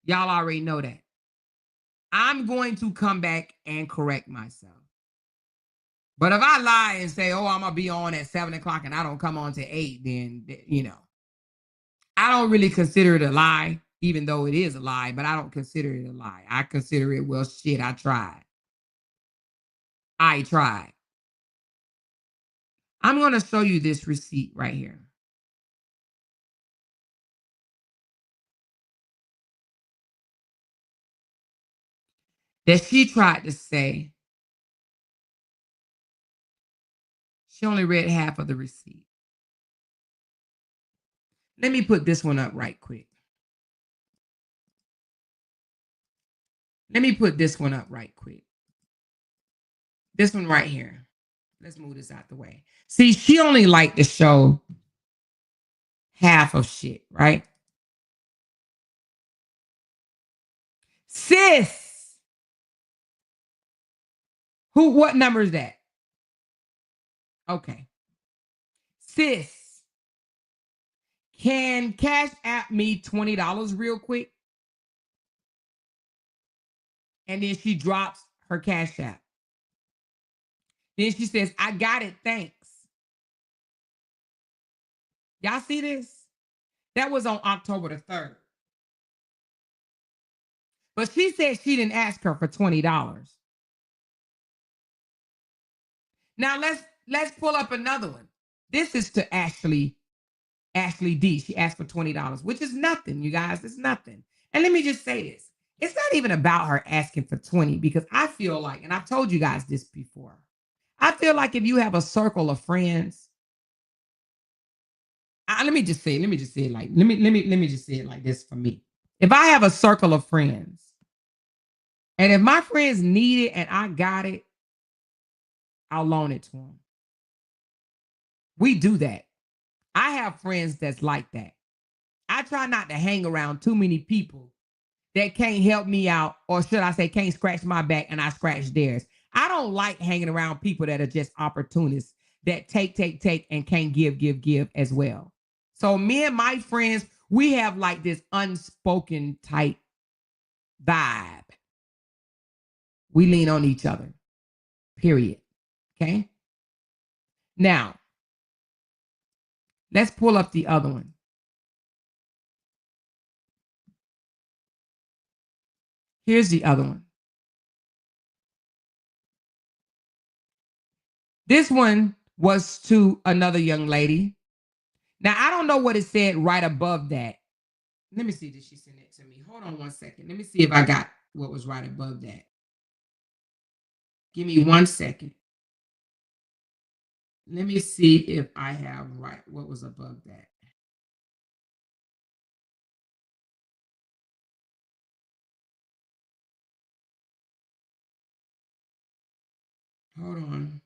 Y'all already know that. I'm going to come back and correct myself. But if I lie and say, oh, I'm going to be on at 7 o'clock and I don't come on to 8, then, you know, I don't really consider it a lie, even though it is a lie, but I don't consider it a lie. I consider it, well, shit, I tried. I tried. I'm going to show you this receipt right here. That she tried to say. She only read half of the receipt. Let me put this one up right quick. Let me put this one up right quick. This one right here. Let's move this out the way. See, she only liked to show half of shit, right? Sis. What number is that? Okay. Sis. Can Cash App me $20 real quick? And then she drops her Cash App. Then she says, I got it, thanks. Y'all see this? That was on October the 3rd. But she said she didn't ask her for $20. Now let's pull up another one. This is to Ashley Ashley D, she asked for $20, which is nothing, you guys. It's nothing. And let me just say this. It's not even about her asking for 20 because I feel like, and I've told you guys this before, I feel like if you have a circle of friends, let me just say it like, let me just say it like this for me. If I have a circle of friends, and if my friends need it and I got it, I'll loan it to them. We do that. I have friends that's like that. I try not to hang around too many people that can't help me out, or should I say, can't scratch my back and I scratch theirs. I don't like hanging around people that are just opportunists that take, and can't give as well. So me and my friends, we have like this unspoken type vibe. We lean on each other, period. Okay. Now, let's pull up the other one. Here's the other one. This one was to another young lady. Now, I don't know what it said right above that. Let me see. Did she send it to me? Hold on one second. Let me see if I got what was right above that. Give me 1 second. Let me see if I have right what was above that. Hold on.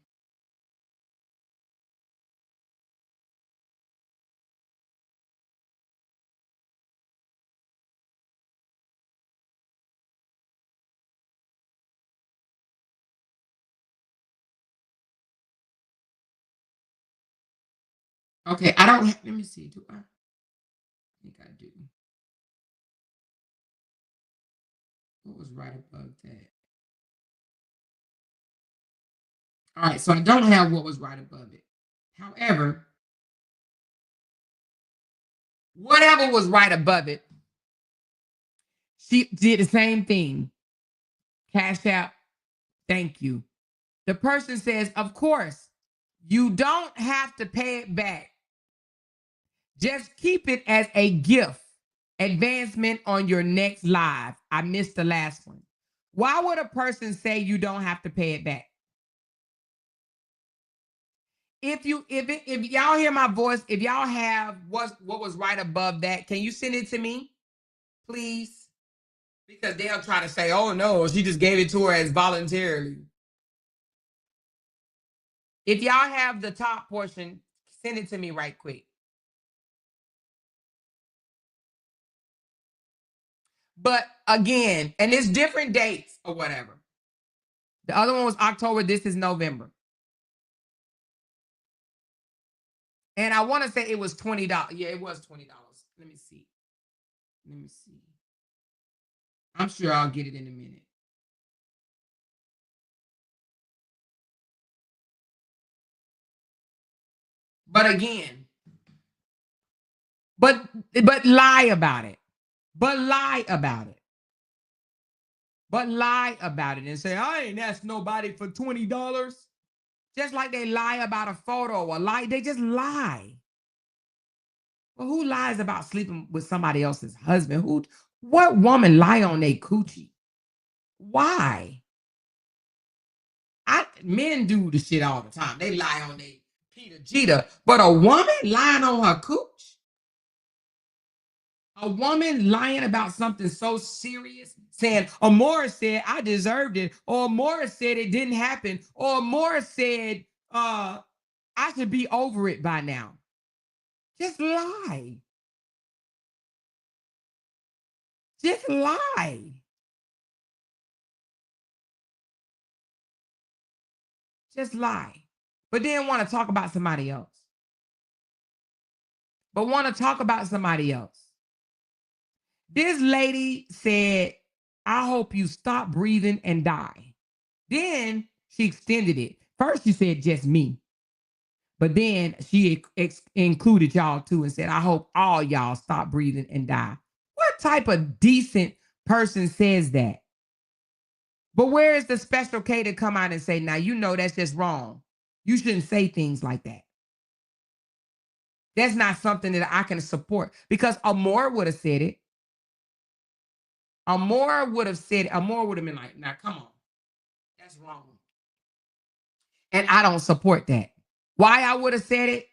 Okay, I don't. Let me see. Do I think I do? What was right above that? All right, so I don't have what was right above it. However, whatever was right above it, she did the same thing. Cash out. Thank you. The person says, of course, you don't have to pay it back. Just keep it as a gift, advancement on your next live. I missed the last one. Why would a person say you don't have to pay it back? If y'all hear my voice, if y'all have what was right above that, can you send it to me, please? Because they'll try to say, "Oh no, she just gave it to her as voluntarily." If y'all have the top portion, send it to me right quick. But again, and it's different dates or whatever. The other one was October. This is November. And I want to say it was $20. Yeah, it was $20. Let me see. Let me see. I'm sure I'll get it in a minute. But again, but lie about it. But lie about it. But lie about it and say, I ain't asked nobody for $20. Just like they lie about a photo or lie, they just lie. Well, who lies about sleeping with somebody else's husband? What woman lie on their coochie? Why? Men do the shit all the time. They lie on their Peter Jeter, but a woman lying on her cooch? A woman lying about something so serious, saying, Amora said I deserved it, or Amora said it didn't happen, or Amora said I should be over it by now. Just lie. Just lie. Just lie. But then want to talk about somebody else. But want to talk about somebody else. This lady said, I hope you stop breathing and die. Then she extended it. First, she said just me. But then she included y'all too and said, I hope all y'all stop breathing and die. What type of decent person says that? But where is the special K to come out and say, now, you know, that's just wrong. You shouldn't say things like that. That's not something that I can support because Amore would have said it. Amore would have said it. Amore would have been like, now come on. That's wrong. And I don't support that. Why I would have said it?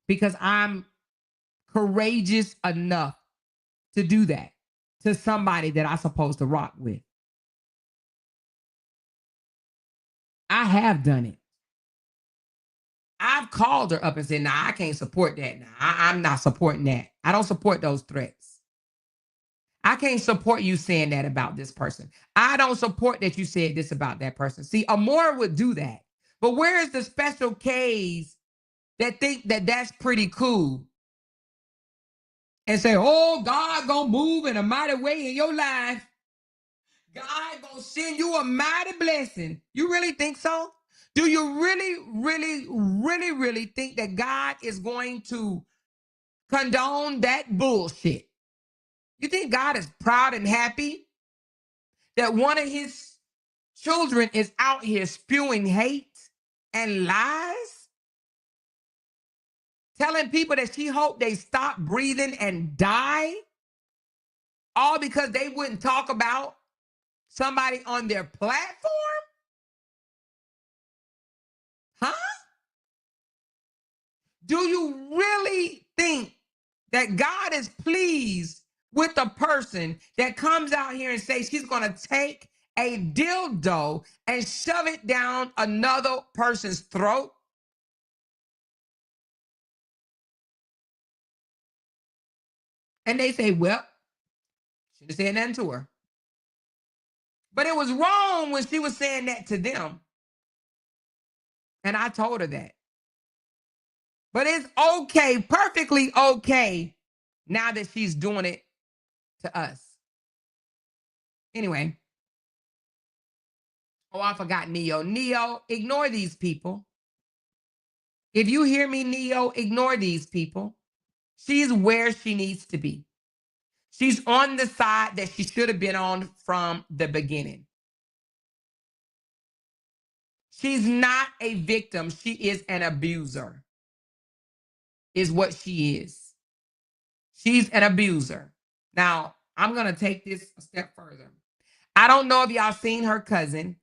Because I'm courageous enough to do that to somebody that I'm supposed to rock with. I have done it. I've called her up and said, nah, I can't support that. Now I'm not supporting that. I don't support those threats. I can't support you saying that about this person. I don't support that you said this about that person. See, Amora would do that. But where is the special K's that think that that's pretty cool and say, oh, God gonna move in a mighty way in your life. God gonna send you a mighty blessing. You really think so? Do you really think that God is going to condone that bullshit? You think God is proud and happy that one of his children is out here spewing hate and lies? Telling people that she hoped they stop breathing and die? All because they wouldn't talk about somebody on their platform? Huh? Do you really think that God is pleased with a person that comes out here and says she's going to take a dildo and shove it down another person's throat? And they say, well, should have said nothing to her. But it was wrong when she was saying that to them. And I told her that. But it's okay, perfectly okay, now that she's doing it to us. Anyway. Oh, I forgot Neo. Neo, ignore these people. If you hear me, Neo, ignore these people. She's where she needs to be. She's on the side that she should have been on from the beginning. She's not a victim. She is an abuser, is what she is. She's an abuser. Now, I'm going to take this a step further. I don't know if y'all seen her cousin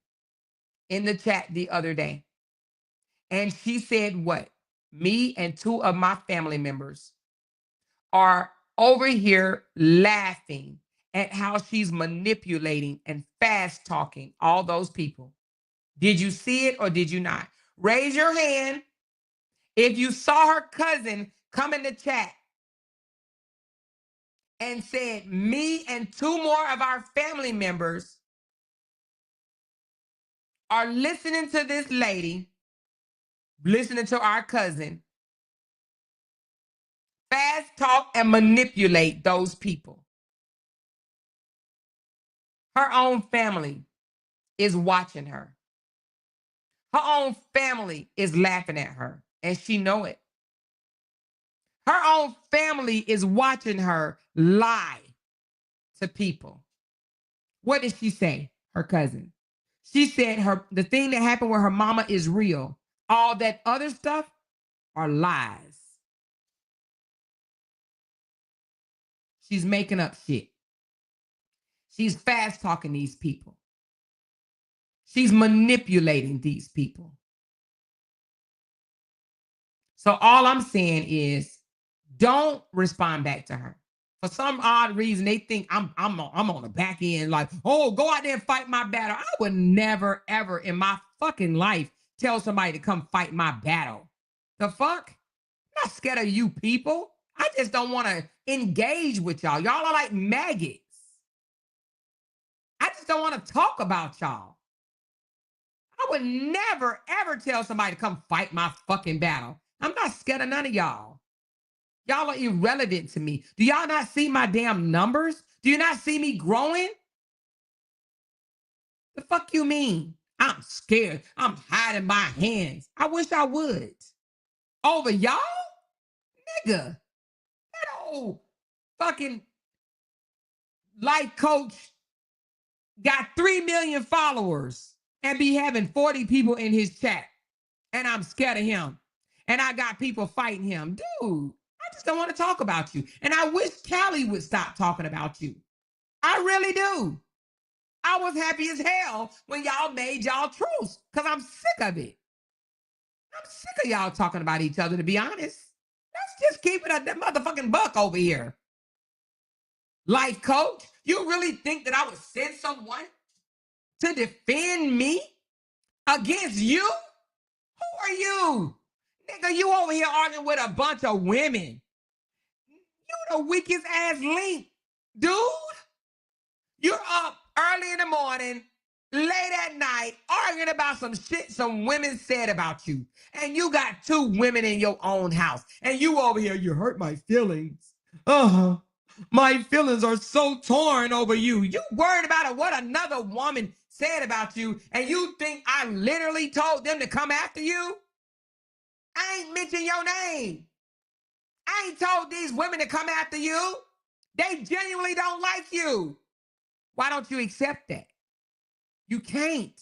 in the chat the other day. And she said what? Me and two of my family members are over here laughing at how she's manipulating and fast talking all those people. Did you see it or did you not? Raise your hand if you saw her cousin come in the chat and said, me and two more of our family members are listening to this lady, listening to our cousin, fast talk and manipulate those people. Her own family is watching her. Her own family is laughing at her, and she know it. Her own family is watching her lie to people. What did she say? Her cousin. She said the thing that happened with her mama is real. All that other stuff are lies. She's making up shit. She's fast talking these people. She's manipulating these people. So all I'm saying is don't respond back to her. For some odd reason, they think I'm on the back end, like, oh, go out there and fight my battle. I would never, ever in my fucking life tell somebody to come fight my battle. The fuck? I'm not scared of you people. I just don't want to engage with y'all. Y'all are like maggots. I just don't want to talk about y'all. I would never, ever tell somebody to come fight my fucking battle. I'm not scared of none of y'all. Y'all are irrelevant to me. Do y'all not see my damn numbers? Do you not see me growing? The fuck you mean? I'm scared. I'm hiding my hands. I wish I would. Over y'all? Nigga. That old fucking life coach got 3 million followers and be having 40 people in his chat. And I'm scared of him. And I got people fighting him. Dude, just don't want to talk about you. And I wish Callie would stop talking about you. I really do. I was happy as hell when y'all made y'all truce because I'm sick of it. I'm sick of y'all talking about each other, to be honest. Let's just keep it at that motherfucking buck over here. Life coach, you really think that I would send someone to defend me against you? Who are you? Nigga, you over here arguing with a bunch of women. You the weakest ass link, dude. You're up early in the morning, late at night, arguing about some shit some women said about you. And you got 2 women in your own house. And you over here, you hurt my feelings. My feelings are so torn over you. You worried about what another woman said about you, and you think I literally told them to come after you? I ain't mentioned your name. I ain't told these women to come after you. They genuinely don't like you. Why don't you accept that? You can't.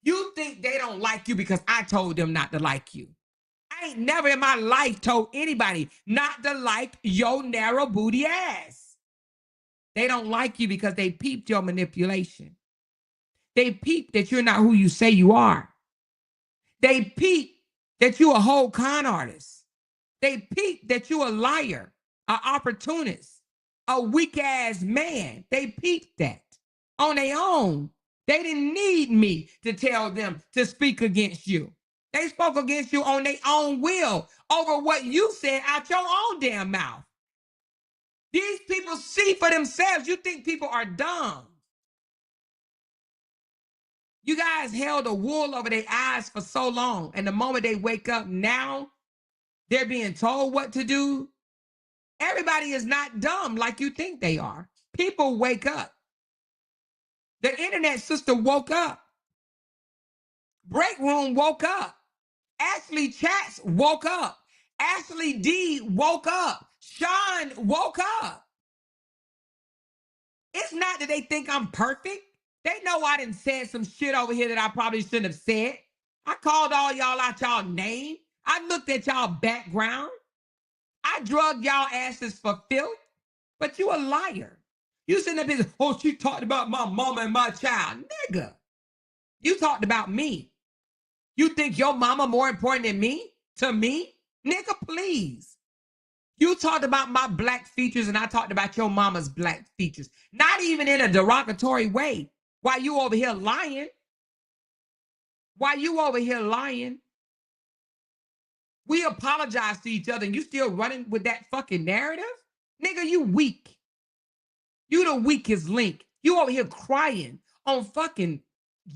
You think they don't like you because I told them not to like you. I ain't never in my life told anybody not to like your narrow booty ass. They don't like you because they peeped your manipulation. They peeped that you're not who you say you are. They peeped that you a whole con artist. They peeped that you a liar, an opportunist, a weak ass man. They peeped that on their own. They didn't need me to tell them to speak against you. They spoke against you on their own will over what you said out your own damn mouth. These people see for themselves. You think people are dumb. You guys held a wool over their eyes for so long. And the moment they wake up now, they're being told what to do. Everybody is not dumb like you think they are. People wake up. The internet sister woke up. Break room woke up. Ashley Chats woke up. Ashley D woke up. Sean woke up. It's not that they think I'm perfect. They know I done said some shit over here that I probably shouldn't have said. I called all y'all out y'all name. I looked at y'all background. I drugged y'all asses for filth. But you a liar. You sitting there, oh, she talked about my mama and my child. Nigga, you talked about me. You think your mama more important than me? To me? Nigga, please. You talked about my black features and I talked about your mama's black features. Not even in a derogatory way. Why you over here lying? Why you over here lying? We apologize to each other and you still running with that fucking narrative? Nigga, you weak. You the weakest link. You over here crying on fucking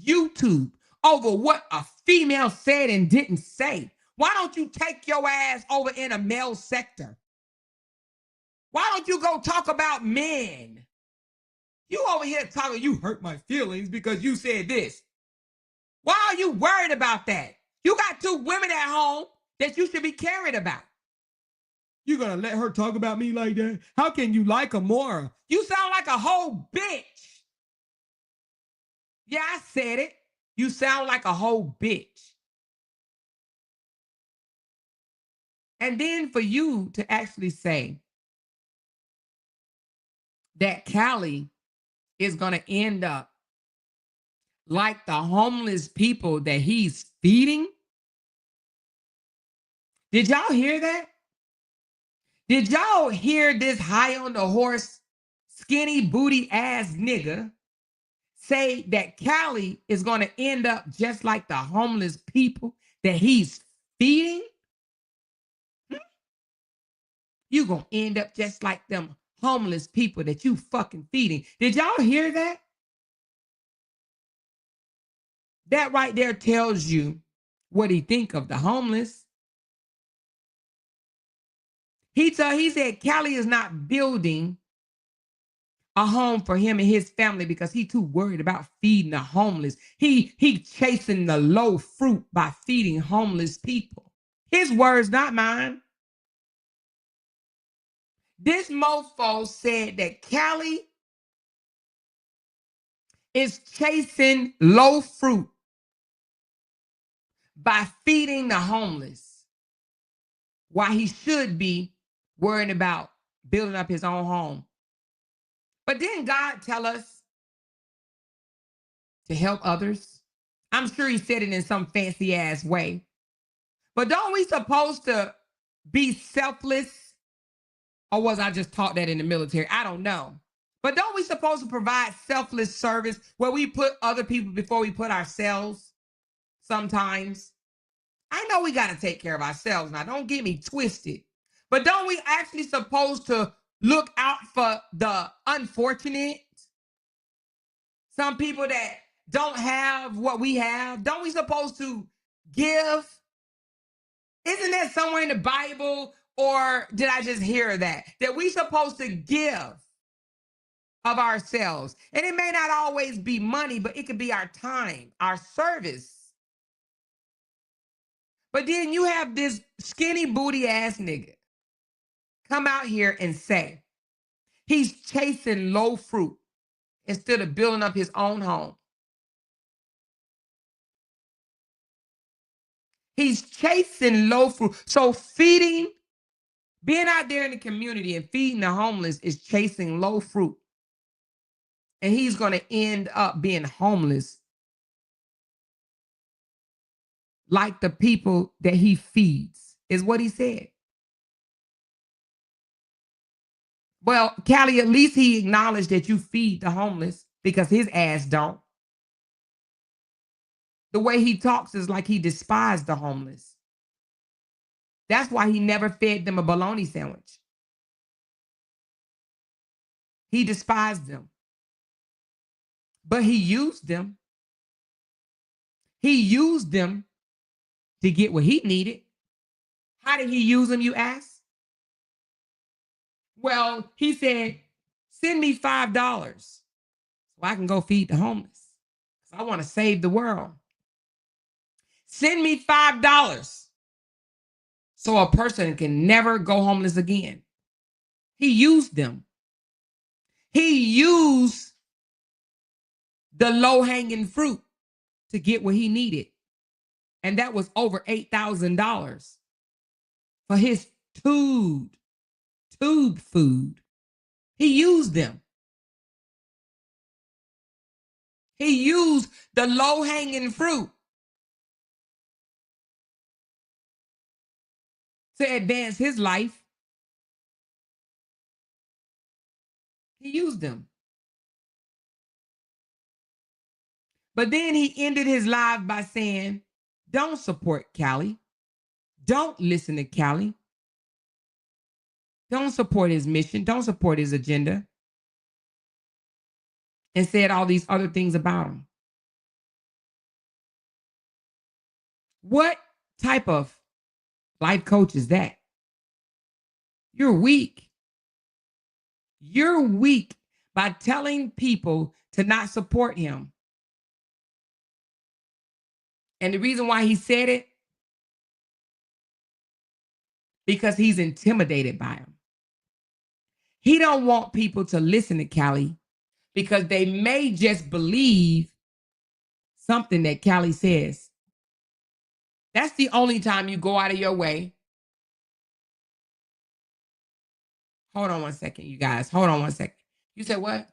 YouTube over what a female said and didn't say. Why don't you take your ass over in a male sector? Why don't you go talk about men? You over here talking, you hurt my feelings because you said this. Why are you worried about that? You got 2 women at home that you should be caring about. You gonna let her talk about me like that? How can you like her more? You sound like a whole bitch. Yeah, I said it. You sound like a whole bitch. And then for you to actually say that Callie is going to end up like the homeless people that he's feeding. Did y'all hear that? Did y'all hear this high on the horse, skinny booty ass nigga say that Callie is going to end up just like the homeless people that he's feeding? You're going to end up just like them homeless people that you fucking feeding. Did y'all hear that? That right there tells you what he think of the homeless. He said Callie is not building a home for him and his family because he too worried about feeding the homeless. He chasing the low fruit by feeding homeless people. His words, not mine. This mofo said that Callie is chasing low fruit by feeding the homeless, while he should be worrying about building up his own home. But didn't God tell us to help others? I'm sure he said it in some fancy ass way. But don't we supposed to be selfless? Or was I just taught that in the military? I don't know. But don't we supposed to provide selfless service where we put other people before we put ourselves sometimes? I know we got to take care of ourselves now. Don't get me twisted. But don't we actually supposed to look out for the unfortunate? Some people that don't have what we have. Don't we supposed to give? Isn't that somewhere in the Bible? Or did I just hear that? That we supposed to give of ourselves. And it may not always be money, but it could be our time, our service. But then you have this skinny booty ass nigga come out here and say he's chasing low fruit instead of building up his own home. He's chasing low fruit. So being out there in the community and feeding the homeless is chasing low fruit. And he's going to end up being homeless like the people that he feeds, is what he said. Well, Callie, at least he acknowledged that you feed the homeless because his ass don't. The way he talks is like he despised the homeless. That's why he never fed them a bologna sandwich. He despised them. But he used them. He used them to get what he needed. How did he use them, you ask? Well, he said, send me $5 so I can go feed the homeless. I want to save the world. Send me $5 so a person can never go homeless again. He used them. He used the low-hanging fruit to get what he needed. And that was over $8,000 for his tube food. He used them. He used the low-hanging fruit to advance his life. He used them. But then he ended his life by saying, don't support Callie. Don't listen to Callie. Don't support his mission. Don't support his agenda. And said all these other things about him. What type of life coach is that? You're weak. You're weak by telling people to not support him. And the reason why he said it, because he's intimidated by him. He don't want people to listen to Callie because they may just believe something that Callie says. That's the only time you go out of your way. Hold on one second, you guys. Hold on one second. You said what?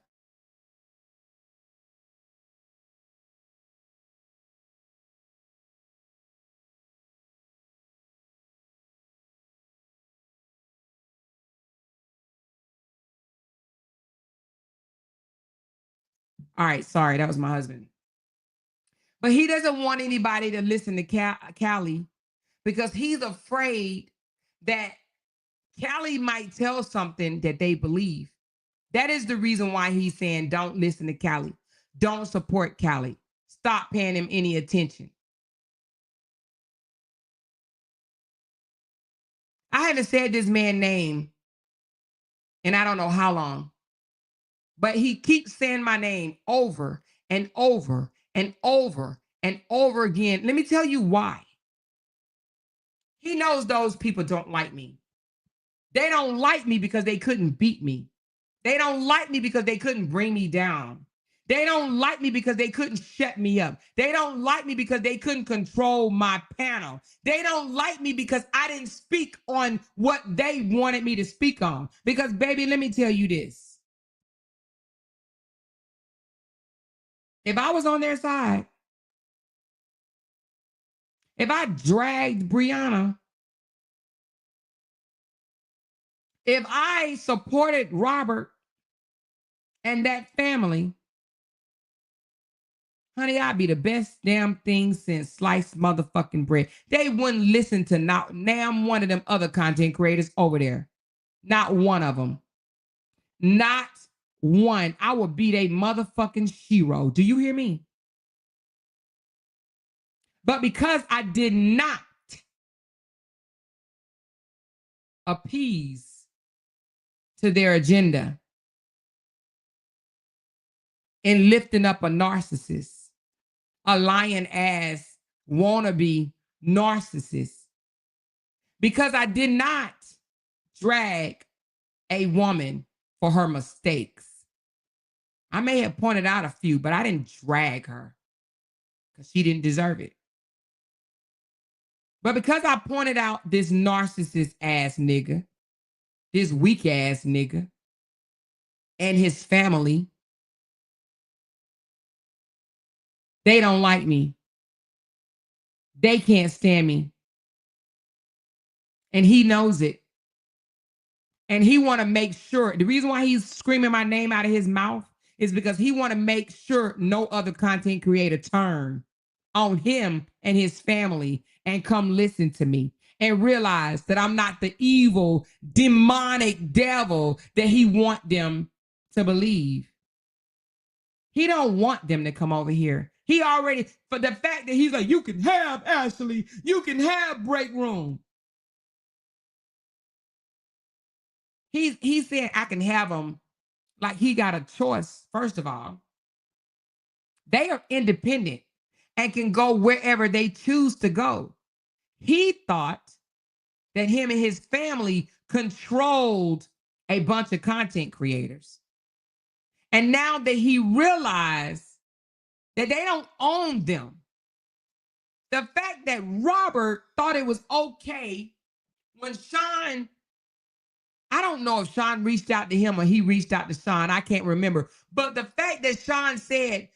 All right, sorry, that was my husband. But he doesn't want anybody to listen to Callie because he's afraid that Callie might tell something that they believe. That is the reason why he's saying don't listen to Callie. Don't support Callie. Stop paying him any attention. I haven't said this man's name and I don't know how long, but he keeps saying my name over and over and over and over again. Let me tell you why. He knows those people don't like me. They don't like me because they couldn't beat me. They don't like me because they couldn't bring me down. They don't like me because they couldn't shut me up. They don't like me because they couldn't control my panel. They don't like me because I didn't speak on what they wanted me to speak on. Because, baby, let me tell you this. If I was on their side, if I dragged Brianna, if I supported Robert and that family, honey, I'd be the best damn thing since sliced motherfucking bread. They wouldn't listen to not damn one of them other content creators over there. Not one of them. Not one. I would be a motherfucking hero. Do you hear me? But because I did not appease to their agenda in lifting up a narcissist, a lion ass wannabe narcissist, because I did not drag a woman for her mistakes. I may have pointed out a few, but I didn't drag her because she didn't deserve it. But because I pointed out this narcissist ass nigga, this weak ass nigga, and his family, they don't like me. They can't stand me. And he knows it. And he want to make sure, the reason why he's screaming my name out of his mouth is because he want to make sure no other content creator turn on him and his family and come listen to me and realize that I'm not the evil, demonic devil that he want them to believe. He don't want them to come over here. He already, for the fact that he's like, you can have Ashley, you can have break room. He's saying I can have them like he got a choice. First of all, they are independent and can go wherever they choose to go. He thought that him and his family controlled a bunch of content creators. And now that he realized that they don't own them, the fact that Robert thought it was okay when Sean, I don't know if Sean reached out to him or he reached out to Sean, I can't remember. But the fact that Sean said,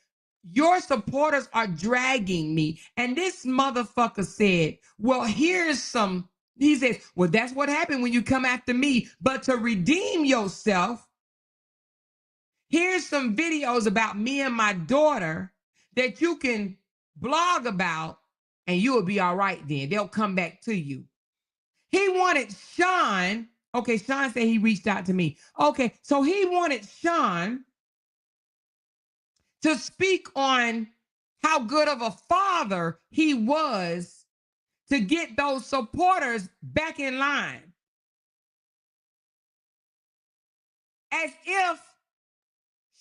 your supporters are dragging me. And this motherfucker said, well, here's some, he says, well, that's what happened when you come after me. But to redeem yourself, here's some videos about me and my daughter that you can blog about and you'll be all right then. They'll come back to you. He wanted Sean. Okay, Sean said he reached out to me. Okay, so he wanted Sean to speak on how good of a father he was to get those supporters back in line. As if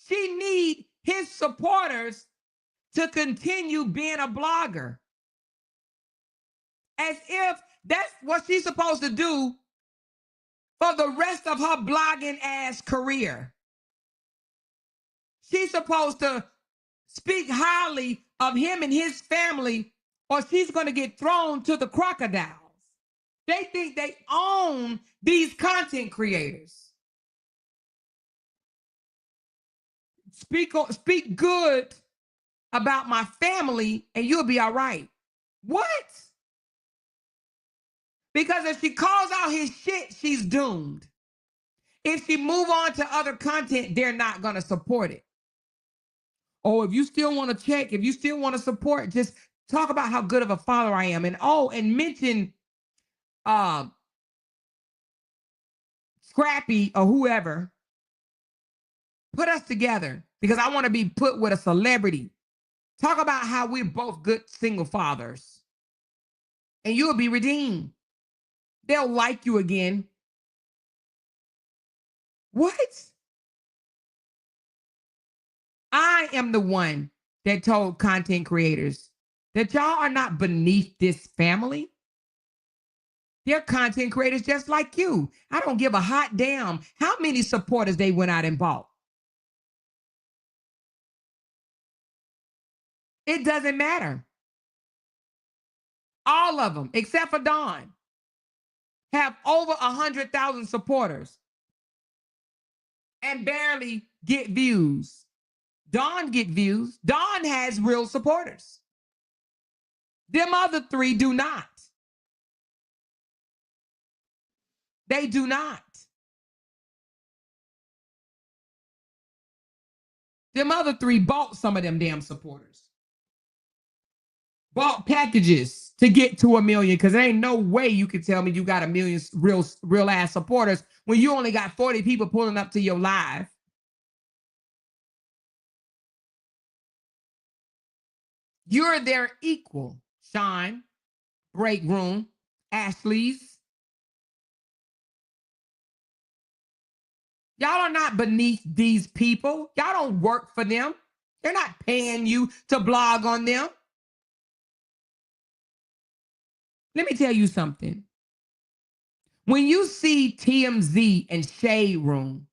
she need his supporters to continue being a blogger. As if that's what she's supposed to do for the rest of her blogging ass career. She's supposed to speak highly of him and his family, or she's going to get thrown to the crocodiles. They think they own these content creators. Speak good about my family and you'll be all right. What? Because if she calls out his shit, she's doomed. If she move on to other content, they're not going to support it. Oh, if you still want to check, if you still want to support, just talk about how good of a father I am. And and mention Scrappy or whoever. Put us together because I want to be put with a celebrity. Talk about how we're both good single fathers. And you'll be redeemed. They'll like you again. What? I am the one that told content creators that y'all are not beneath this family. They're content creators just like you. I don't give a hot damn how many supporters they went out and bought. It doesn't matter. All of them, except for Dawn, have over 100,000 supporters and barely get views. Dawn get views. Dawn has real supporters. Them other three do not. They do not. Them other three bought some of them damn supporters. Bought packages to get to 1 million, because there ain't no way you can tell me you got 1 million real ass supporters when you only got 40 people pulling up to your live. You're their equal. Sean, Break Room, Ashley's. Y'all are not beneath these people. Y'all don't work for them. They're not paying you to blog on them. Let me tell you something. When you see TMZ and Shade Room,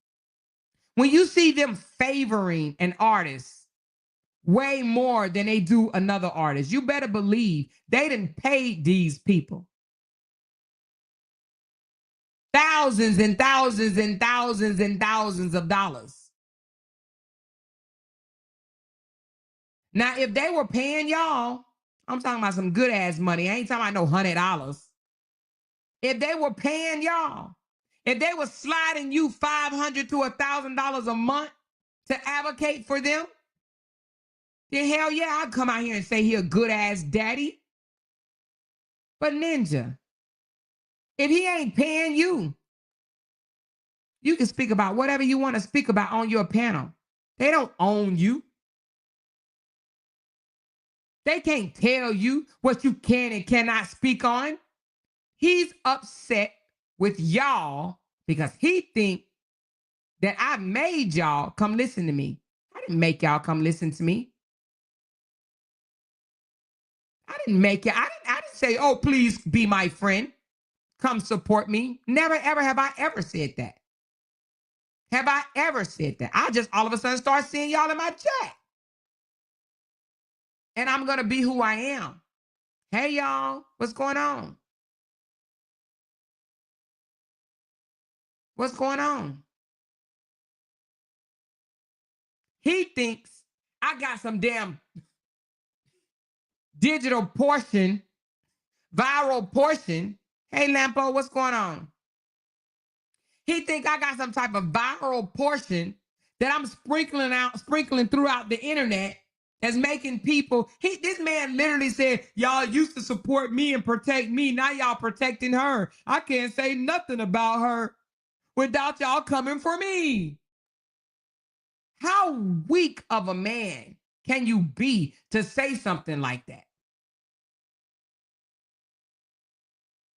when you see them favoring an artist way more than they do another artist, you better believe they didn't pay these people thousands and thousands and thousands and thousands of dollars. Now, if they were paying y'all, I'm talking about some good ass money. I ain't talking about no $100. If they were paying y'all, if they were sliding you $500 to $1,000 a month to advocate for them, then hell yeah, I'd come out here and say he a good ass daddy. But Ninja, if he ain't paying you, you can speak about whatever you want to speak about on your panel. They don't own you. They can't tell you what you can and cannot speak on. He's upset with y'all because he think that I made y'all come listen to me. I didn't make y'all come listen to me. I didn't make it. I didn't say, oh, please be my friend. Come support me. Never, ever have I ever said that. Have I ever said that? I just all of a sudden start seeing y'all in my chat. And I'm going to be who I am. Hey, y'all, what's going on? What's going on? He thinks I got some damn digital portion, viral portion. Hey, Lampo, what's going on? He think I got some type of viral portion that I'm sprinkling throughout the internet that's making people. This man literally said, y'all used to support me and protect me. Now y'all protecting her. I can't say nothing about her without y'all coming for me. How weak of a man can you be to say something like that?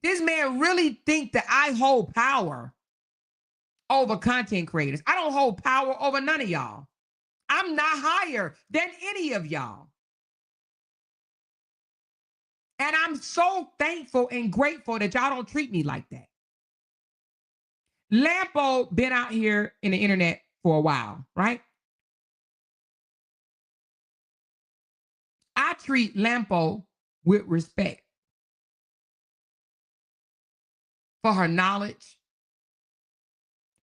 This man really think that I hold power over content creators. I don't hold power over none of y'all. I'm not higher than any of y'all. And I'm so thankful and grateful that y'all don't treat me like that. Lampo been out here in the internet for a while, right? I treat Lampo with respect for her knowledge.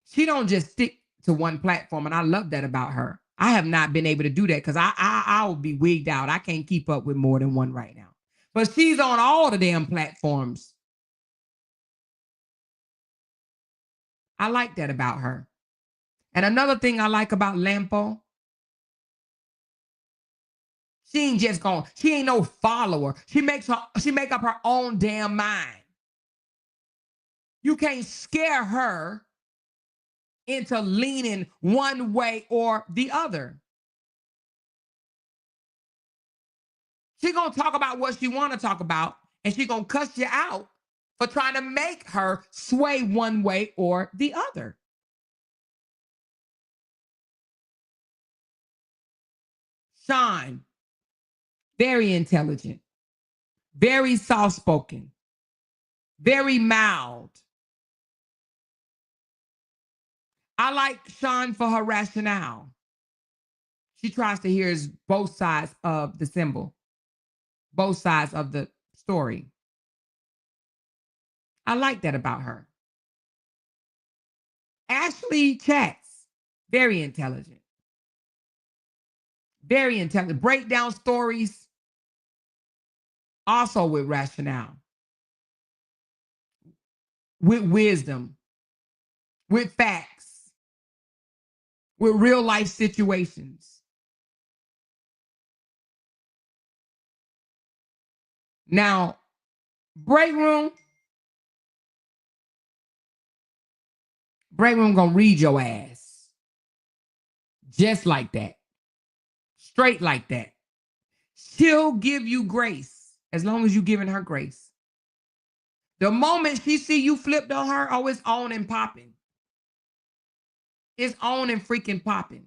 She don't just stick to one platform, and I love that about her. I have not been able to do that because I will be wigged out. I can't keep up with more than one right now. But she's on all the damn platforms. I like that about her. And another thing I like about Lampo, she ain't just going, she ain't no follower. She make up her own damn mind. You can't scare her into leaning one way or the other. She gonna talk about what she wanna talk about, and she gonna cuss you out for trying to make her sway one way or the other. Sean, very intelligent, very soft-spoken, very mild. I like Sean for her rationale. She tries to hear both sides of the symbol, both sides of the story. I like that about her. Ashley chats, very intelligent. Very intelligent. Break down stories, also with rationale, with wisdom, with facts, with real life situations. Now, break room gonna read your ass just like that, straight like that. She'll give you grace as long as you giving her grace. The moment she see you flipped on her, oh, it's on and popping. It's on and freaking popping.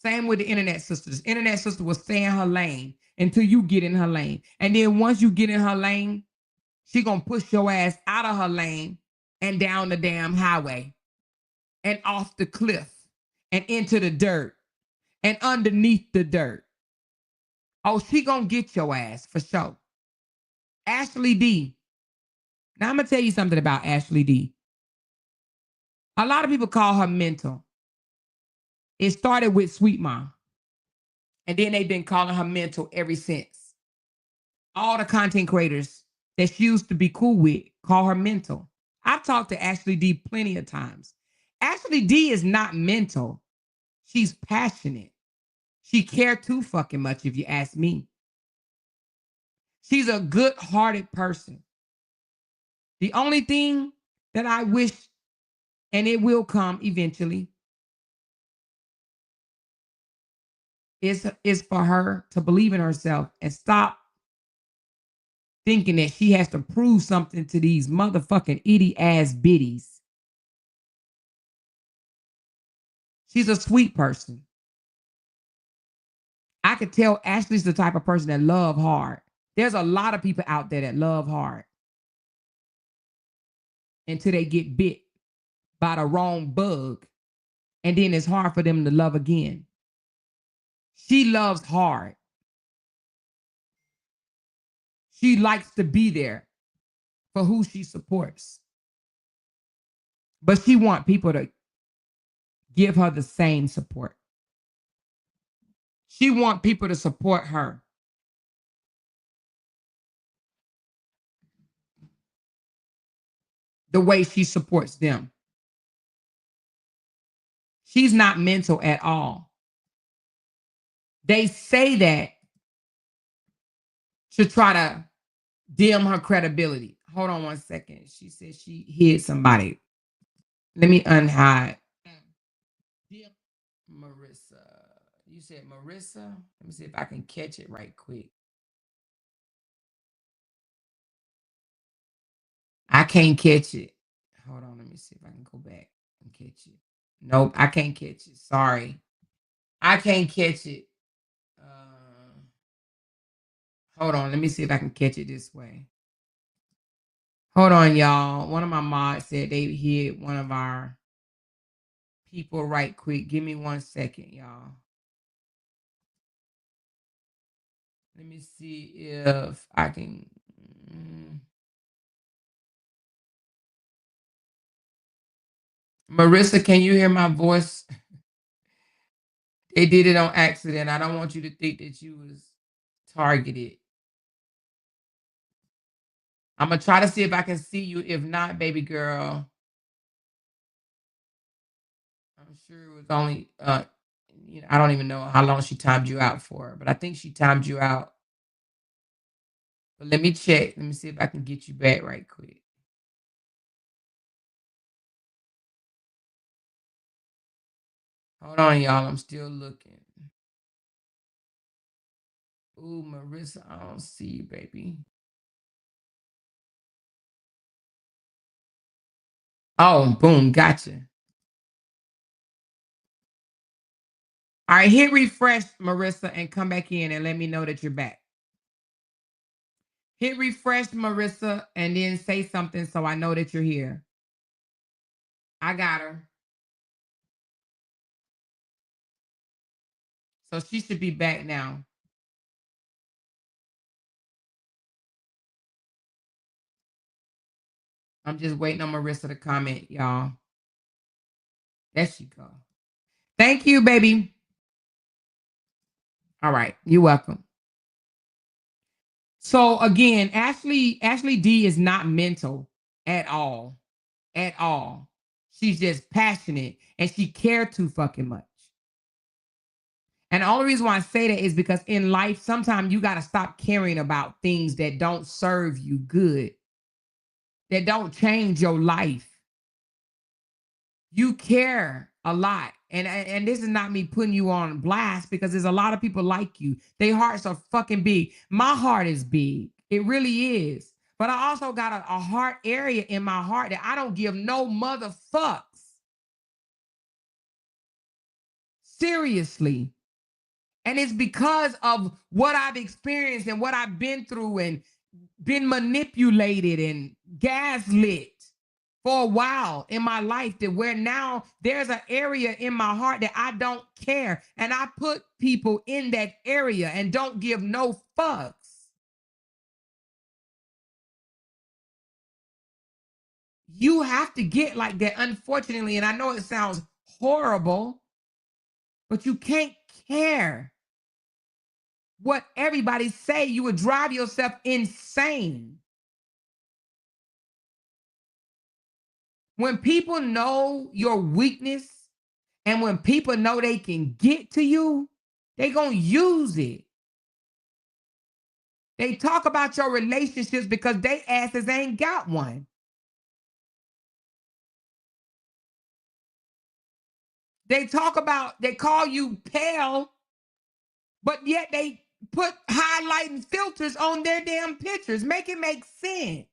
Same with the internet sisters. Internet sister will stay in her lane until you get in her lane. And then once you get in her lane, she gonna push your ass out of her lane and down the damn highway and off the cliff and into the dirt and underneath the dirt. Oh, she gonna get your ass for sure. Ashley D. Now I'm gonna tell you something about Ashley D. A lot of people call her mental. It started with Sweet Mom, and then they've been calling her mental ever since. All the content creators that she used to be cool with call her mental. I've talked to Ashley D plenty of times. Ashley D is not mental. She's passionate. She cared too fucking much, if you ask me. She's a good-hearted person. The only thing that I wish, and it will come eventually, is for her to believe in herself and stop thinking that she has to prove something to these motherfucking itty ass biddies. She's a sweet person. I could tell Ashley's the type of person that love hard. There's a lot of people out there that love hard until they get bit by the wrong bug, and then it's hard for them to love again. She loves hard. She likes to be there for who she supports. But she wants people to give her the same support. She wants people to support her. The way she supports them. She's not mental at all. They say that to try to dim her credibility. Hold on one second. She said she hid somebody. Let me unhide. Marissa. You said Marissa? Let me see if I can catch it right quick. I can't catch it. Hold on. Let me see if I can go back and catch it. Nope, I can't catch it. Sorry. I can't catch it. Hold on. Let me see if I can catch it this way. Hold on, y'all. One of my mods said they hit one of our people right quick. Give me 1 second, y'all. Let me see if I can. Marissa, can you hear my voice? They did it on accident. I don't want you to think that you was targeted. I'm gonna try to see if I can see you. If not, baby girl, I'm sure it was only I don't even know how long she timed you out for, but I think she timed you out. But let me check. Let me see if I can get you back right quick. Hold on, y'all. I'm still looking. Ooh, Marissa, I don't see you, baby. Oh, boom, gotcha. All right, hit refresh, Marissa, and come back in and let me know that you're back. Hit refresh, Marissa, and then say something so I know that you're here. I got her. So she should be back now. I'm just waiting on Marissa to comment, y'all. There she go. Thank you, baby. All right, you're welcome. So again, Ashley D is not mental at all. At all. She's just passionate and she cared too fucking much. And the only reason why I say that is because in life, sometimes you got to stop caring about things that don't serve you good, that don't change your life. You care a lot. And this is not me putting you on blast because there's a lot of people like you. Their hearts are fucking big. My heart is big. It really is. But I also got a heart area in my heart that I don't give no motherfucks. Seriously. And it's because of what I've experienced and what I've been through and been manipulated and gaslit for a while in my life, that where now there's an area in my heart that I don't care. And I put people in that area and don't give no fucks. You have to get like that, unfortunately. And I know it sounds horrible, but you can't care what everybody say. You would drive yourself insane. When people know your weakness and when people know they can get to you, they gonna use it. They talk about your relationships because they asses ain't got one. They talk about, they call you pale, but yet they put highlighting filters on their damn pictures. Make it make sense.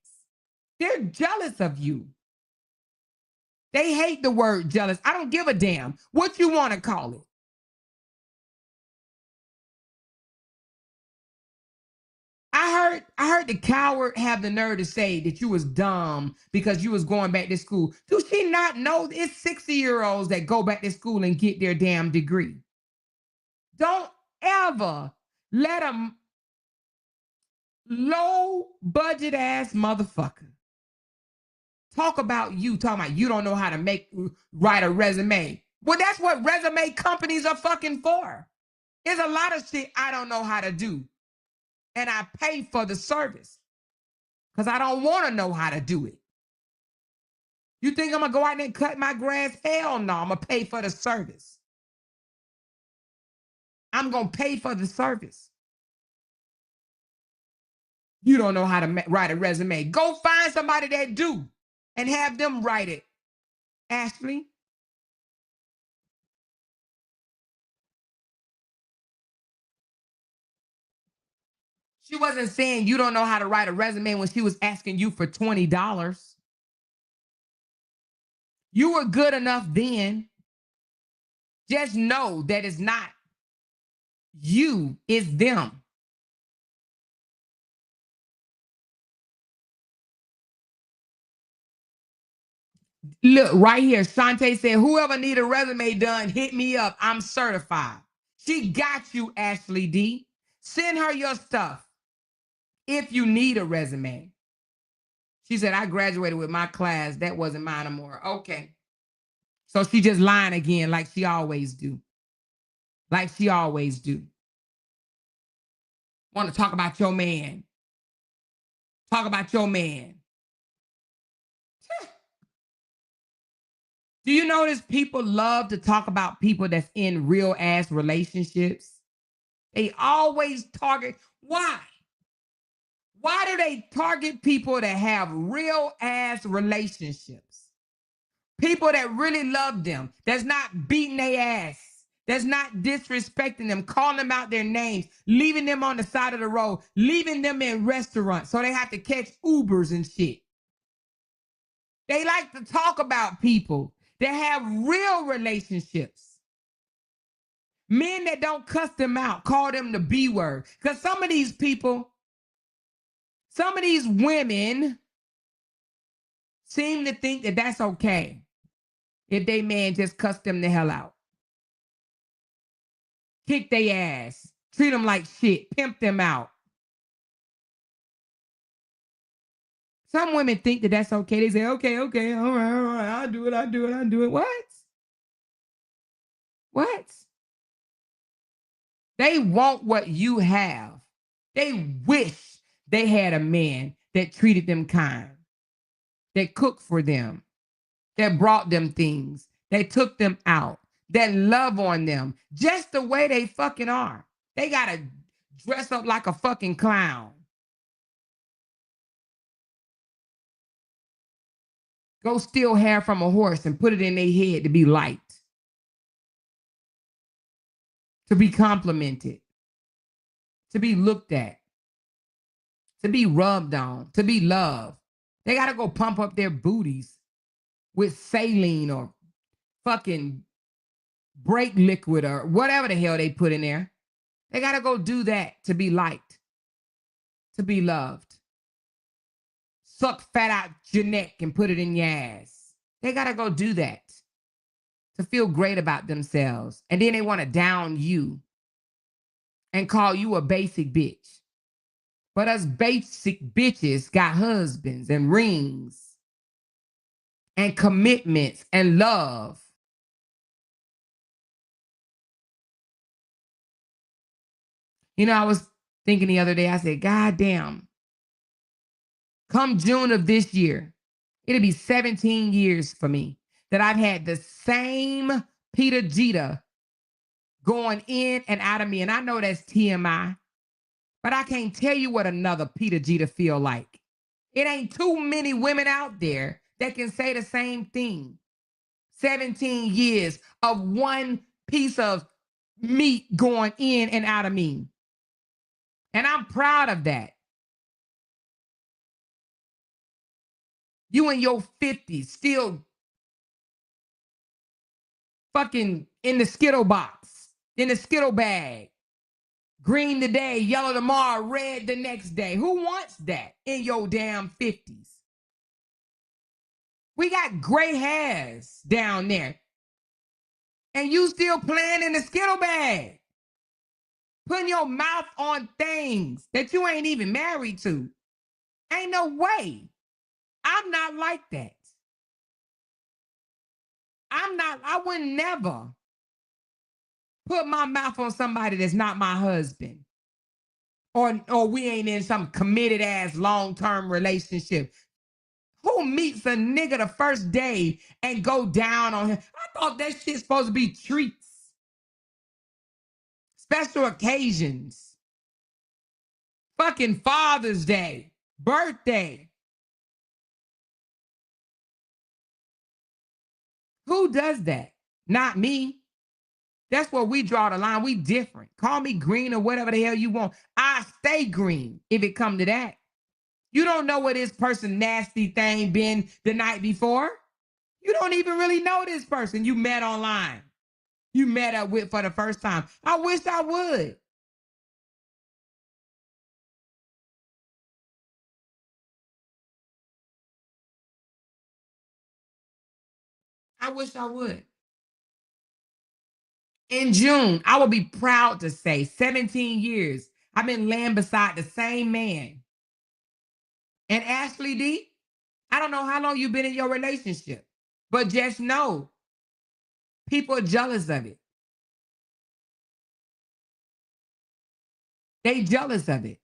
They're jealous of you. They hate the word jealous. I don't give a damn what you want to call it. I heard the coward have the nerve to say that you was dumb because you was going back to school. Do she not know it's 60-year-olds that go back to school and get their damn degree? Don't ever let a low budget ass motherfucker talk about you, talking about you don't know how to write a resume. Well, that's what resume companies are fucking for. There's a lot of shit I don't know how to do. And I pay for the service because I don't want to know how to do it. You think I'm going to go out there and cut my grass? Hell no, I'm going to pay for the service. I'm going to pay for the service. You don't know how to write a resume. Go find somebody that do and have them write it. Ashley? She wasn't saying you don't know how to write a resume when she was asking you for $20. You were good enough then. Just know that it's not you, it's them. Look, right here, Shantae said, whoever need a resume done, hit me up. I'm certified. She got you, Ashley D. Send her your stuff if you need a resume. She said, I graduated with my class. That wasn't mine anymore. Okay. So she just lying again like she always do. Like she always do. Want to talk about your man. Talk about your man. Do you notice people love to talk about people that's in real ass relationships? They always target. Why? Why do they target people that have real ass relationships? People that really love them, that's not beating their ass, that's not disrespecting them, calling them out their names, leaving them on the side of the road, leaving them in restaurants so they have to catch Ubers and shit. They like to talk about people that have real relationships. Men that don't cuss them out, call them the B word. Because some of these people, some of these women seem to think that that's okay if they man just cuss them the hell out. kick their ass, treat them like shit, pimp them out. Some women think that that's okay. They say, okay, all right, I'll do it. What? What? They want what you have. They wish they had a man that treated them kind, that cooked for them, that brought them things, that took them out, that love on them just the way they fucking are. They gotta dress up like a fucking clown. Go steal hair from a horse and put it in their head to be liked, to be complimented, to be looked at, to be rubbed on, to be loved. They gotta go pump up their booties with saline or fucking brake liquid or whatever the hell they put in there. They gotta go do that to be liked, to be loved. Suck fat out your neck and put it in your ass. They gotta go do that to feel great about themselves. And then they want to down you and call you a basic bitch. But us basic bitches got husbands and rings and commitments and love. You know, I was thinking the other day, I said, God damn, come June of this year, it'll be 17 years for me that I've had the same Peter Jeter going in and out of me. And I know that's TMI, but I can't tell you what another Peter Jeter feel like. It ain't too many women out there that can say the same thing. 17 years of one piece of meat going in and out of me. And I'm proud of that. You in your 50s still fucking in the Skittle box, in the Skittle bag. Green today, yellow tomorrow, red the next day. Who wants that in your damn 50s? We got gray hairs down there. And you still playing in the Skittle bag. Putting your mouth on things that you ain't even married to. Ain't no way. I'm not like that. I would never put my mouth on somebody that's not my husband. Or we ain't in some committed ass long-term relationship. Who meets a nigga the first day and go down on him? I thought that shit's supposed to be treats. Special occasions. Fucking Father's Day. Birthday. Who does that? Not me. That's where we draw the line. We different. Call me green or whatever the hell you want. I stay green if it come to that. You don't know what this person nasty thing been the night before. You don't even really know this person you met online. You met up with for the first time. I wish I would. I wish I would. In June, I will be proud to say 17 years I've been laying beside the same man. And Ashley D, I don't know how long you've been in your relationship, but just know people are jealous of it. They jealous of it.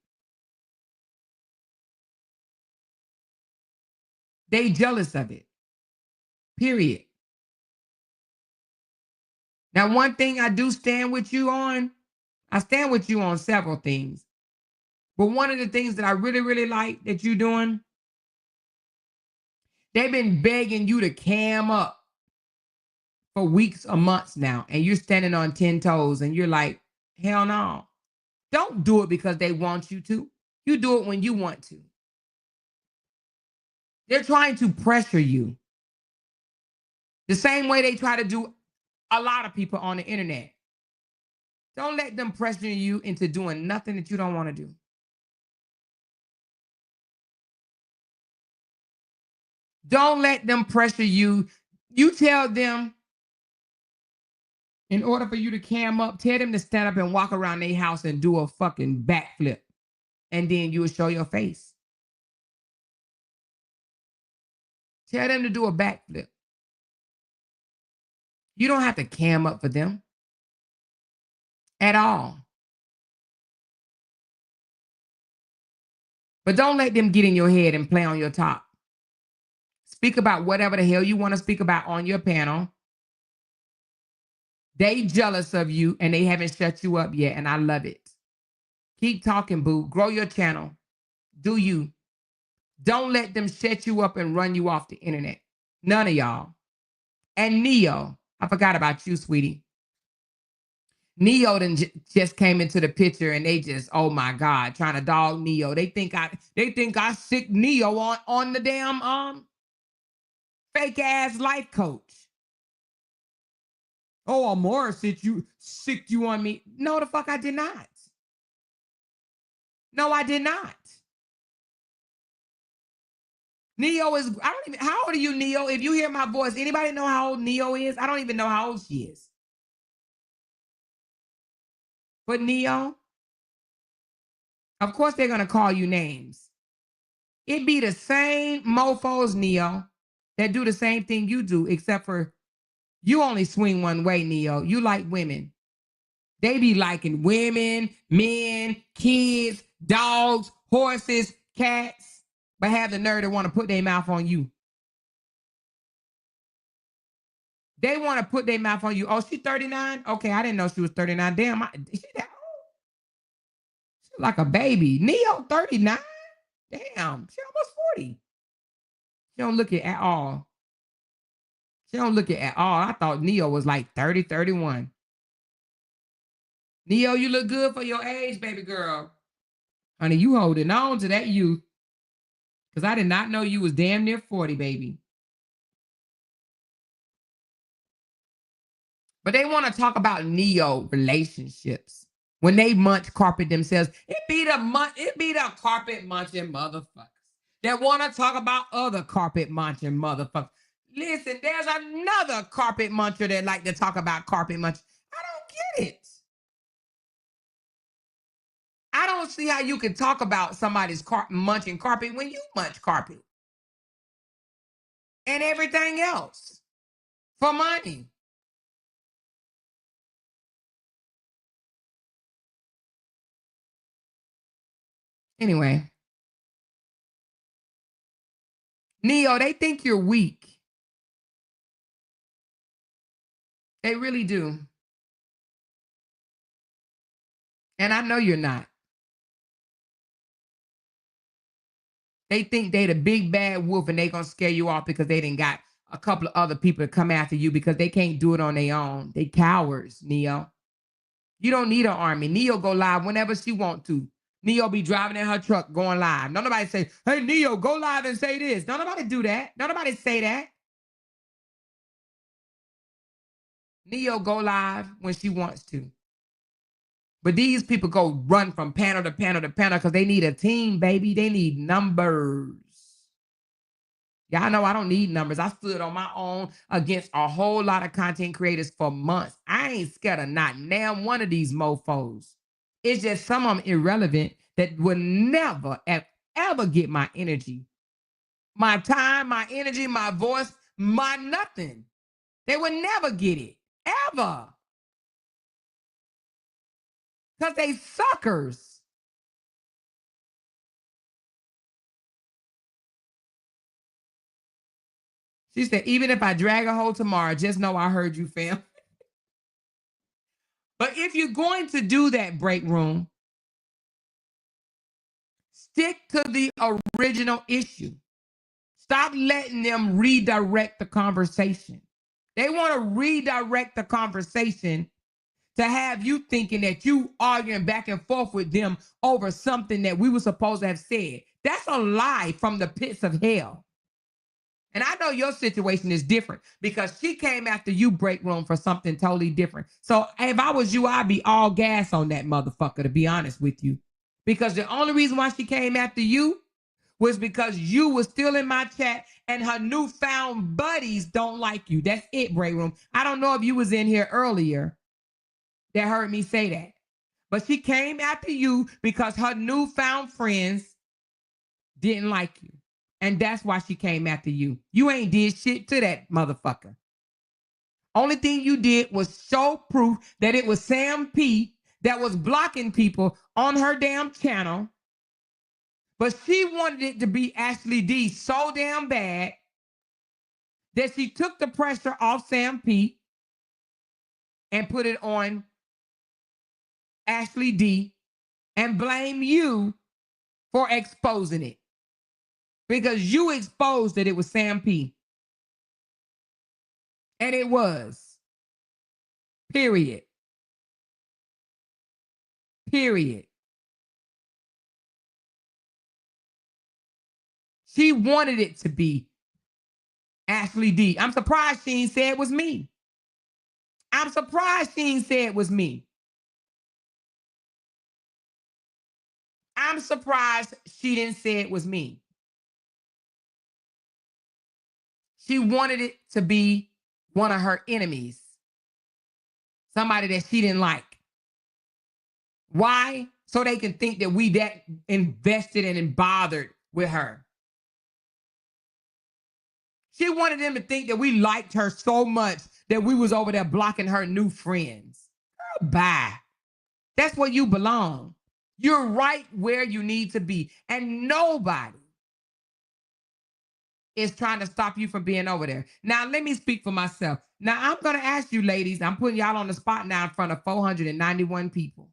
They jealous of it. Period. Now, one thing I do stand with you on, I stand with you on several things. But one of the things that I really, really like that you're doing, they've been begging you to cam up for weeks or months now, and you're standing on 10 toes, and you're like, hell no. Don't do it because they want you to. You do it when you want to. They're trying to pressure you. The same way they try to do a lot of people on the internet. Don't let them pressure you into doing nothing that you don't want to do. Don't let them pressure you. You tell them In order for you to cam up, tell them to stand up and walk around their house and do a fucking backflip. And then you will show your face. Tell them to do a backflip. You don't have to cam up for them at all. But don't let them get in your head and play on your top. Speak about whatever the hell you want to speak about on your panel. They jealous of you and they haven't shut you up yet, and I love it. Keep talking, boo. Grow your channel. Do you. Don't let them shut you up and run you off the internet. None of y'all. And Neo, I forgot about you, sweetie. Neo just came into the picture and they just, oh my God, trying to dog Neo. They think I sick Neo on the damn fake ass life coach. Oh, Amora sick you on me. No, the fuck I did not. No, I did not. Neo is, I don't even, how old are you, Neo? If you hear my voice, anybody know how old Neo is? I don't even know how old she is. But Neo, of course they're going to call you names. It be the same mofos, Neo, that do the same thing you do, except for you only swing one way, Neo. You like women. They be liking women, men, kids, dogs, horses, cats, but have the nerve to want to put their mouth on you. They want to put their mouth on you. Oh, she's 39? Okay, I didn't know she was 39. Damn, is she that old? She's like a baby. Neo, 39? Damn, she almost 40. She don't look it at all. She don't look it at all. I thought Neo was like 30, 31. Neo, you look good for your age, baby girl. Honey, you holding on to that youth. Because I did not know you was damn near 40, baby. But they want to talk about Neo relationships. When they munch carpet themselves, it be the carpet munching motherfuckers that want to talk about other carpet munching motherfuckers. Listen, there's another carpet muncher that like to talk about carpet munch. I don't get it. I don't see how you can talk about somebody's munching carpet when you munch carpet. And everything else. For money. Anyway. Neo, they think you're weak. They really do. And I know you're not. They think they the big bad wolf and they gonna scare you off because they didn't got a couple of other people to come after you because they can't do it on their own. They cowards, Neo. You don't need an army. Neo go live whenever she want to. Neo be driving in her truck going live. Don't nobody say, hey, Neo, go live and say this. Don't nobody do that. Don't nobody say that. Neo go live when she wants to. But these people go run from panel to panel to panel because they need a team, baby. They need numbers. Y'all know I don't need numbers. I stood on my own against a whole lot of content creators for months. I ain't scared of not damn one of these mofos. It's just some of them irrelevant that will never, ever get my energy. My time, my energy, my voice, my nothing. They would never get it. Ever. Because they suckers. She said, even if I drag a hole tomorrow, just know I heard you, fam. But if you're going to do that break room, stick to the original issue. Stop letting them redirect the conversation. They want to redirect the conversation to have you thinking that you arguing back and forth with them over something that we were supposed to have said. That's a lie from the pits of hell. And I know your situation is different because she came after you, break room, for something totally different. So if I was you, I'd be all gas on that motherfucker, to be honest with you. Because the only reason why she came after you was because you were still in my chat and her newfound buddies don't like you. That's it, break room. I don't know if you was in here earlier, that heard me say that. But she came after you because her newfound friends didn't like you. And that's why she came after you. You ain't did shit to that motherfucker. Only thing you did was show proof that it was Sam P that was blocking people on her damn channel. But she wanted it to be Ashley D so damn bad that she took the pressure off Sam P and put it on Ashley D and blame you for exposing it. Because you exposed that it was Sam P. And it was. Period. Period. She wanted it to be Ashley D. I'm surprised she ain't say it was me. I'm surprised she ain't say it was me. I'm surprised she didn't say it was me. She wanted it to be one of her enemies. Somebody that she didn't like. Why? So they can think that we that invested and bothered with her. She wanted them to think that we liked her so much that we was over there blocking her new friends. Girl, bye. That's where you belong. You're right where you need to be. And nobody is trying to stop you from being over there. Now, let me speak for myself. Now, I'm going to ask you, ladies, I'm putting y'all on the spot now in front of 491 people.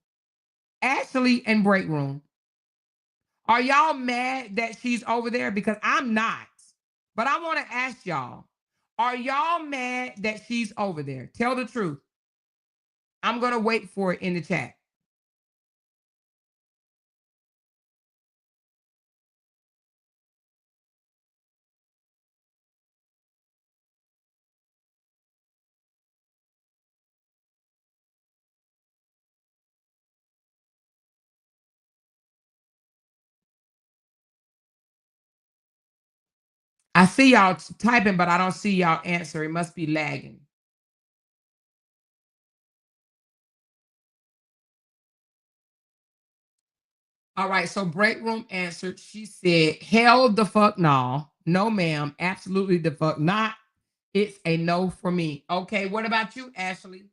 Ashley and Break Room, are y'all mad that she's over there? Because I'm not. But I want to ask y'all, are y'all mad that she's over there? Tell the truth. I'm going to wait for it in the chat. I see y'all typing, but I don't see y'all answer. It must be lagging. All right, so Break Room answered. She said, hell the fuck no. No, ma'am. Absolutely the fuck not. It's a no for me. Okay, what about you, Ashley?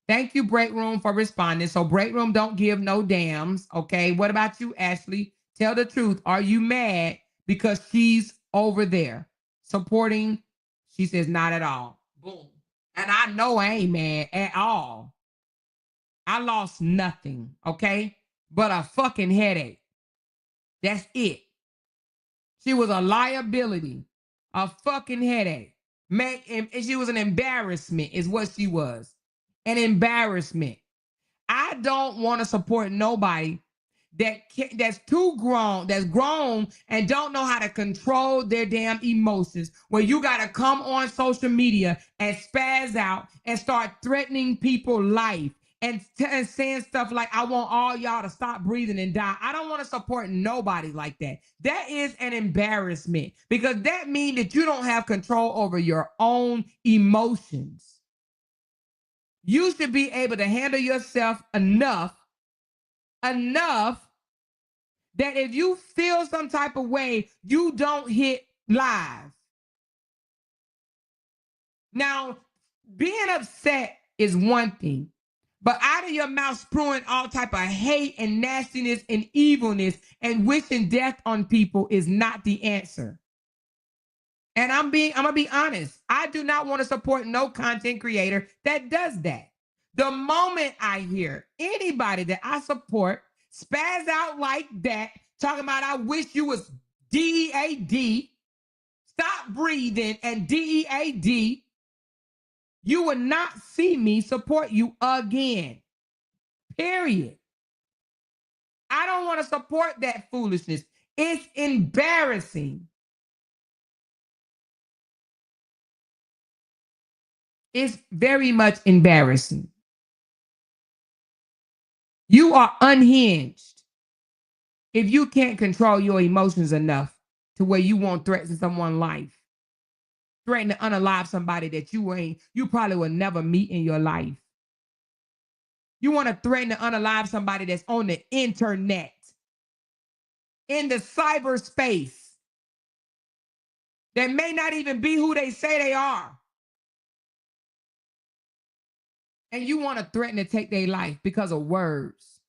Thank you, Break Room, for responding. So Break Room don't give no damns. Okay, what about you, Ashley? Tell the truth. Are you mad because she's over there supporting? She says, not at all. Boom. And I know I ain't mad at all. I lost nothing, okay? But a fucking headache. That's it. She was a liability, a fucking headache. And she was an embarrassment, is what she was. An embarrassment. I don't want to support nobody that's too grown, that's grown and don't know how to control their damn emotions. Where you got to come on social media and spaz out and start threatening people's life and saying stuff like, I want all y'all to stop breathing and die. I don't want to support nobody like that. That is an embarrassment because that means that you don't have control over your own emotions. You should be able to handle yourself enough that if you feel some type of way, you don't hit live. Now, being upset is one thing, but out of your mouth spewing all type of hate and nastiness and evilness and wishing death on people is not the answer. And I'm gonna be honest. I do not want to support no content creator that does that. The moment I hear anybody that I support spaz out like that, talking about I wish you was DEAD, stop breathing, and DEAD, you will not see me support you again. Period. I don't want to support that foolishness. It's embarrassing. It's very much embarrassing. You are unhinged if you can't control your emotions enough to where you won't threaten someone's life. Threaten to unalive somebody that you probably will never meet in your life. You want to threaten to unalive somebody that's on the internet, in the cyberspace, that may not even be who they say they are. And you want to threaten to take their life because of words.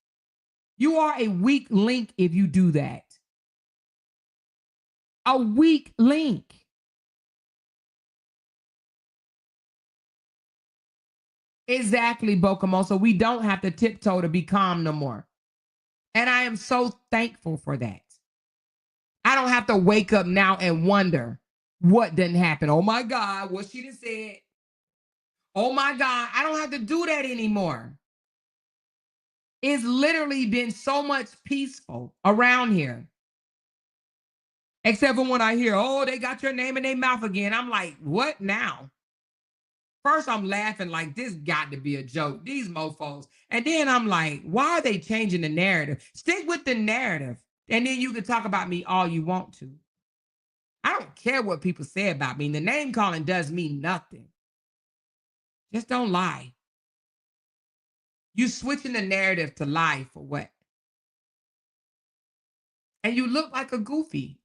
You are a weak link if you do that. A weak link. Exactly, Bokomo. So we don't have to tiptoe to be calm no more. And I am so thankful for that. I don't have to wake up now and wonder what didn't happen. Oh my God, what she just said. Oh my God, I don't have to do that anymore. It's literally been so much peaceful around here. Except for when I hear, oh, they got your name in their mouth again. I'm like, what now? First, I'm laughing like this got to be a joke. These mofos. And then I'm like, why are they changing the narrative? Stick with the narrative. And then you can talk about me all you want to. I don't care what people say about me. The name calling does mean nothing. Just don't lie. You switching the narrative to lie for what? And you look like a goofy.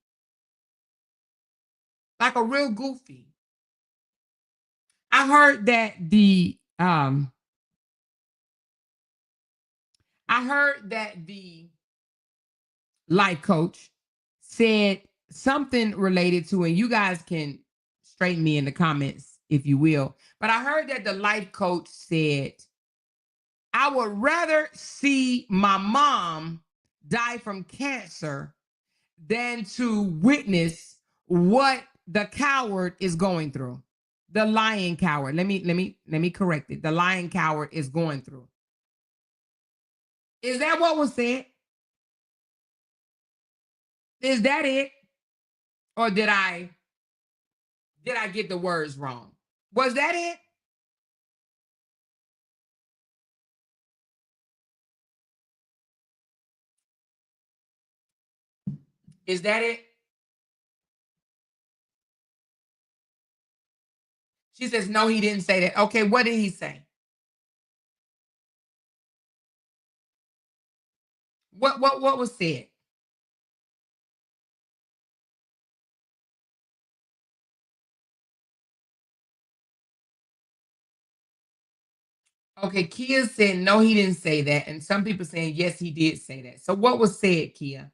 Like a real goofy. I heard that the life coach said something related to, and you guys can straighten me in the comments if you will, but I heard that the life coach said, I would rather see my mom die from cancer than to witness what the coward is going through. The lying coward. Let me correct it. The lying coward is going through. Is that what was said? Is that it? Or did I get the words wrong? Was that it? Is that it? She says, no, he didn't say that. Okay, what did he say? What was said? Okay, Kia said, no, he didn't say that. And some people saying, yes, he did say that. So what was said, Kia?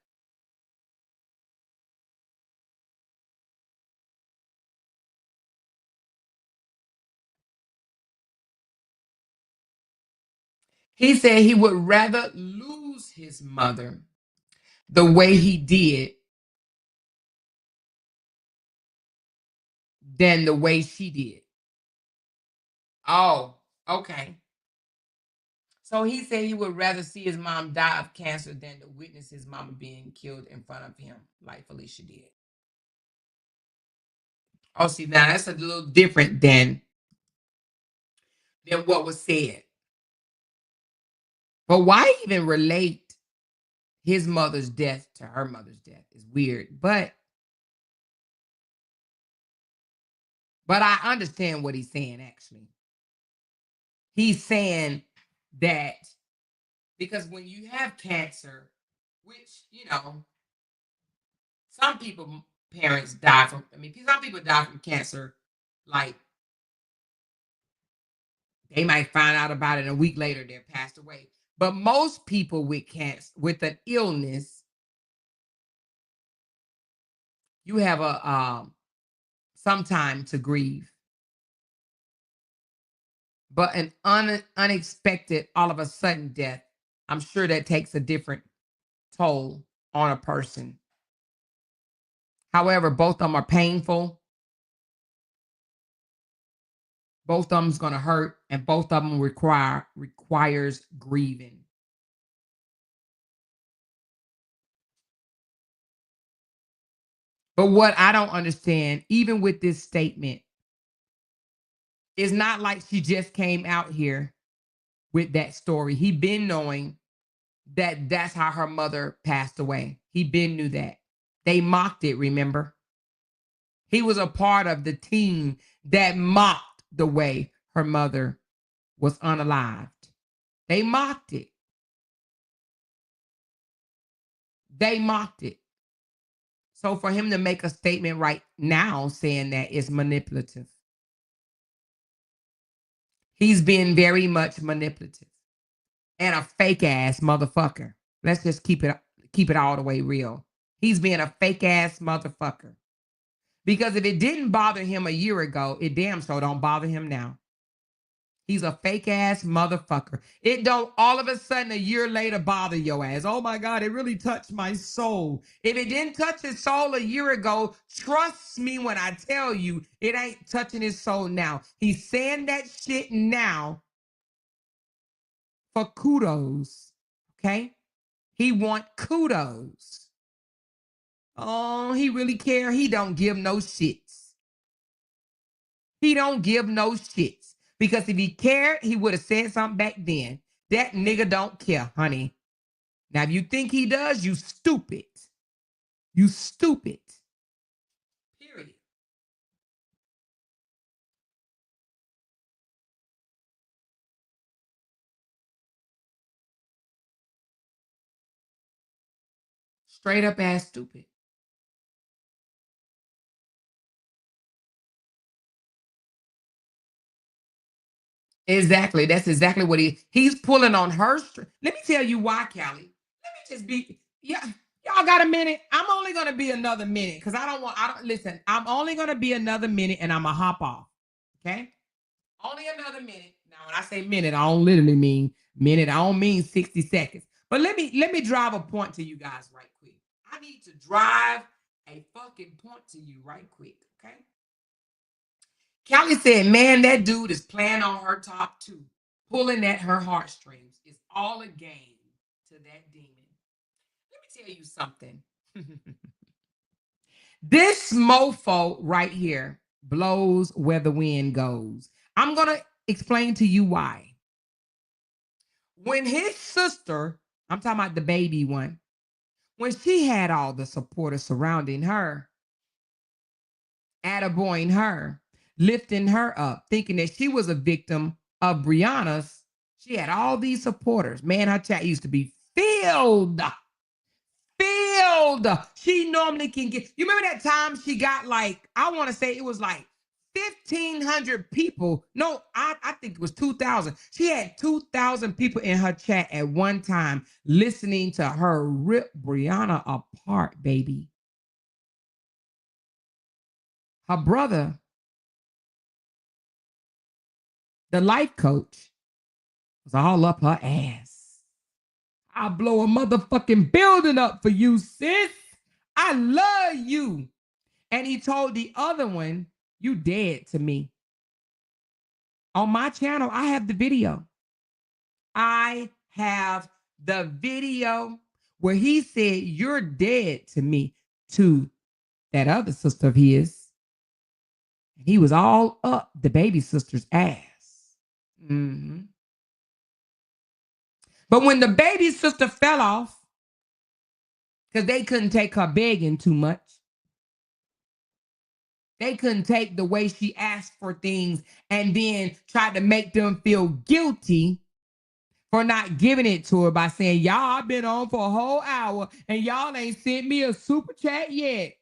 He said he would rather lose his mother the way he did than the way she did. Oh, okay. So he said he would rather see his mom die of cancer than to witness his mama being killed in front of him, like Felicia did. Oh, see, now that's a little different than what was said. But why even relate his mother's death to her mother's death is weird. But I understand what he's saying, actually. He's saying that because when you have cancer, which, some people, parents die from, some people die from cancer, like they might find out about it a week later, they're passed away. But most people with cancer, with an illness, you have some time to grieve. But an unexpected, all of a sudden death, I'm sure that takes a different toll on a person. However, both of them are painful. Both of them's going to hurt, and both of them requires grieving. But what I don't understand, even with this statement, it's not like she just came out here with that story. He been knowing that that's how her mother passed away. He been knew that. They mocked it, remember? He was a part of the team that mocked the way her mother was unalived. They mocked it. They mocked it. So for him to make a statement right now saying that it's manipulative, he's being very much manipulative and a fake ass motherfucker. Let's just keep it all the way real. He's being a fake ass motherfucker. Because if it didn't bother him a year ago, it damn sure don't bother him now. He's a fake ass motherfucker. It don't all of a sudden a year later bother your ass. Oh my God, it really touched my soul. If it didn't touch his soul a year ago, trust me when I tell you, it ain't touching his soul now. He's saying that shit now for kudos. Okay? He want kudos. Oh, he really care. He don't give no shits. He don't give no shits. Because if he cared, he would have said something back then. That nigga don't care, honey. Now, if you think he does, you stupid. You stupid. Period. Straight up ass stupid. Exactly. That's exactly what he's pulling on her. Let me tell you why, Callie. Let me just be, yeah. Y'all got a minute? I'm only gonna be another minute because I don't listen. I'm only gonna be another minute and I'm gonna hop off. Okay? Only another minute. Now, when I say minute, I don't literally mean minute. I don't mean 60 seconds. But let me drive a point to you guys right quick. I need to drive a fucking point to you right quick. Okay? Callie said, man, that dude is playing on her top too, pulling at her heartstrings. It's all a game to that demon. Let me tell you something. This mofo right here blows where the wind goes. I'm going to explain to you why. When his sister, I'm talking about the baby one, when she had all the supporters surrounding her, attaboying her, lifting her up, thinking that she was a victim of Brianna's. She had all these supporters. Man, her chat used to be filled. Filled. She normally can get, you remember that time she got like, I want to say it was like 1,500 people. No, I think it was 2,000. She had 2,000 people in her chat at one time listening to her rip Brianna apart, baby. Her brother, the life coach, was all up her ass. I'll blow a motherfucking building up for you, sis. I love you. And he told the other one, you dead to me. On my channel, I have the video. I have the video where he said, you're dead to me, to that other sister of his. He was all up the baby sister's ass. Mm-hmm. But when the baby sister fell off, because they couldn't take her begging too much, they couldn't take the way she asked for things and then tried to make them feel guilty for not giving it to her by saying, y'all, I've been on for a whole hour and y'all ain't sent me a super chat yet.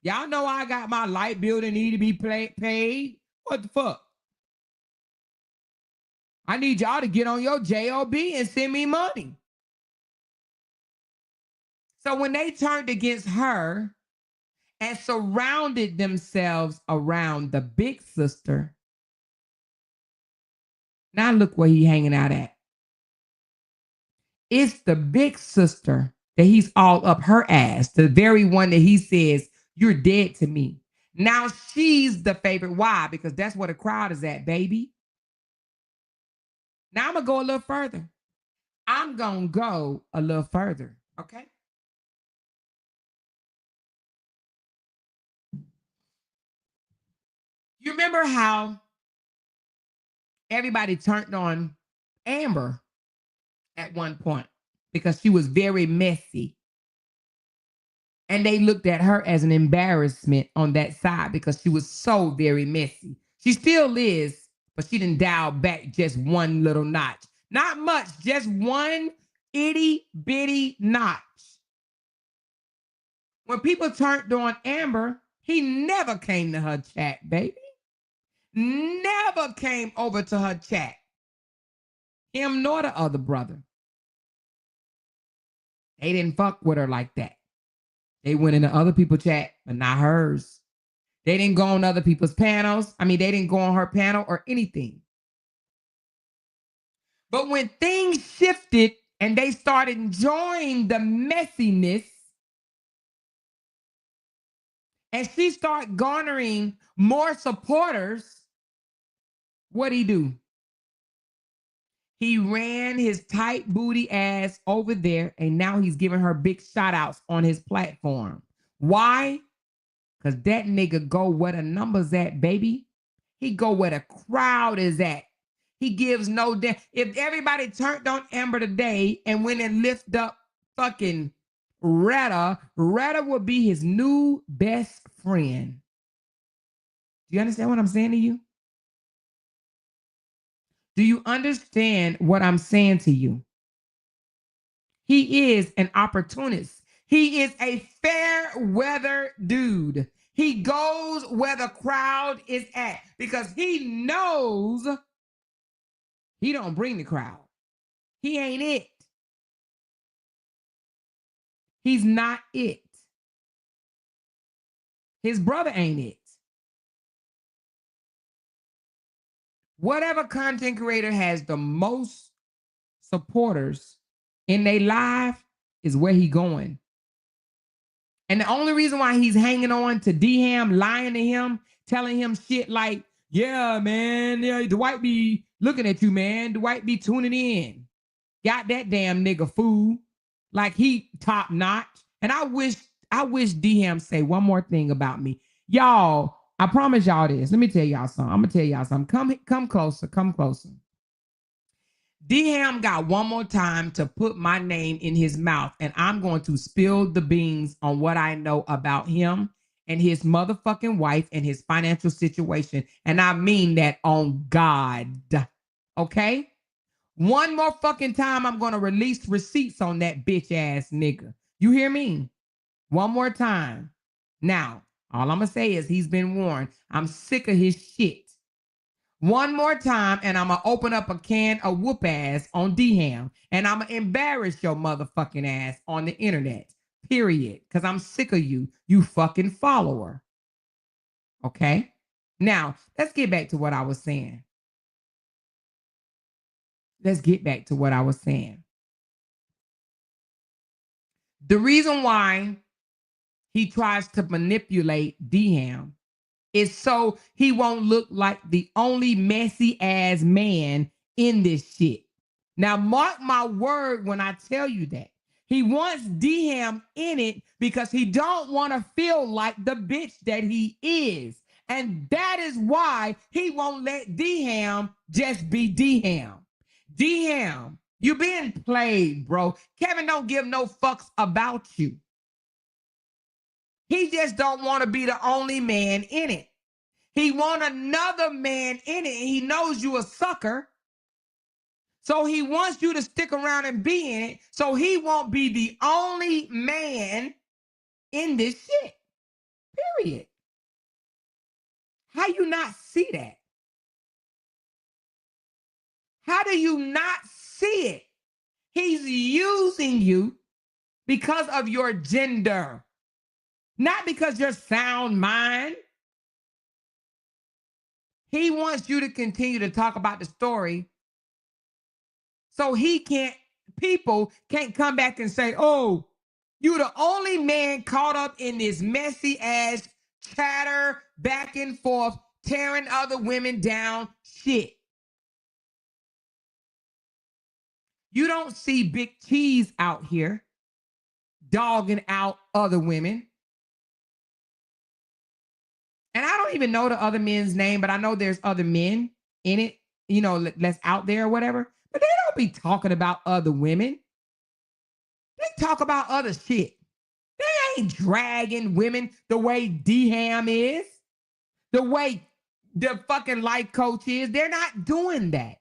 Y'all know I got my light bill that need to be paid. What the fuck? I need y'all to get on your JOB and send me money. So when they turned against her and surrounded themselves around the big sister, now look where he hanging out at. It's the big sister that he's all up her ass, the very one that he says, you're dead to me. Now she's the favorite. Why? Because that's where the crowd is at, baby. Now I'm going to go a little further. I'm going to go a little further, okay? You remember how everybody turned on Amber at one point because she was very messy. And they looked at her as an embarrassment on that side because she was so very messy. She still is, but she didn't dial back just one little notch. Not much, just one itty bitty notch. When people turned on Amber, he never came to her chat, baby. Never came over to her chat. Him nor the other brother. They didn't fuck with her like that. They went into other people's chat, but not hers. They didn't go on other people's panels. I mean, they didn't go on her panel or anything. But when things shifted and they started enjoying the messiness, and she started garnering more supporters, what'd he do? He ran his tight booty ass over there, and now he's giving her big shout outs on his platform. Why? Because that nigga go where the numbers at, baby. He go where the crowd is at. He gives no damn. If everybody turned on Amber today and went and lift up fucking Retta would be his new best friend. Do you understand what I'm saying to you? Do you understand what I'm saying to you? He is an opportunist. He is a fair weather dude. He goes where the crowd is at because he knows he don't bring the crowd. He ain't it. He's not it. His brother ain't it. Whatever content creator has the most supporters in their life is where he going. And the only reason why he's hanging on to D-Ham, lying to him, telling him shit like, yeah, man, yeah, Dwight be looking at you, man. Dwight be tuning in. Got that damn nigga fool. Like he top notch. And I wish D-Ham say one more thing about me. Y'all, I promise y'all this. Let me tell y'all something. I'm gonna tell y'all something. Come closer, come closer. D-Ham got one more time to put my name in his mouth, and I'm going to spill the beans on what I know about him and his motherfucking wife and his financial situation. And I mean that on God. Okay? One more fucking time, I'm going to release receipts on that bitch ass nigga. You hear me? One more time. Now, all I'm going to say is he's been warned. I'm sick of his shit. One more time, and I'm going to open up a can of whoop ass on D-Ham, and I'm going to embarrass your motherfucking ass on the internet, period, because I'm sick of you, you fucking follower. Okay? Now, let's get back to what I was saying. Let's get back to what I was saying. The reason why he tries to manipulate D-Ham is so he won't look like the only messy ass man in this shit. Now, mark my word when I tell you that. He wants D-Ham in it because he don't want to feel like the bitch that he is. And that is why he won't let D-Ham just be D-Ham. D-Ham, you being played, bro. Kevin don't give no fucks about you. He just don't want to be the only man in it. He want another man in it, and he knows you a sucker. So he wants you to stick around and be in it, so he won't be the only man in this shit. Period. How you not see that? How do you not see it? He's using you because of your gender, not because you're sound mind. He wants you to continue to talk about the story so people can't come back and say, oh, you the only man caught up in this messy ass chatter back and forth, tearing other women down shit. You don't see Big Cheese out here dogging out other women. And I don't even know the other men's name, but I know there's other men in it, that's out there or whatever. But they don't be talking about other women. They talk about other shit. They ain't dragging women the way D-Ham is, the way the fucking life coach is. They're not doing that.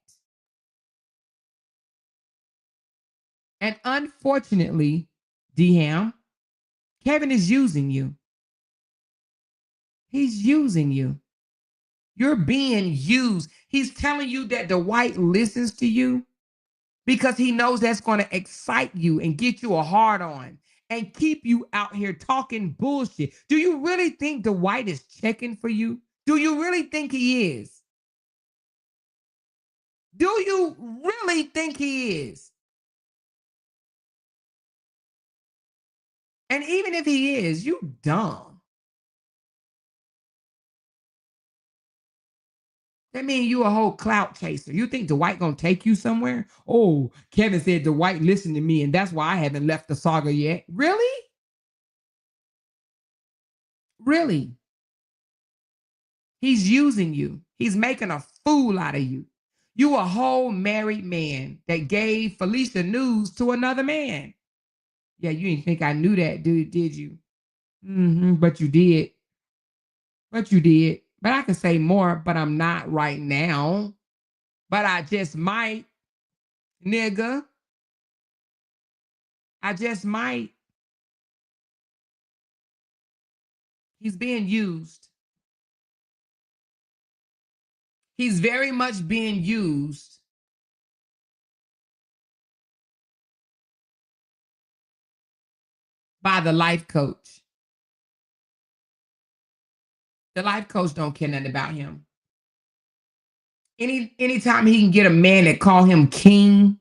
And unfortunately, D-Ham, Kevin is using you. He's using you. You're being used. He's telling you that Dwight listens to you because he knows that's going to excite you and get you a hard on and keep you out here talking bullshit. Do you really think Dwight is checking for you? Do you really think he is? Do you really think he is? And even if he is, you dumb. That means you a whole clout chaser. You think Dwight gonna take you somewhere? Oh, Kevin said Dwight listened to me, and that's why I haven't left the saga yet. Really? Really? He's using you. He's making a fool out of you. You a whole married man that gave Felicia news to another man. Yeah, you didn't think I knew that, dude, did you? But you did. But you did. But I could say more, but I'm not right now. But I just might, nigga. I just might. He's being used. He's very much being used by the life coach. The life coach don't care nothing about him. Anytime he can get a man that call him king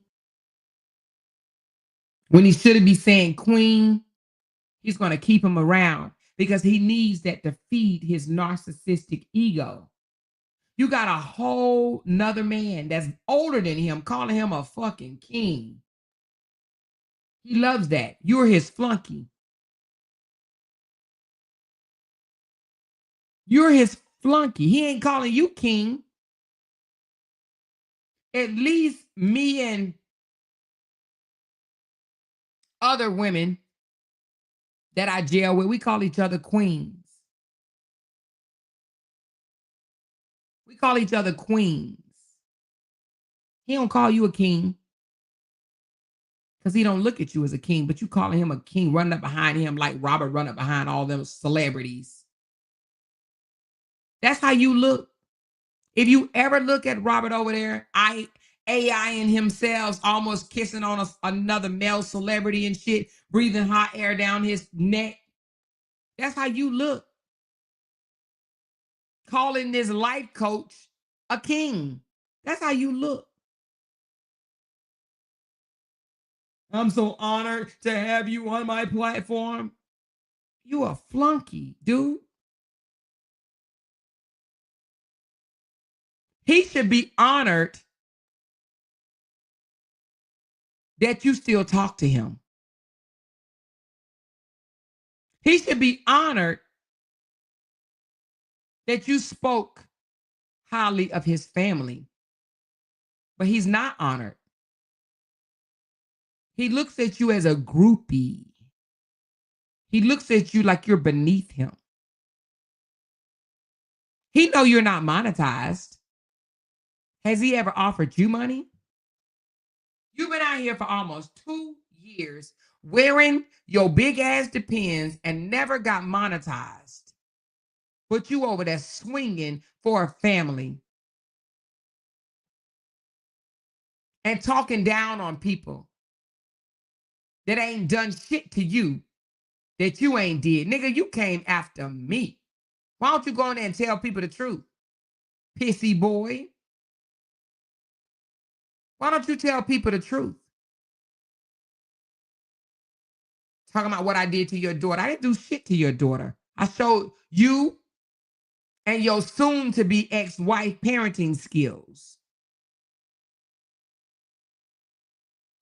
when he should be saying queen, he's going to keep him around because he needs that to feed his narcissistic ego. You got a whole nother man that's older than him calling him a fucking king. He loves that. You're his flunky. You're his flunky. He ain't calling you king. At least me and other women that I jail with, we call each other queens. We call each other queens. He don't call you a king because he don't look at you as a king, but you calling him a king, running up behind him like Robert running up behind all them celebrities. That's how you look. If you ever look at Robert over there, AIing himself, almost kissing on another male celebrity and shit, breathing hot air down his neck. That's how you look. Calling this life coach a king. That's how you look. I'm so honored to have you on my platform. You a flunky, dude. He should be honored that you still talk to him. He should be honored that you spoke highly of his family. But he's not honored. He looks at you as a groupie. He looks at you like you're beneath him. He know you're not monetized. Has he ever offered you money? You've been out here for almost 2 years wearing your big ass Depends and never got monetized. But you over there swinging for a family and talking down on people that ain't done shit to you that you ain't did. Nigga, you came after me. Why don't you go in there and tell people the truth? Pissy boy. Why don't you tell people the truth? Talking about what I did to your daughter. I didn't do shit to your daughter. I showed you and your soon to be ex-wife parenting skills.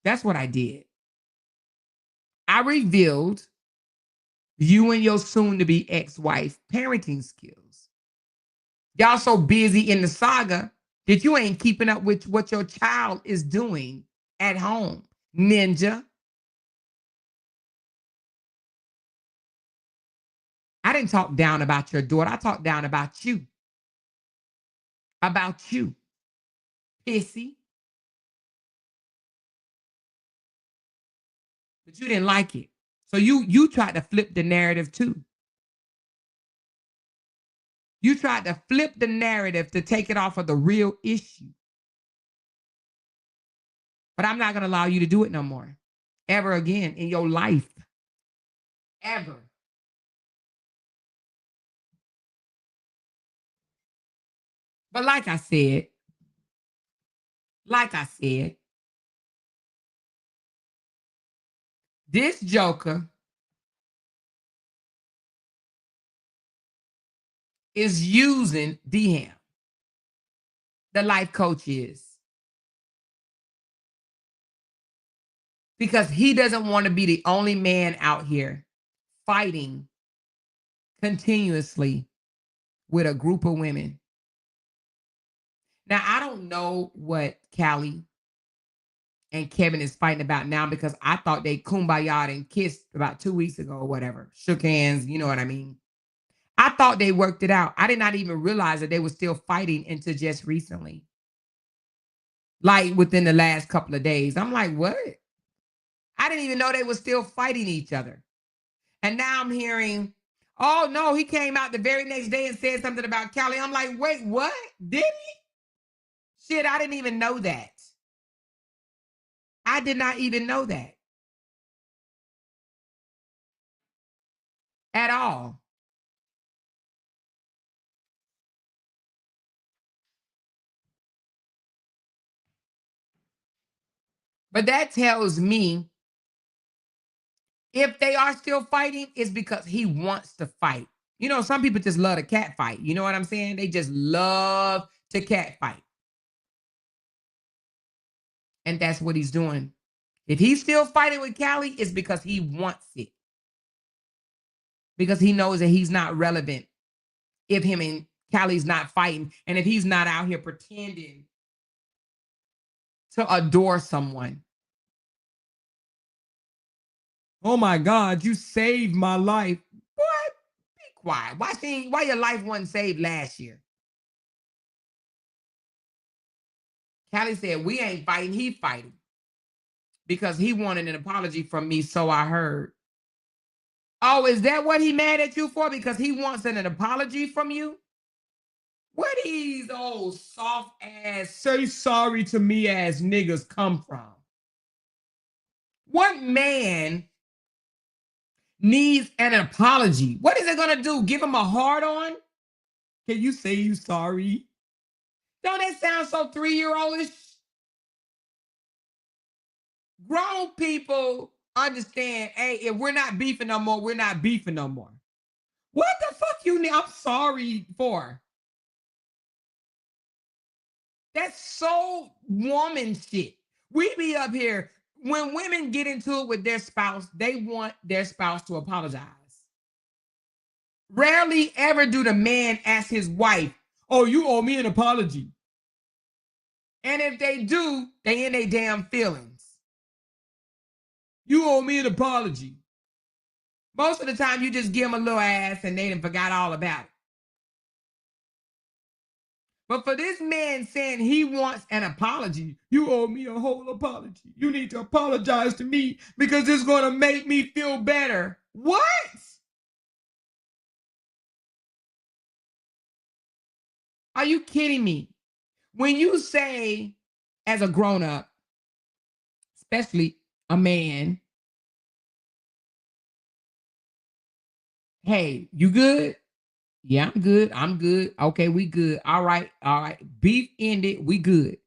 That's what I did. I revealed you and your soon to be ex-wife parenting skills. Y'all so busy in the saga that you ain't keeping up with what your child is doing at home. Ninja. I didn't talk down about your daughter. I talked down about you. About you. Pissy. but you didn't like it. So you tried to flip the narrative too. You tried to flip the narrative to take it off of the real issue. But I'm not going to allow you to do it no more. Ever again in your life. Ever. But like I said, this joker is using DM. The life coach is. Because he doesn't want to be the only man out here fighting continuously with a group of women. Now, I don't know what Callie and Kevin is fighting about now because I thought they kumbaya'd and kissed about 2 weeks ago or whatever. Shook hands, you know what I mean? I thought they worked it out. I did not even realize that they were still fighting until just recently. Like within the last couple of days. I'm like, what? I didn't even know they were still fighting each other. And now I'm hearing, oh no, he came out the very next day and said something about Callie. I'm like, wait, what? Did he? Shit, I didn't even know that. I did not even know that. At all. But that tells me if they are still fighting, it's because he wants to fight. You know, some people just love to cat fight. You know what I'm saying? They just love to cat fight. And that's what he's doing. If he's still fighting with Callie, it's because he wants it. Because he knows that he's not relevant if him and Callie's not fighting. And if he's not out here pretending to adore someone. Oh my God, you saved my life. What? Be quiet. Why your life wasn't saved last year? Callie said, we ain't fighting, he fighting. Because he wanted an apology from me, so I heard. Oh, is that what he mad at you for? Because he wants an apology from you? Where these old soft ass, say sorry to me ass niggas come from? What man needs an apology? What is it gonna do? Give him a hard on? Can you say you sorry? Don't that sound so 3-year-oldish? Grown people understand, hey, if we're not beefing no more, we're not beefing no more. What the fuck you need? I'm sorry for. That's so woman shit. We be up here, when women get into it with their spouse, they want their spouse to apologize. Rarely ever do the man ask his wife, oh, you owe me an apology. And if they do, they in their damn feelings. You owe me an apology. Most of the time, you just give them a little ass and they done forgot all about it. But for this man saying he wants an apology, you owe me a whole apology. You need to apologize to me because it's going to make me feel better. What? Are you kidding me? When you say, as a grown-up, especially a man, hey, you good? Yeah, I'm good. I'm good. Okay, we good. All right. All right. Beef ended. We good.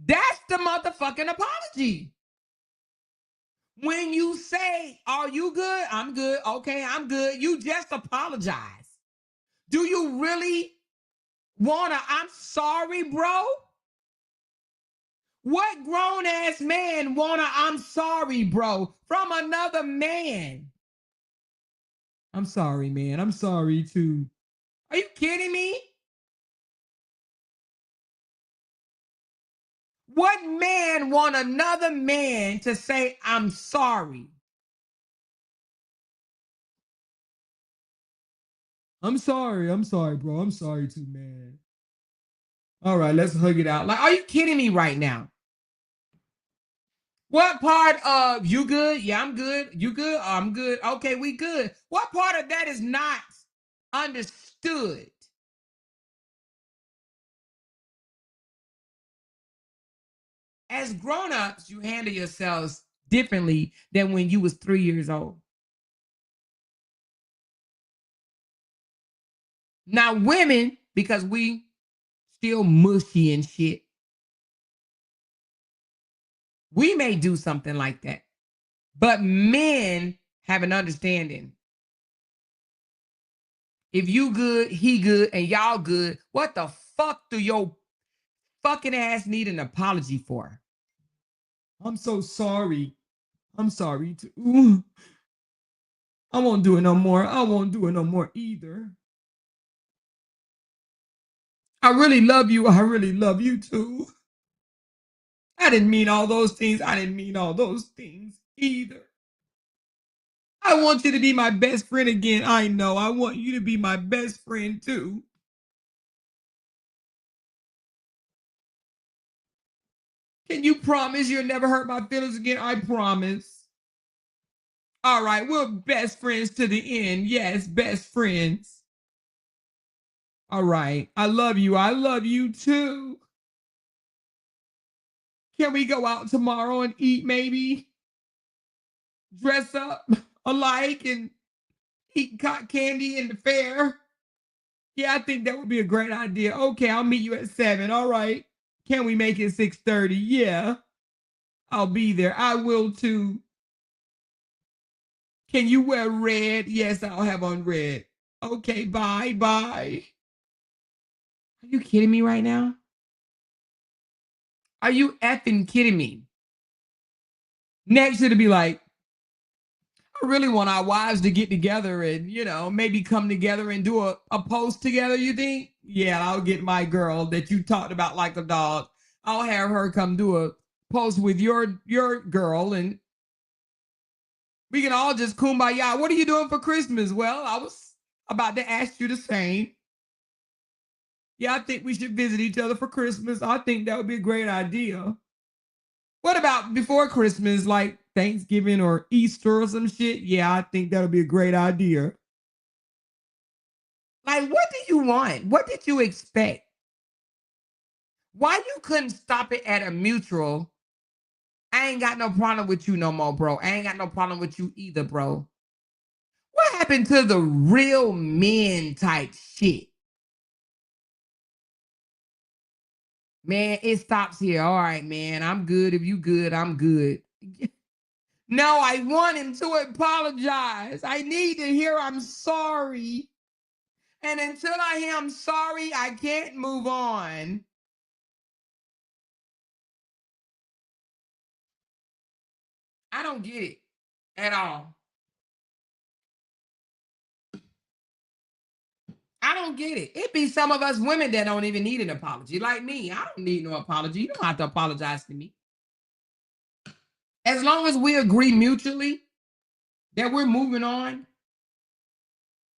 That's the motherfucking apology. When you say, are you good? I'm good. Okay, I'm good. You just apologize. Do you really want to, I'm sorry, bro? What grown ass man want to, I'm sorry, bro, from another man? I'm sorry, man. I'm sorry too. Are you kidding me? What man want another man to say, I'm sorry? I'm sorry, bro. I'm sorry too, man. All right, let's hug it out. Like, are you kidding me right now? What part of you good? Yeah, I'm good. You good? Oh, I'm good. Okay, we good. What part of that is not understood? As grown-ups, you handle yourselves differently than when you was 3 years old. Now, women, because we still mushy and shit, we may do something like that. But men have an understanding. If you good, he good, and y'all good, what the fuck do your fucking ass need an apology for? I'm so sorry. I'm sorry too. I won't do it no more. I won't do it no more either. I really love you. I really love you too. I didn't mean all those things. I didn't mean all those things either. I want you to be my best friend again. I know. I want you to be my best friend too. Can you promise you'll never hurt my feelings again? I promise. All right, we're best friends to the end. Yes, best friends. All right. I love you. I love you too. Can we go out tomorrow and eat maybe? Dress up alike and eat cotton candy in the fair? Yeah, I think that would be a great idea. Okay, I'll meet you at 7. All right. Can we make it 6:30? Yeah, I'll be there. I will too. Can you wear red? Yes, I'll have on red. Okay, bye, bye. Are you kidding me right now? Are you effing kidding me? Next, it'll be like, I really want our wives to get together and, maybe come together and do a post together, you think? Yeah, I'll get my girl that you talked about like a dog. I'll have her come do a post with your girl and we can all just kumbaya. What are you doing for Christmas? Well, I was about to ask you the same. Yeah, I think we should visit each other for Christmas. I think that would be a great idea. What about before Christmas, like Thanksgiving or Easter or some shit? Yeah, I think that would be a great idea. Like, what do you want? What did you expect? Why you couldn't stop it at a mutual? I ain't got no problem with you no more, bro. I ain't got no problem with you either, bro. What happened to the real men type shit? Man, it stops here. All right, man. I'm good. If you good, I'm good. No, I want him to apologize. I need to hear I'm sorry. And until I hear I'm sorry, I can't move on. I don't get it at all. I don't get it. It be some of us women that don't even need an apology. Like me, I don't need no apology. You don't have to apologize to me. As long as we agree mutually that we're moving on,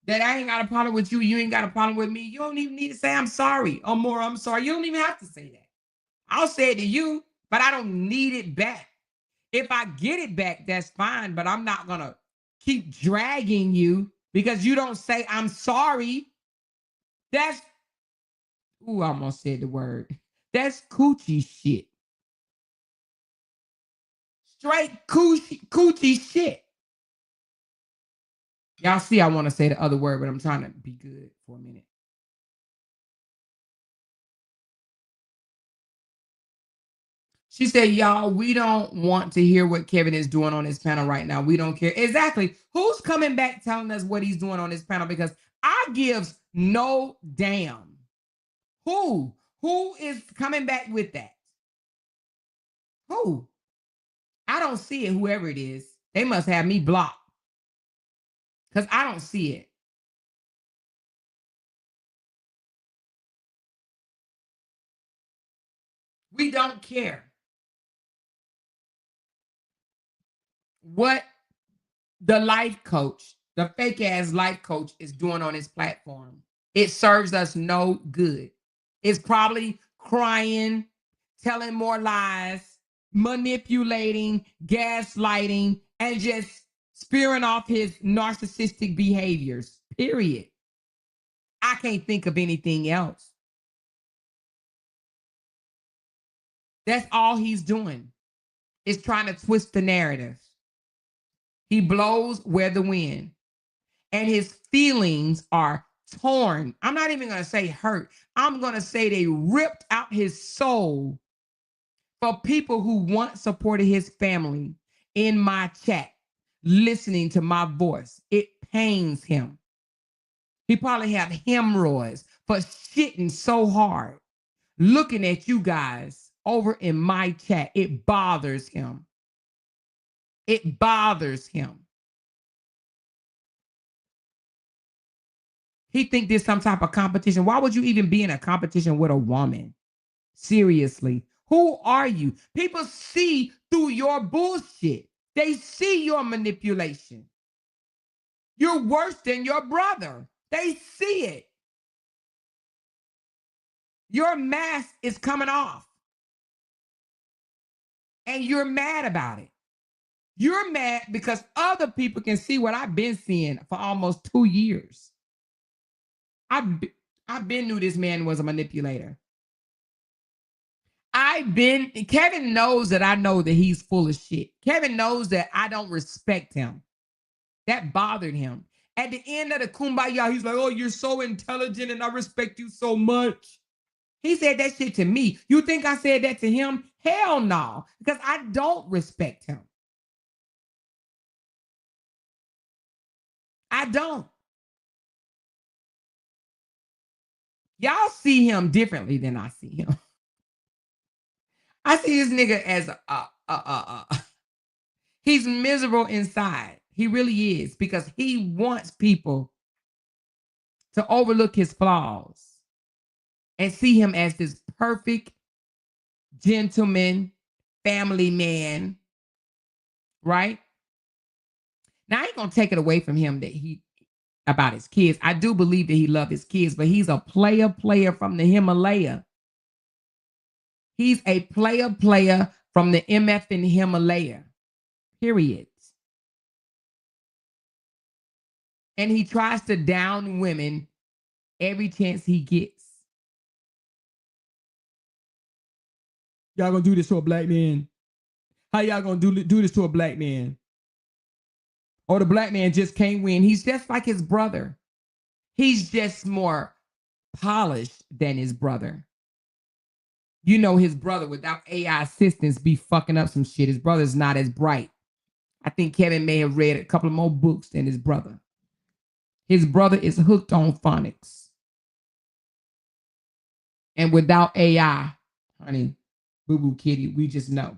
that I ain't got a problem with you, you ain't got a problem with me, you don't even need to say I'm sorry or more I'm sorry. You don't even have to say that. I'll say it to you, but I don't need it back. If I get it back, that's fine, but I'm not gonna keep dragging you because you don't say I'm sorry. That's ooh, I almost said the word. That's coochie shit. Straight coochie shit. Y'all see, I want to say the other word, but I'm trying to be good for a minute. She said, y'all, we don't want to hear what Kevin is doing on his panel right now. We don't care. Exactly. Who's coming back telling us what he's doing on his panel? Because I gives no damn. Who? Who is coming back with that? Who? I don't see it, whoever it is. They must have me blocked. Because I don't see it. We don't care what the life coach, the fake ass life coach, is doing on his platform. It serves us no good. It's probably crying, telling more lies, manipulating, gaslighting, and just spearing off his narcissistic behaviors. Period. I can't think of anything else. That's all he's doing, is trying to twist the narrative. He blows where the wind, and his feelings are torn. I'm not even going to say hurt. I'm going to say they ripped out his soul for people who once supported his family in my chat, listening to my voice. It pains him. He probably have hemorrhoids for shitting so hard, looking at you guys over in my chat. It bothers him. It bothers him. He think there's some type of competition. Why would you even be in a competition with a woman? Seriously. Who are you? People see through your bullshit. They see your manipulation. You're worse than your brother. They see it. Your mask is coming off. And you're mad about it. You're mad because other people can see what I've been seeing for almost 2 years. I've been knew this man was a manipulator. Kevin knows that I know that he's full of shit. Kevin knows that I don't respect him. That bothered him. At the end of the kumbaya, he's like, oh, you're so intelligent and I respect you so much. He said that shit to me. You think I said that to him? Hell no, because I don't respect him. I don't. Y'all see him differently than I see him. I see this nigga as he's miserable inside. He really is, because he wants people to overlook his flaws and see him as this perfect gentleman, family man, right? Now, I ain't gonna take it away from him that about his kids. I do believe that he loves his kids, but he's a player from the Himalaya. He's a player from the MF in Himalaya, period. And he tries to down women every chance he gets. Y'all gonna do this to a black man? How y'all gonna do this to a black man? Or the black man just can't win. He's just like his brother. He's just more polished than his brother. You know, his brother without AI assistance be fucking up some shit. His brother's not as bright. I think Kevin may have read a couple of more books than his brother. His brother is hooked on phonics. And without AI, honey, boo-boo kitty, we just know.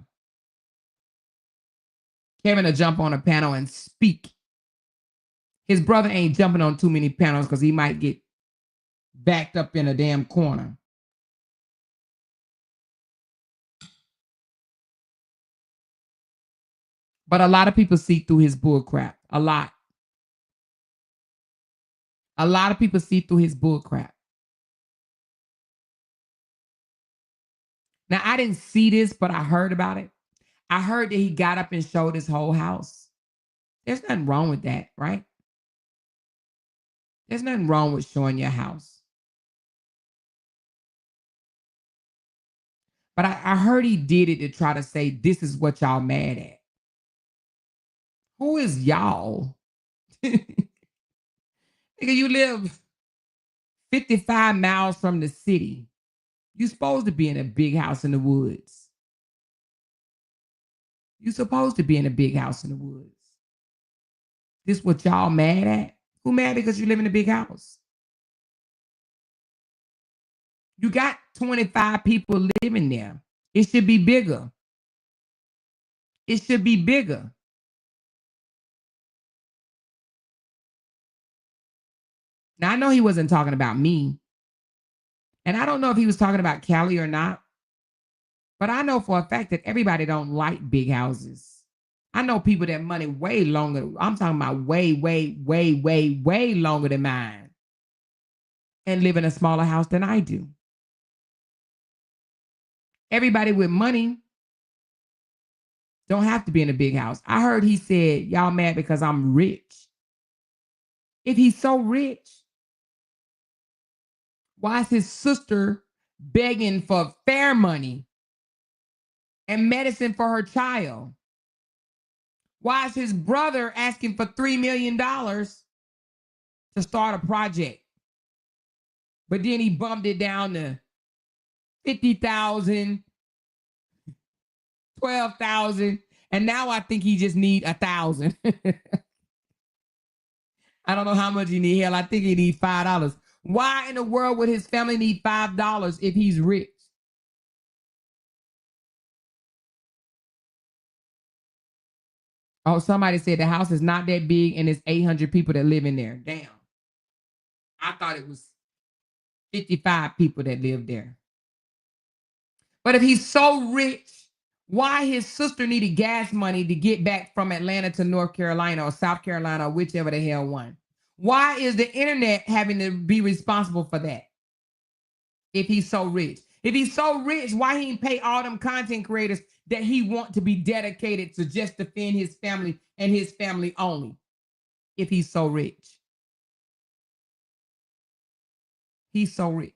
Kevin will jump on a panel and speak. His brother ain't jumping on too many panels because he might get backed up in a damn corner. But a lot of people see through his bull crap. A lot. A lot of people see through his bull crap. Now, I didn't see this, but I heard about it. I heard that he got up and showed his whole house. There's nothing wrong with that, right? There's nothing wrong with showing your house. But I heard he did it to try to say, this is what y'all mad at. Who is y'all? Nigga, you live 55 miles from the city. You're supposed to be in a big house in the woods. You're supposed to be in a big house in the woods. This what y'all mad at? Who mad because you live in a big house? You got 25 people living there. It should be bigger. It should be bigger. Now, I know he wasn't talking about me. And I don't know if he was talking about Cali or not. But I know for a fact that everybody don't like big houses. I know people that money way longer. I'm talking about way longer than mine. And live in a smaller house than I do. Everybody with money Don't have to be in a big house. I heard he said, y'all mad because I'm rich. If he's so rich, why is his sister begging for fair money and medicine for her child? Why is his brother asking for $3 million to start a project? But then he bumped it down to 50,000, 12,000, and now I think he just need 1,000. I don't know how much he need. Hell, I think he need $5. Why in the world would his family need $5 if he's rich? Oh, somebody said the house is not that big and it's 800 people that live in there. Damn. I thought it was 55 people that live there. But if he's so rich, why his sister needed gas money to get back from Atlanta to North Carolina or South Carolina or whichever the hell one? Why is the internet having to be responsible for that? If he's so rich. If he's so rich, why he pay all them content creators that he want to be dedicated to just defend his family and his family only? If he's so rich. He's so rich.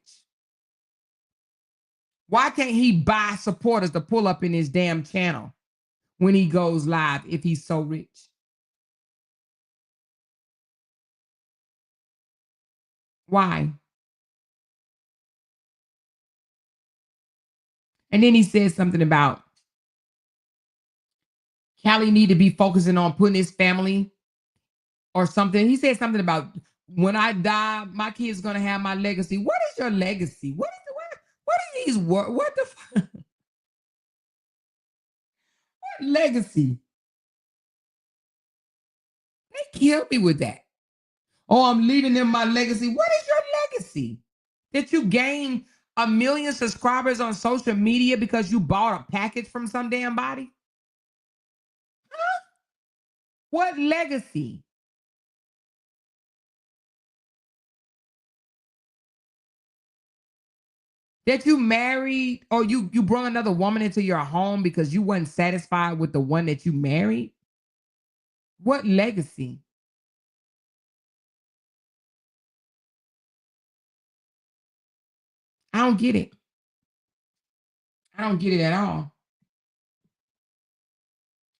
Why can't he buy supporters to pull up in his damn channel when he goes live if he's so rich? Why? And then he said something about Callie need to be focusing on putting his family or something. He said something about when I die, my kid's gonna have my legacy. What is your legacy? What are these words? What the fuck? What legacy? They killed me with that. Oh, I'm leaving them my legacy. What is your legacy? That you gain 1 million subscribers on social media because you bought a package from some damn body? Huh? What legacy? That you married or you brought another woman into your home because you weren't satisfied with the one that you married? What legacy? I don't get it. I don't get it at all.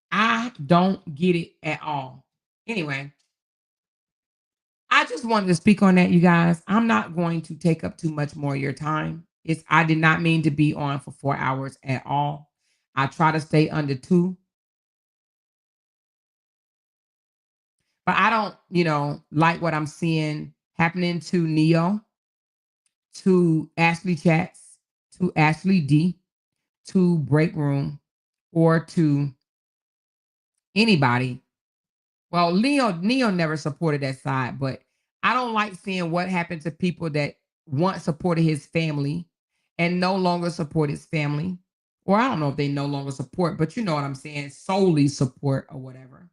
I don't get it at all. Anyway, I just wanted to speak on that, you guys. I'm not going to take up too much more of your time. I did not mean to be on for 4 hours at all. I try to stay under 2. But I don't, like what I'm seeing happening to Neo, to Ashley Chats, to Ashley D, to Break Room, or to anybody. Well, Neo never supported that side, but I don't like seeing what happened to people that once supported his family and no longer support his family. Or I don't know if they no longer support, but you know what I'm saying, solely support or whatever.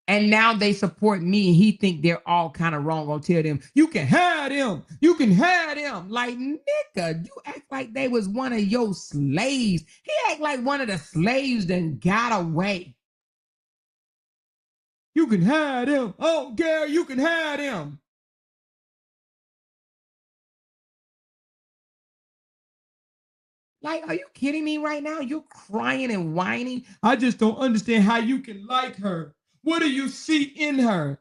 And now they support me. He think they're all kind of wrong. I'll tell them, you can have them. You can have them. Like, nigga, you act like they was one of your slaves. He act like one of the slaves that got away. You can have them. Oh, girl, you can have them. Like, are you kidding me right now? You're crying and whining. I just don't understand how you can like her. What do you see in her?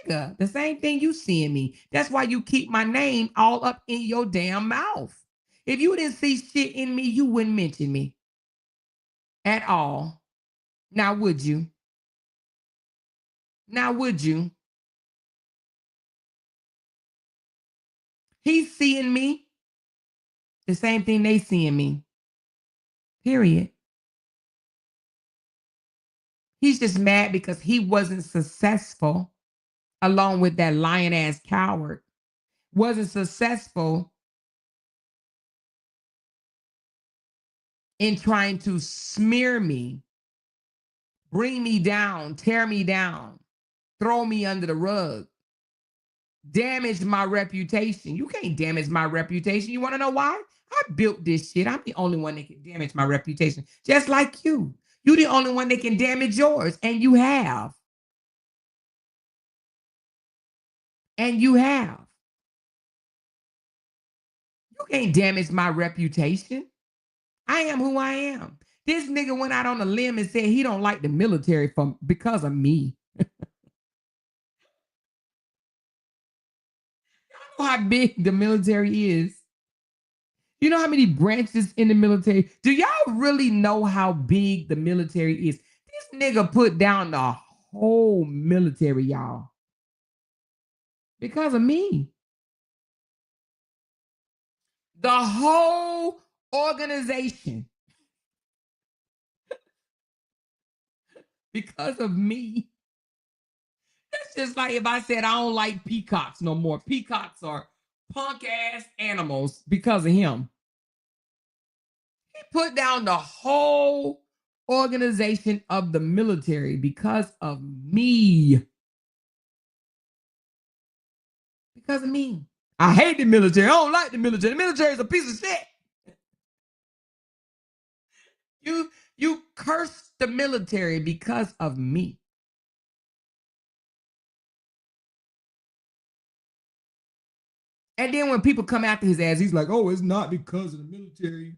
Nigga, the same thing you see in me. That's why you keep my name all up in your damn mouth. If you didn't see shit in me, you wouldn't mention me at all. Now, would you? Now, would you? He's seeing me the same thing they see in me. Period. He's just mad because he wasn't successful along with that lion ass coward. Wasn't successful in trying to smear me, bring me down, tear me down, throw me under the rug, damage my reputation. You can't damage my reputation. You want to know why? I built this shit. I'm the only one that can damage my reputation, just like you. You're the only one that can damage yours, and you have. And you have. You can't damage my reputation. I am who I am. This nigga went out on a limb and said he don't like the military because of me. You know how big the military is. You know how many branches in the military? Do y'all really know how big the military is? This nigga put down the whole military, y'all, because of me. The whole organization because of me. That's just like if I said I don't like peacocks no more. Peacocks are punk ass animals because of him. He put down the whole organization of the military because of me. Because of me. I hate the military. I don't like the military. The military is a piece of shit. You curse the military because of me. And then when people come after his ass, he's like, oh, it's not because of the military.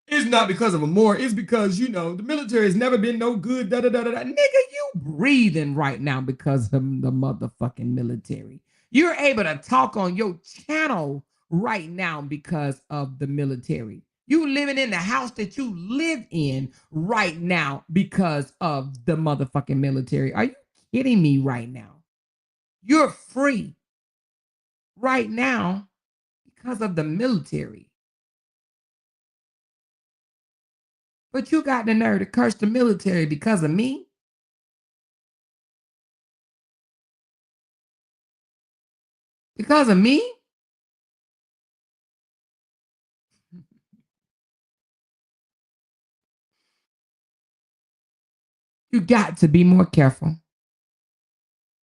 It's not because of a war. It's because, the military has never been no good. Da, da, da, da, da. Nigga, you breathing right now because of the motherfucking military. You're able to talk on your channel right now because of the military. You living in the house that you live in right now because of the motherfucking military. Are you kidding me right now? You're free right now because of the military. But you got the nerve to curse the military because of me? Because of me? You got to be more careful.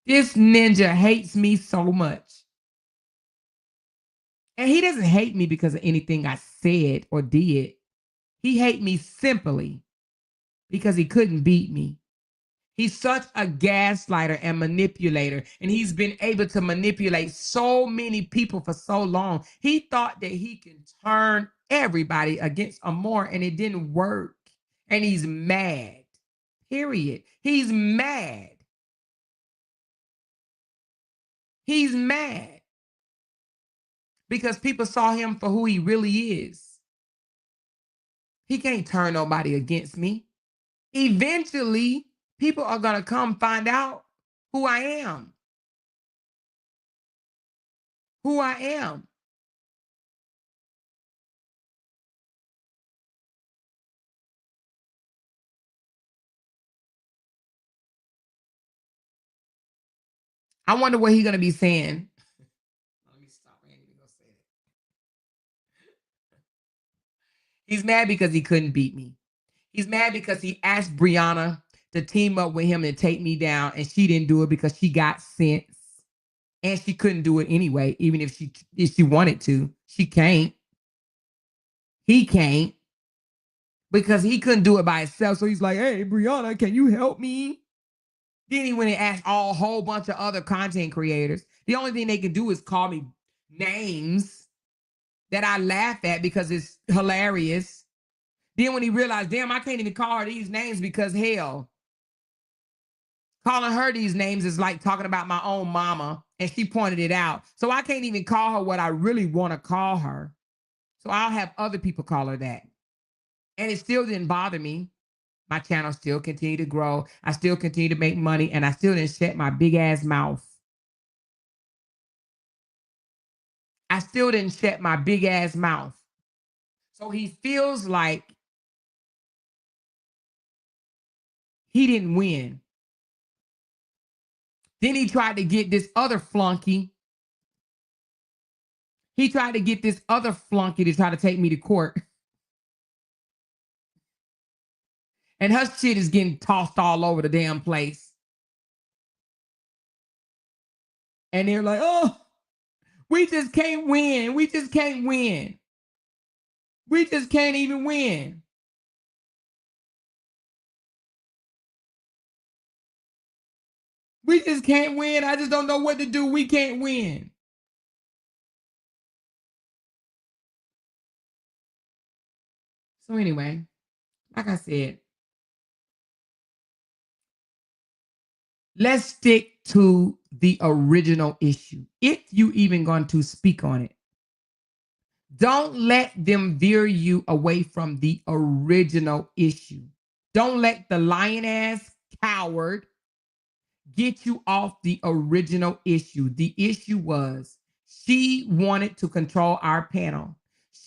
This ninja hates me so much. And he doesn't hate me because of anything I said or did. He hates me simply because he couldn't beat me. He's such a gaslighter and manipulator, and he's been able to manipulate so many people for so long. He thought that he can turn everybody against Amor, and it didn't work. And he's mad. Period. He's mad. He's mad because people saw him for who he really is. He can't turn nobody against me. Eventually, people are going to come find out who I am. Who I am. I wonder what he's going to be saying. Let me stop. I ain't even going to say it. He's mad because he couldn't beat me. He's mad because he asked Brianna to team up with him and take me down, and she didn't do it because she got sense. And she couldn't do it anyway, even if she wanted to. She can't. He can't. Because he couldn't do it by himself. So he's like, hey, Brianna, can you help me? Then he went and asked a whole bunch of other content creators. The only thing they can do is call me names that I laugh at because it's hilarious. Then when he realized, damn, I can't even call her these names because hell, calling her these names is like talking about my own mama, and she pointed it out. So I can't even call her what I really want to call her. So I'll have other people call her that. And it still didn't bother me. My channel still continued to grow. I still continue to make money, and I still didn't shut my big ass mouth. I still didn't shut my big ass mouth. So he feels like he didn't win. Then he tried to get this other flunky. He tried to get this other flunky to try to take me to court. And her shit is getting tossed all over the damn place. And they're like, oh, we just can't win. We just can't win. We just can't even win. We just can't win. I just don't know what to do. We can't win. So anyway, like I said, let's stick to the original issue. If you even going to speak on it, don't let them veer you away from the original issue. Don't let the lion ass coward get you off the original issue. The issue was she wanted to control our panel.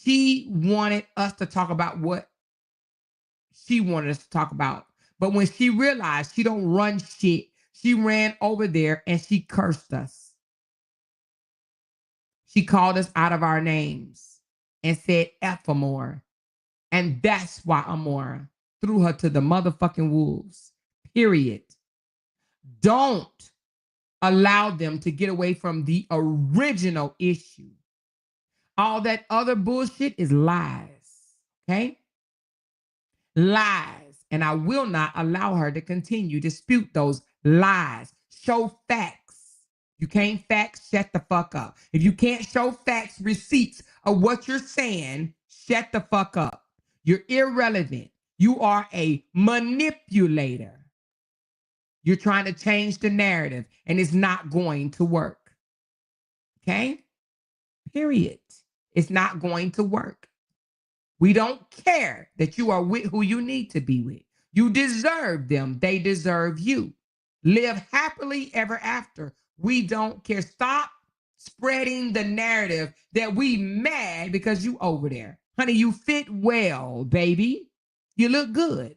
She wanted us to talk about what she wanted us to talk about. But when she realized she don't run shit, she ran over there and she cursed us. She called us out of our names and said F Amora. And that's why Amora threw her to the motherfucking wolves. Period. Don't allow them to get away from the original issue. All that other bullshit is lies. Okay? Lies. And I will not allow her to continue to dispute those lies. Show facts. You can't facts, shut the fuck up. If you can't show facts, receipts of what you're saying, shut the fuck up. You're irrelevant. You are a manipulator. You're trying to change the narrative and it's not going to work. Okay? Period. It's not going to work. We don't care that you are with who you need to be with. You deserve them. They deserve you. Live happily ever after. We don't care. Stop spreading the narrative that we mad because you over there. Honey, you fit well, baby. You look good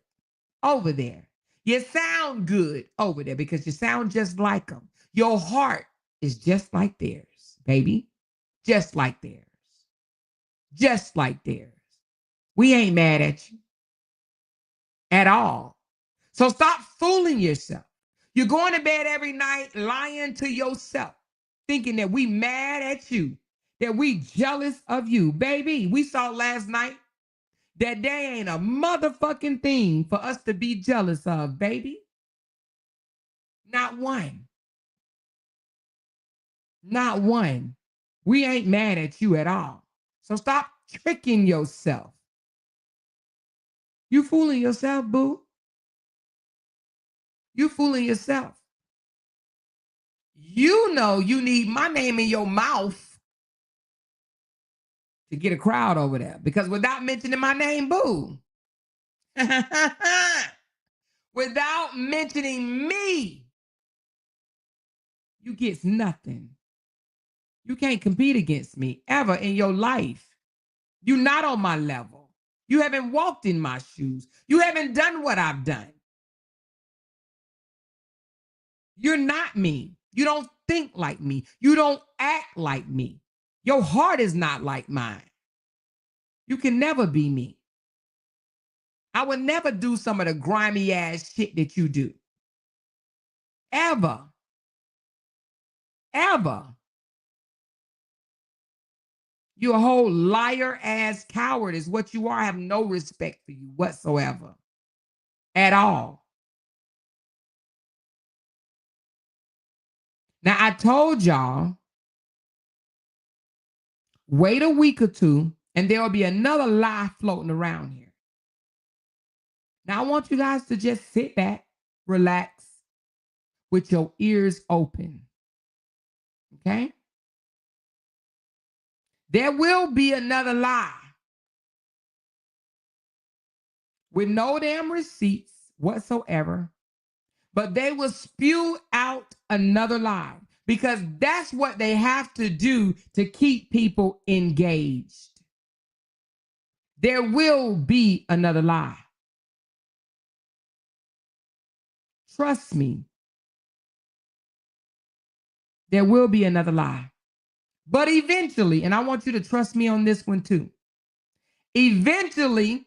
over there. You sound good over there because you sound just like them. Your heart is just like theirs, baby. Just like theirs. Just like theirs. We ain't mad at you at all. So stop fooling yourself. You're going to bed every night lying to yourself, thinking that we mad at you, that we jealous of you. Baby, we saw last night that there ain't a motherfucking thing for us to be jealous of, baby. Not one. Not one. We ain't mad at you at all. So stop tricking yourself. You fooling yourself, boo. You fooling yourself. You know you need my name in your mouth to get a crowd over there. Because without mentioning my name, boo. Without mentioning me, you get nothing. You can't compete against me ever in your life. You're not on my level. You haven't walked in my shoes. You haven't done what I've done. You're not me. You don't think like me. You don't act like me. Your heart is not like mine. You can never be me. I would never do some of the grimy ass shit that you do. Ever. Ever. You're a whole liar ass coward is what you are. I have no respect for you whatsoever. At all. Now, I told y'all, wait a week or two, and there will be another lie floating around here. Now, I want you guys to just sit back, relax, with your ears open. Okay? There will be another lie with no damn receipts whatsoever, but they will spew out another lie because that's what they have to do to keep people engaged. There will be another lie. Trust me. There will be another lie. But eventually, and I want you to trust me on this one too, eventually,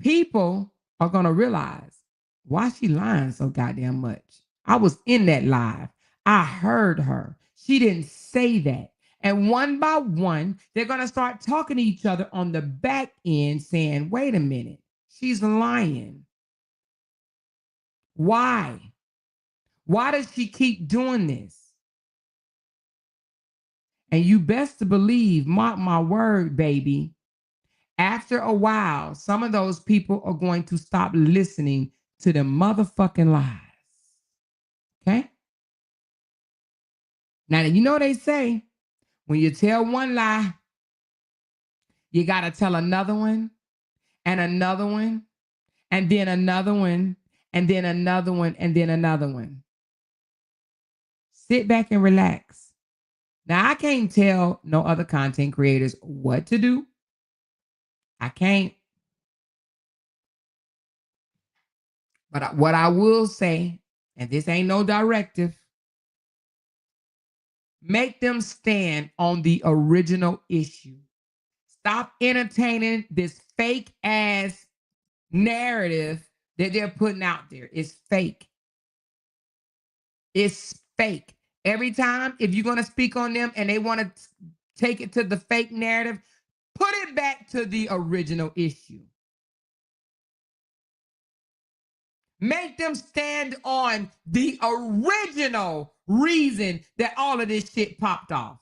people are going to realize why she lying so goddamn much. I was in that live. I heard her. She didn't say that. And one by one, they're going to start talking to each other on the back end saying, wait a minute, she's lying. Why? Why does she keep doing this? And you best to believe, mark my word, baby, after a while, some of those people are going to stop listening to the motherfucking lies. Okay? Now, you know they say, when you tell one lie, you got to tell another one, and another one, and then another one, and then another one, and then another one. Sit back and relax. Now, I can't tell no other content creators what to do. I can't. But what I will say, and this ain't no directive, make them stand on the original issue. Stop entertaining this fake ass narrative that they're putting out there. It's fake. It's fake. Every time, if you're going to speak on them and they want to take it to the fake narrative, put it back to the original issue. Make them stand on the original reason that all of this shit popped off.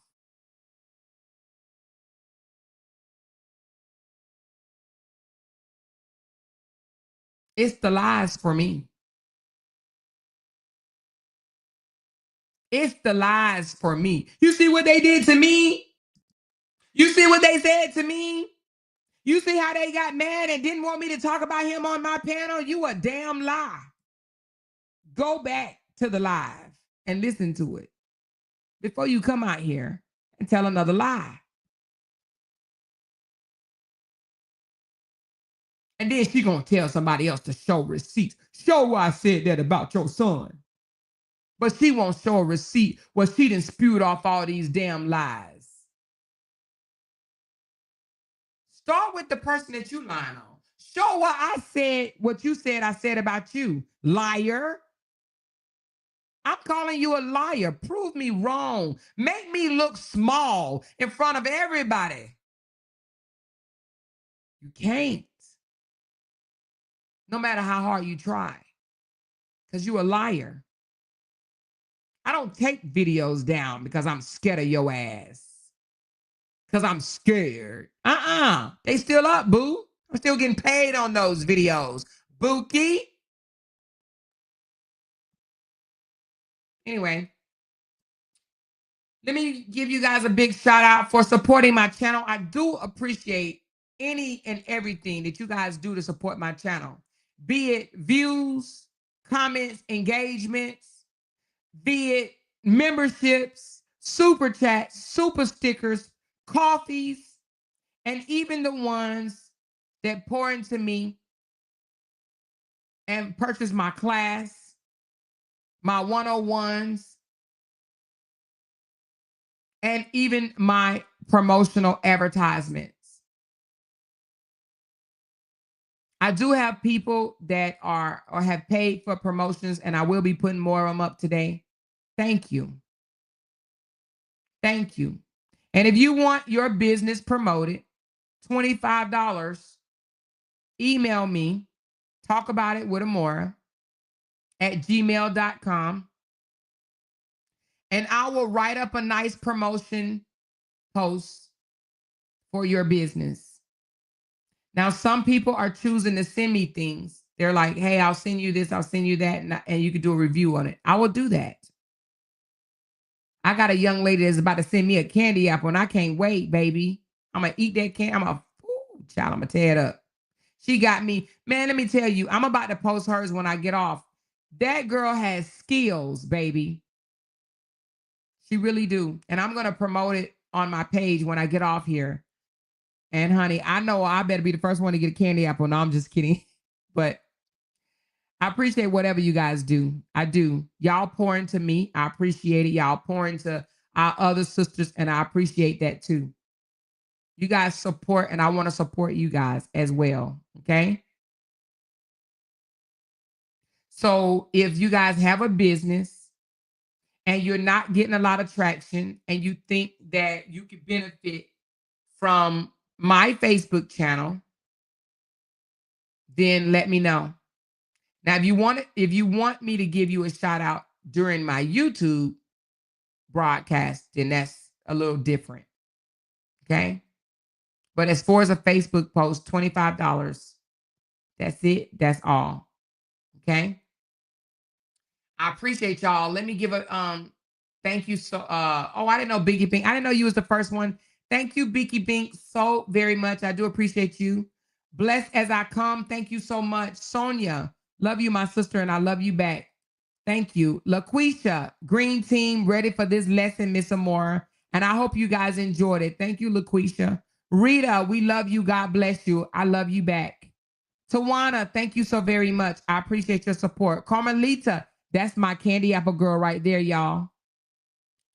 It's the lies for me. It's the lies for me. You see what they did to me? You see what they said to me? You see how they got mad and didn't want me to talk about him on my panel? You a damn lie. Go back to the live and listen to it before you come out here and tell another lie. And then she gonna tell somebody else to show receipts. Show why I said that about your son. But she won't show a receipt where she done spewed off all these damn lies. Start with the person that you lying on. Show what I said, what you said I said about you, liar. I'm calling you a liar. Prove me wrong. Make me look small in front of everybody. You can't. No matter how hard you try. Because you're a liar. I don't take videos down because I'm scared of your ass. Because I'm scared. They still up, boo. I'm still getting paid on those videos. Bookie. Anyway, let me give you guys a big shout out for supporting my channel. I do appreciate any and everything that you guys do to support my channel. Be it views, comments, engagements, be it memberships, super chats, super stickers, coffees, and even the ones that pour into me and purchase my class, my 101s, and even my promotional advertisements. I do have people that are or have paid for promotions, and I will be putting more of them up today. Thank you. Thank you. And if you want your business promoted, $25, email me, talk about it with Amora at gmail.com. And I will write up a nice promotion post for your business. Now, some people are choosing to send me things. They're like, hey, I'll send you this, I'll send you that, and you can do a review on it. I will do that. I got a young lady that's about to send me a candy apple, and I can't wait, baby. I'm going to eat that candy. I'm going to tear it up. She got me. Man, let me tell you, I'm about to post hers when I get off. That girl has skills, baby. She really do. And I'm going to promote it on my page when I get off here. And honey, I know I better be the first one to get a candy apple. No, I'm just kidding. But I appreciate whatever you guys do. I do. Y'all pour into me. I appreciate it. Y'all pour into our other sisters, and I appreciate that too. You guys support, and I want to support you guys as well. Okay. So if you guys have a business and you're not getting a lot of traction and you think that you could benefit from my Facebook channel, then let me know. Now, if you want me to give you a shout out, during my YouTube broadcast, then that's a little different. Okay. But as far as a Facebook post, $25. That's it. That's all. Okay. I appreciate y'all. Let me give a thank you so oh, I didn't know Biggie Bink. I didn't know you was the first one. Thank you, Biggie Bink, so very much. I do appreciate you. Blessed as I come. Thank you so much. Sonia, love you, my sister, and I love you back. Thank you. LaQuisha, Green Team, ready for this lesson, Miss Amora. And I hope you guys enjoyed it. Thank you, LaQuisha. Rita, we love you. God bless you. I love you back. Tawana, thank you so very much. I appreciate your support. Carmelita, that's my candy apple girl right there, y'all.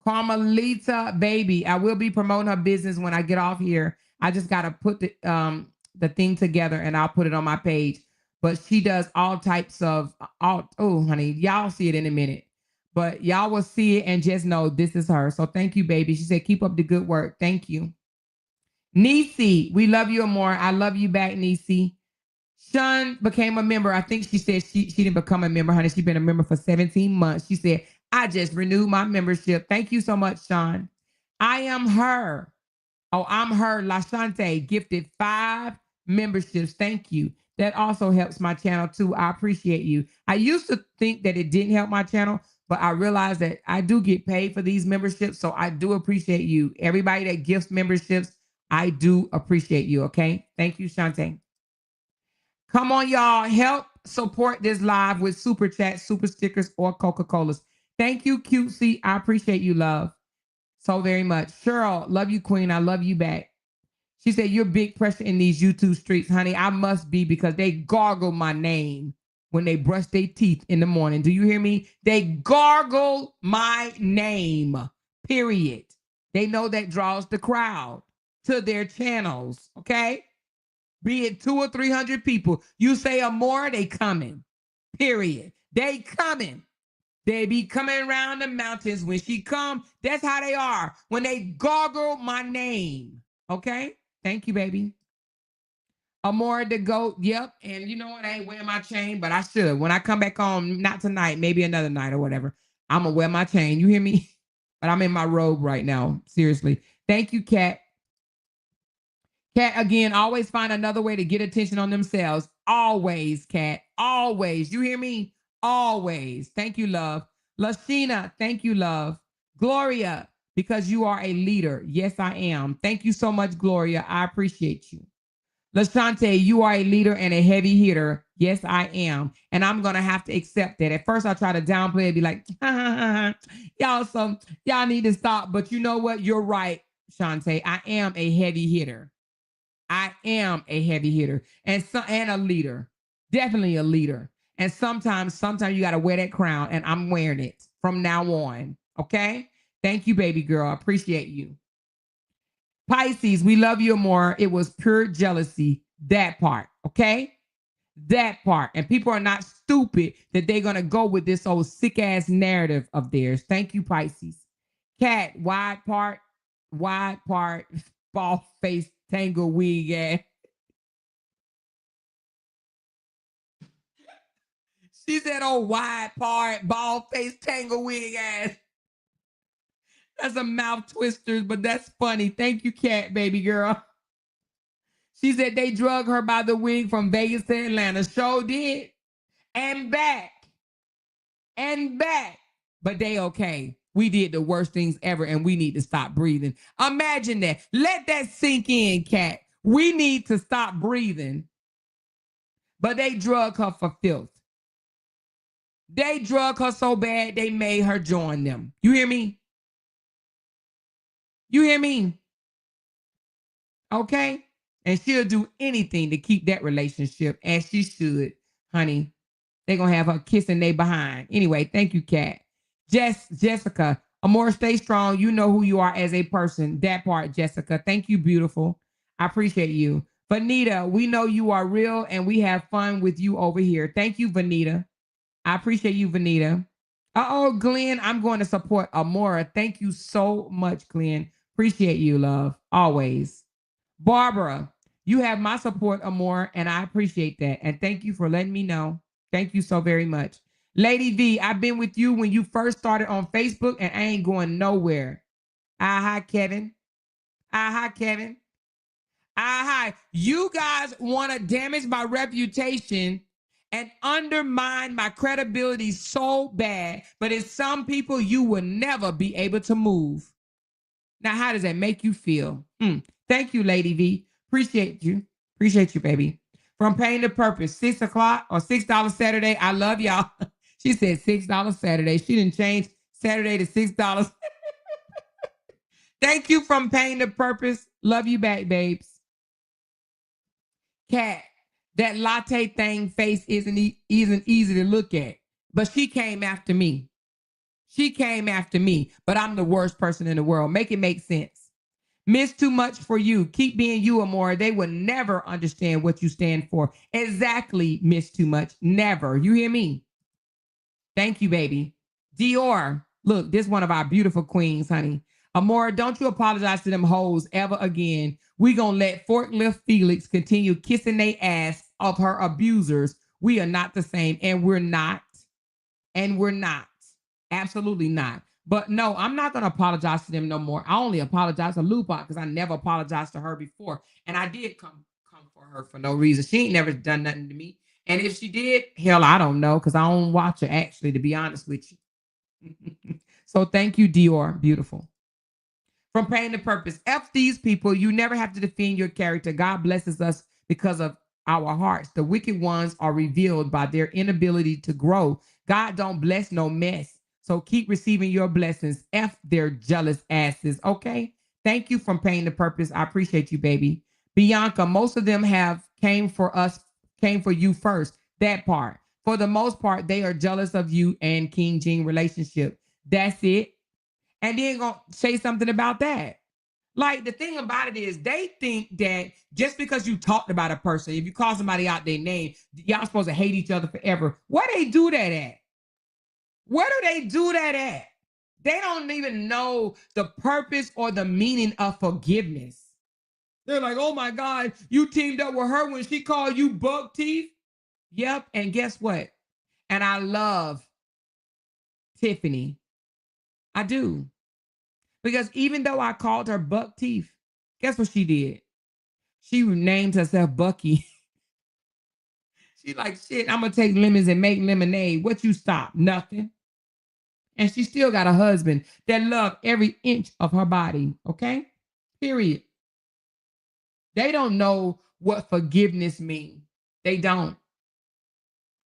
Carmelita, baby, I will be promoting her business when I get off here. I just got to put the thing together and I'll put it on my page. But she does all types of, oh, honey, y'all see it in a minute. But y'all will see it and just know this is her. So thank you, baby. She said, keep up the good work. Thank you. Nisi, we love you more. I love you back, Nisi. Sean became a member. I think she said she didn't become a member, honey. She's been a member for 17 months. She said, I just renewed my membership. Thank you so much, Sean. I am her. Oh, I'm her. LaShante gifted 5 memberships. Thank you. That also helps my channel too. I appreciate you. I used to think that it didn't help my channel, but I realized that I do get paid for these memberships. So I do appreciate you. Everybody that gifts memberships, I do appreciate you. Okay. Thank you, Shante. Come on, y'all. Help support this live with super chats, super stickers, or Coca-Colas. Thank you, Cutesy. I appreciate you, love, so very much. Cheryl, love you, Queen. I love you back. She said, you're big pressure in these YouTube streets, honey. I must be because they gargle my name when they brush their teeth in the morning. Do you hear me? They gargle my name, period. They know that draws the crowd to their channels, okay? Be it 200 or 300 people. You say a more, they coming. Period. They coming. They be coming around the mountains. When she come, that's how they are. When they gargle my name. Okay? Thank you, baby. Amora the goat. Yep. And you know what? I ain't wearing my chain, but I should. When I come back home, not tonight, maybe another night or whatever, I'm going to wear my chain. You hear me? But I'm in my robe right now. Seriously. Thank you, Kat. Kat, again, always find another way to get attention on themselves. Always, Kat. Always. You hear me? Always. Thank you, love. Lashina, thank you, love. Gloria, because you are a leader. Yes, I am. Thank you so much, Gloria. I appreciate you. Lashante, you are a leader and a heavy hitter. Yes, I am. And I'm going to have to accept that. At first, I try to downplay it, be like, y'all need to stop. But you know what? You're right, Shante. I am a heavy hitter. I am a heavy hitter and a leader, definitely a leader. And sometimes you got to wear that crown, and I'm wearing it from now on. Okay. Thank you, baby girl. I appreciate you. Pisces, we love you more. It was pure jealousy. That part. Okay. That part. And people are not stupid that they're going to go with this old sick ass narrative of theirs. Thank you, Pisces. Cat, wide part, ball face, tangle wig ass. She said, oh, wide part, bald face, tangle wig ass. That's a mouth twister, but that's funny. Thank you, Cat, baby girl. She said they drug her by the wig from Vegas to Atlanta. Show did. And back. And back. But they okay. We did the worst things ever, and we need to stop breathing. Imagine that. Let that sink in, Cat. We need to stop breathing. But they drug her for filth. They drug her so bad, they made her join them. You hear me? You hear me? Okay? And she'll do anything to keep that relationship, as she should, honey. They're going to have her kissing they behind. Anyway, thank you, Kat. Jessica, Amor, stay strong. You know who you are as a person. That part, Jessica. Thank you, beautiful. I appreciate you. Vanita, we know you are real, and we have fun with you over here. Thank you, Vanita. I appreciate you, Vanita. Uh-oh, Glenn, I'm going to support Amora. Thank you so much, Glenn. Appreciate you, love. Always. Barbara, you have my support, Amora, and I appreciate that. And thank you for letting me know. Thank you so very much. Lady V, I've been with you when you first started on Facebook and I ain't going nowhere. Hi, Kevin. Hi, Kevin. Hi. You guys want to damage my reputation and undermine my credibility so bad, but it's some people you will never be able to move. Now, how does that make you feel? Thank you, Lady V. Appreciate you. Appreciate you, baby. From Pain to Purpose, 6 o'clock or $6 Saturday. I love y'all. She said $6 Saturday. She didn't change Saturday to $6. Thank you from Pain to Purpose. Love you back, babes. Cat, that latte thing face isn't easy to look at. But she came after me. She came after me, but I'm the worst person in the world. Make it make sense. Miss too much for you. Keep being you, Amora. They will never understand what you stand for. Exactly, Miss Too Much. Never. You hear me? Thank you, baby. Dior. Look, this is one of our beautiful queens, honey. Amora, don't you apologize to them hoes ever again. We gonna let Forklift Felix continue kissing their ass of her abusers. We are not the same, and we're not. And we're not. Absolutely not. But no, I'm not going to apologize to them no more. I only apologize to Lupa because I never apologized to her before. And I did come for her for no reason. She ain't never done nothing to me. And if she did, hell, I don't know because I don't watch her actually, to be honest with you. So thank you, Dior. Beautiful. From Pain to Purpose. F these people. You never have to defend your character. God blesses us because of our hearts. The wicked ones are revealed by their inability to grow. God don't bless no mess. So keep receiving your blessings. F their jealous asses. Okay. Thank you from Pain to Purpose. I appreciate you, baby. Bianca, most of them came for you first. That part. For the most part, they are jealous of you and King Jean relationship. That's it. And then gonna say something about that. Like the thing about it is they think that just because you talked about a person, if you call somebody out their name, y'all supposed to hate each other forever. Where they do that at? Where do they do that at? They don't even know the purpose or the meaning of forgiveness. They're like, oh my God, you teamed up with her when she called you buck teeth. Yep. And guess what? And I love Tiffany. I do. Because even though I called her buck teeth, guess what she did? She named herself Bucky. She like, shit, I'm gonna take lemons and make lemonade. What you stop? Nothing. And she still got a husband that loved every inch of her body. Okay? Period. They don't know what forgiveness means. They don't.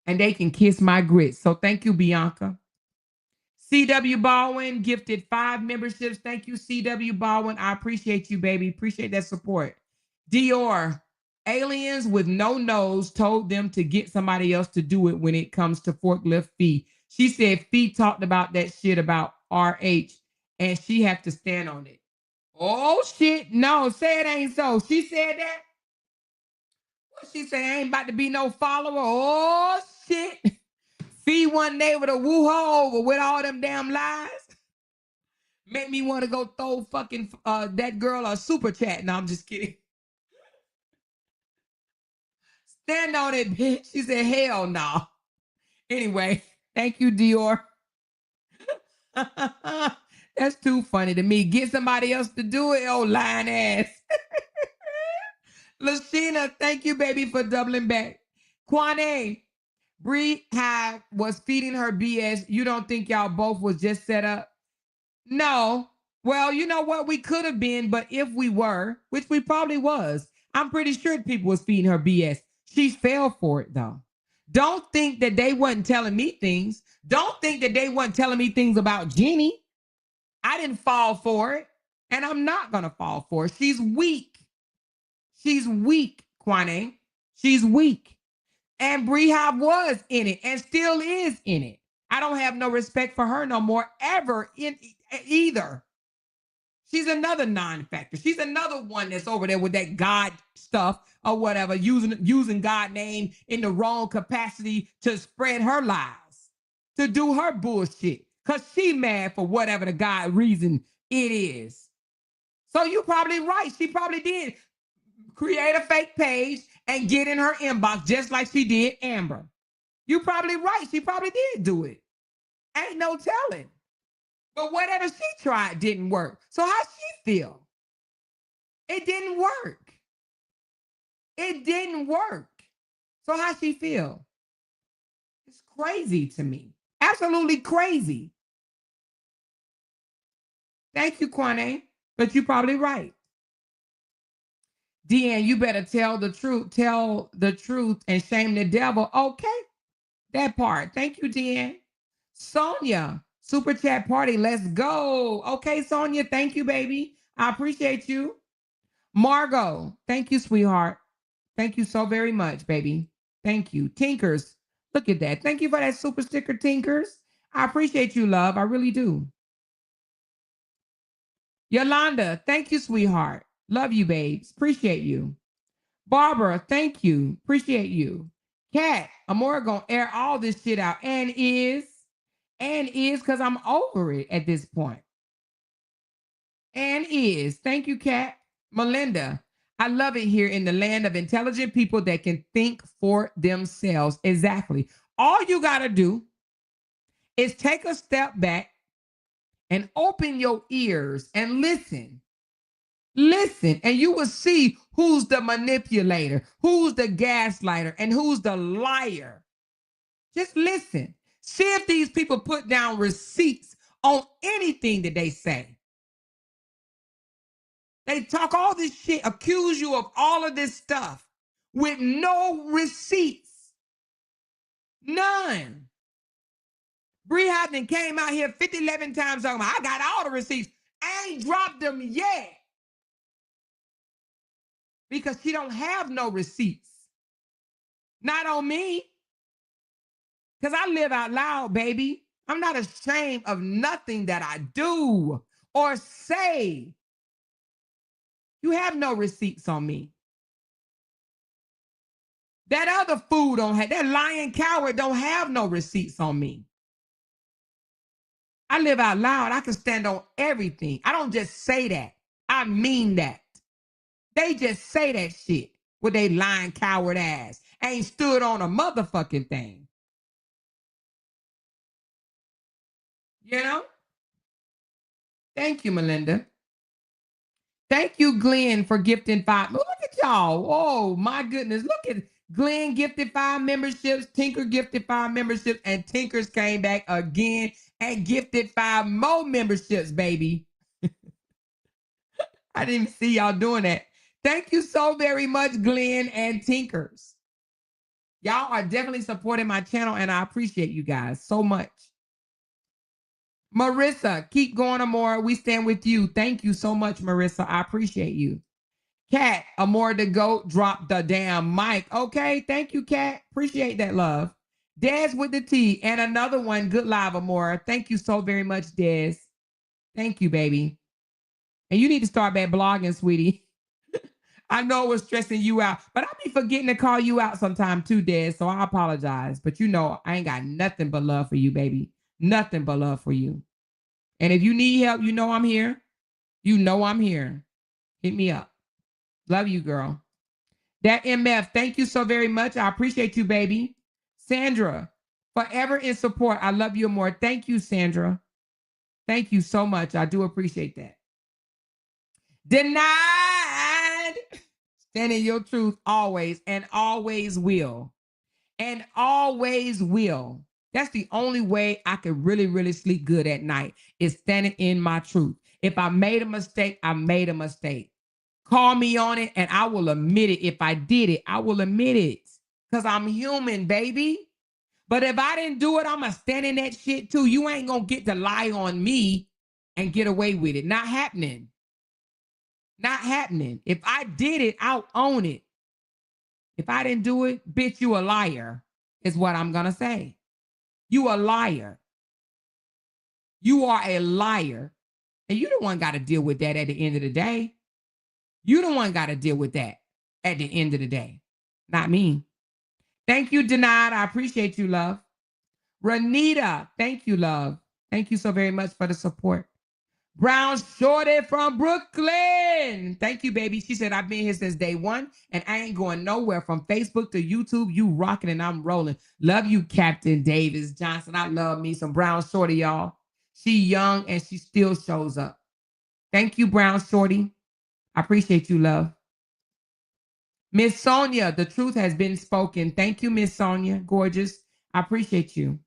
And they can kiss my grits. So thank you, Bianca. CW Baldwin gifted 5 memberships. Thank you, CW Baldwin. I appreciate you, baby. Appreciate that support. Dior, aliens with no nose told them to get somebody else to do it when it comes to forklift fee. She said Fee talked about that shit about RH and she have to stand on it. Oh shit. No, say it ain't so. She said that. What she said ain't about to be no follower. Oh shit. Fee wasn't able to woo her over with all them damn lies. Make me want to go throw fucking that girl a super chat. No, I'm just kidding. Stand on it, bitch. She said, hell no. Anyway, thank you, Dior. That's too funny to me. Get somebody else to do it, old lying ass. Lashina, thank you, baby, for doubling back. Kwane, Bree was feeding her BS. You don't think y'all both was just set up? No. Well, you know what? We could have been, but if we were, which we probably was, I'm pretty sure people was feeding her BS. She fell for it, though. Don't think that they wasn't telling me things. Don't think that they wasn't telling me things about Jeannie. I didn't fall for it, and I'm not going to fall for it. She's weak. She's weak, Kwane. She's weak. And Brehab was in it and still is in it. I don't have no respect for her no more ever in either. She's another non-factor. She's another one that's over there with that God stuff or whatever, using God name in the wrong capacity to spread her lies, to do her bullshit. Because she mad for whatever the God reason it is. So you probably right. She probably did create a fake page and get in her inbox just like she did Amber. You probably right. She probably did do it. Ain't no telling. But whatever she tried didn't work. So how she feel? It didn't work. It didn't work. So how she feel? It's crazy to me. Absolutely crazy. Thank you, Kwane. But you're probably right. Deanne, you better tell the truth and shame the devil. Okay, that part. Thank you, Deanne. Sonia, super chat party. Let's go. Okay, Sonia, thank you, baby. I appreciate you. Margot, thank you, sweetheart. Thank you so very much, baby. Thank you. Tinkers, look at that. Thank you for that super sticker, Tinkers. I appreciate you, love. I really do. Yolanda, thank you, sweetheart. Love you, babes. Appreciate you. Barbara, thank you. Appreciate you. Kat, Amora gonna air all this shit out and is because I'm over it at this point. And is. Thank you, Kat. Melinda, I love it here in the land of intelligent people that can think for themselves. Exactly. All you got to do is take a step back and open your ears and listen. Listen, and you will see who's the manipulator, who's the gaslighter, and who's the liar. Just listen. See if these people put down receipts on anything that they say. They talk all this shit, accuse you of all of this stuff with no receipts. None. Bree Hopkins came out here 50, 11 times talking about, I got all the receipts. I ain't dropped them yet. Because she don't have no receipts. Not on me. Because I live out loud, baby. I'm not ashamed of nothing that I do or say. You have no receipts on me. That other fool don't have, that lying coward don't have no receipts on me. I live out loud. I can stand on everything. I don't just say that. I mean that. They just say that shit with they lying coward ass. Ain't stood on a motherfucking thing. You know? Thank you, Melinda. Thank you, Glenn, for gifting 5. Look at y'all. Oh, my goodness. Look at Glenn gifted 5 memberships. Tinker gifted 5 memberships. And Tinkers came back again and gifted 5 more memberships, baby. I didn't even see y'all doing that. Thank you so very much, Glenn and Tinkers. Y'all are definitely supporting my channel, and I appreciate you guys so much. Marissa, keep going, Amora. We stand with you. Thank you so much, Marissa. I appreciate you. Kat, Amora the GOAT, drop the damn mic. Okay, thank you, Kat. Appreciate that love. Des with the T, and another one. Good live, Amora. Thank you so very much, Des. Thank you, baby. And you need to start back blogging, sweetie. I know it was stressing you out, but I be forgetting to call you out sometime too, Des. So I apologize. But you know, I ain't got nothing but love for you, baby. Nothing but love for you. And if you need help, you know I'm here. You know I'm here. Hit me up. Love you, girl. That MF, thank you so very much. I appreciate you, baby. Sandra, forever in support. I love you more. Thank you, Sandra. Thank you so much. I do appreciate that. Denied. Stand in your truth always and always will. And always will. That's the only way I can really, really sleep good at night is standing in my truth. If I made a mistake, I made a mistake. Call me on it and I will admit it. If I did it, I will admit it because I'm human, baby. But if I didn't do it, I'm going to stand in that shit too. You ain't going to get to lie on me and get away with it. Not happening. Not happening. If I did it, I'll own it. If I didn't do it, bitch, you a liar, is what I'm going to say. You a liar. You are a liar. And you the one got to deal with that at the end of the day. You the one got to deal with that at the end of the day. Not me. Thank you, Denied. I appreciate you, love. Renita, thank you, love. Thank you so very much for the support. Brown Shorty from Brooklyn. Thank you, baby. She said, I've been here since day one and I ain't going nowhere from Facebook to YouTube. You rocking and I'm rolling. Love you, Captain Davis Johnson. I love me some Brown Shorty, y'all. She young and she still shows up. Thank you, Brown Shorty. I appreciate you, love. Miss Sonia, the truth has been spoken. Thank you, Miss Sonia. Gorgeous. I appreciate you.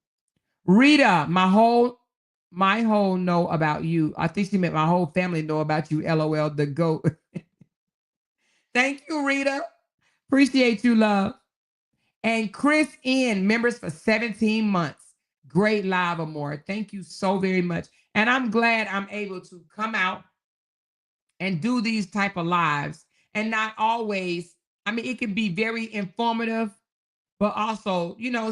Rita, my whole know about you. I think she meant my whole family know about you. LOL, the goat. Thank you, Rita. Appreciate you, love. And Chris N, members for 17 months. Great live, Amore. Thank you so very much. And I'm glad I'm able to come out and do these type of lives. And not always, I mean, it can be very informative, but also, you know,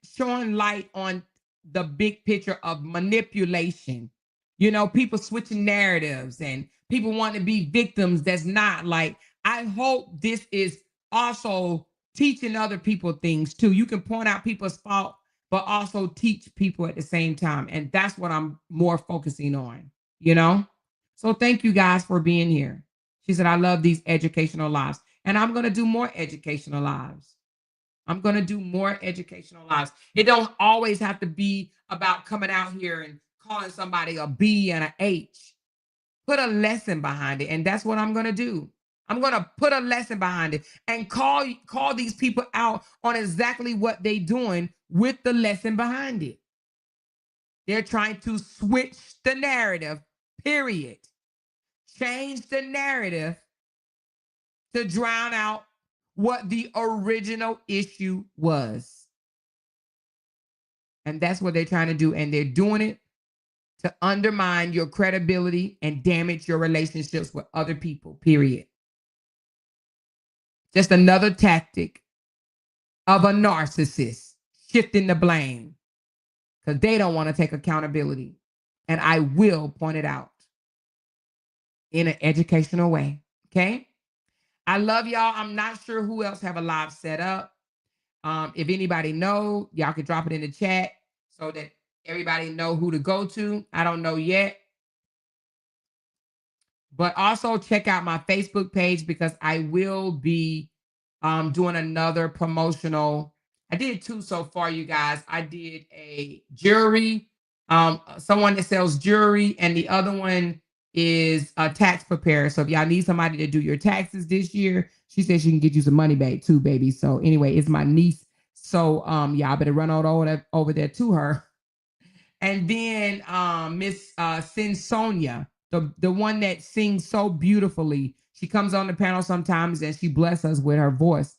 showing light on the big picture of manipulation. You know, people switching narratives and people want to be victims. That's not like, I hope this is also teaching other people things too. You can point out people's fault, but also teach people at the same time. And that's what I'm more focusing on, you know? So thank you guys for being here. She said, I love these educational lives. And I'm going to do more educational lives. I'm going to do more educational lives. It don't always have to be about coming out here and calling somebody a B and an H. Put a lesson behind it. And that's what I'm going to do. I'm going to put a lesson behind it and call these people out on exactly what they're doing with the lesson behind it. They're trying to switch the narrative, period. Change the narrative to drown out what the original issue was. And that's what they're trying to do. And they're doing it to undermine your credibility and damage your relationships with other people, period. Just another tactic of a narcissist shifting the blame because they don't want to take accountability. And I will point it out in an educational way. Okay. I love y'all. I'm not sure who else have a live set up. If anybody know, y'all can drop it in the chat so that everybody know who to go to. I don't know yet. But also check out my Facebook page because I will be doing another promotional. I did two so far, you guys. I did a jewelry, someone that sells jewelry, and the other one is a tax preparer. So if y'all need somebody to do your taxes this year, she said she can get you some money back too, baby. So anyway, it's my niece. So y'all better run on over there to her. And then Miss Sin Sonia, the one that sings so beautifully. She comes on the panel sometimes and she blesses us with her voice.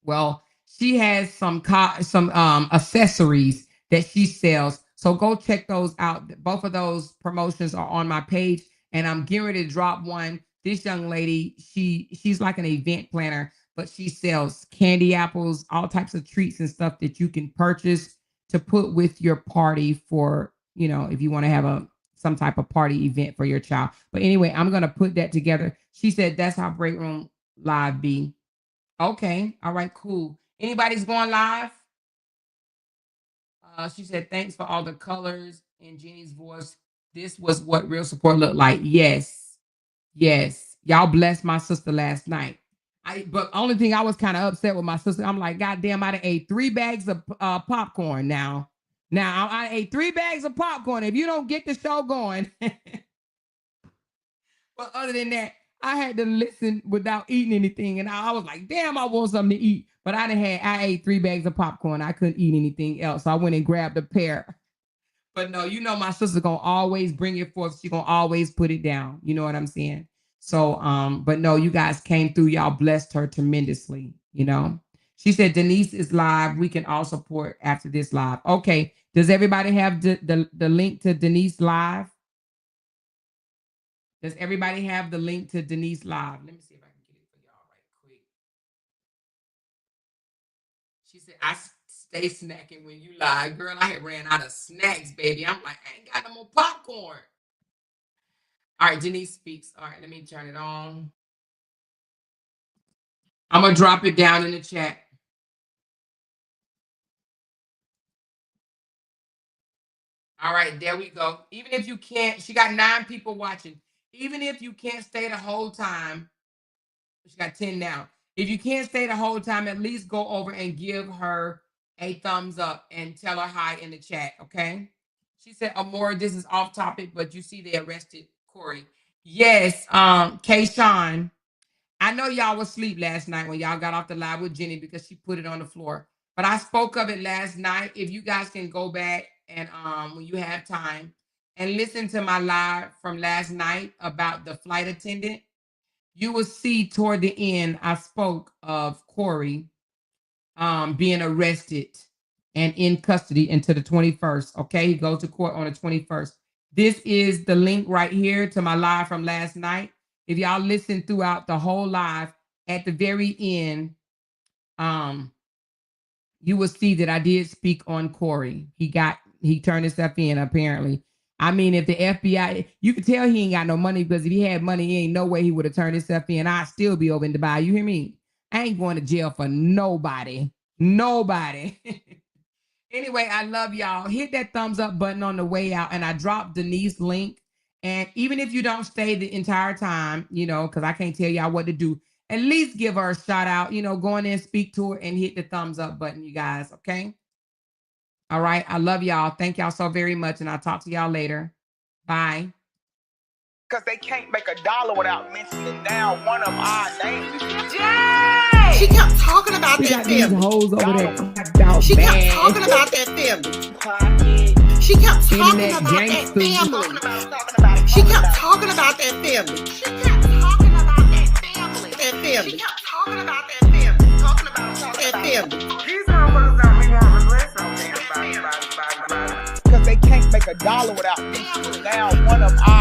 Well, she has some accessories that she sells. So go check those out. Both of those promotions are on my page, and I'm getting ready to drop one. This young lady, she's like an event planner, but she sells candy apples, all types of treats and stuff that you can purchase to put with your party for, you know, if you want to have some type of party event for your child. But anyway, I'm gonna put that together. She said that's how Break Room Live be. Okay. All right, cool. Anybody's going live? She said, thanks for all the colors in Jeannie's voice. This was what real support looked like. Yes. Yes. Y'all blessed my sister last night. But only thing I was kind of upset with my sister. I'm like, God damn, I done ate 3 bags of popcorn now. Now I ate 3 bags of popcorn. If you don't get the show going. But other than that, I had to listen without eating anything. And I was like, damn, I want something to eat. But I ate 3 bags of popcorn. I couldn't eat anything else. So I went and grabbed a pair. But no, you know, my sister's gonna always bring it forth. She's gonna always put it down. You know what I'm saying? So, but no, you guys came through. Y'all blessed her tremendously, you know. She said Denise is live. We can all support after this live. Okay. Does everybody have the link to Denise live? Does everybody have the link to Denise live? Let me see if I can get it for y'all right quick. She said, I stay snacking when you live. Girl, I had ran out of snacks, baby. I'm like, I ain't got no more popcorn. All right, Denise speaks. All right, let me turn it on. I'm going to drop it down in the chat. All right, there we go. Even if you can't, she got 9 people watching. Even if you can't stay the whole time, she got 10 now. If you can't stay the whole time, at least go over and give her a thumbs up and tell her hi in the chat, okay? She said, Amora, this is off topic, but you see they arrested Corey. Yes, Kayshawn. I know y'all was asleep last night when y'all got off the live with Jenny because she put it on the floor. But I spoke of it last night. If you guys can go back and when you have time and listen to my live from last night about the flight attendant, you will see toward the end I spoke of Corey being arrested and in custody until the 21st. Okay, he goes to court on the 21st. This is the link right here to my live from last night. If y'all listen throughout the whole live, at the very end, you will see that I did speak on Corey. He turned himself in apparently. I mean, if the FBI, you could tell he ain't got no money because if he had money, he ain't no way he would have turned himself in. I'd still be over in Dubai. You hear me? I ain't going to jail for nobody. Nobody. Anyway, I love y'all. Hit that thumbs up button on the way out. And I dropped Denise's link. And even if you don't stay the entire time, you know, because I can't tell y'all what to do, at least give her a shout out, you know, go in there and speak to her and hit the thumbs up button, you guys. Okay. All right. I love y'all. Thank y'all so very much. And I'll talk to y'all later. Bye. Because they can't make $1 without mentioning down one of our names. Jay! She kept talking about We that got these family. hoes over there. She kept talking about that family. She kept talking Internet about that gangsters. family. She kept talking about that family. She kept talking about that family. That family. She kept talking about that family. Talking about that family. These motherfuckers don't be want to listen. Because they can't make $1 without mentioning down one of our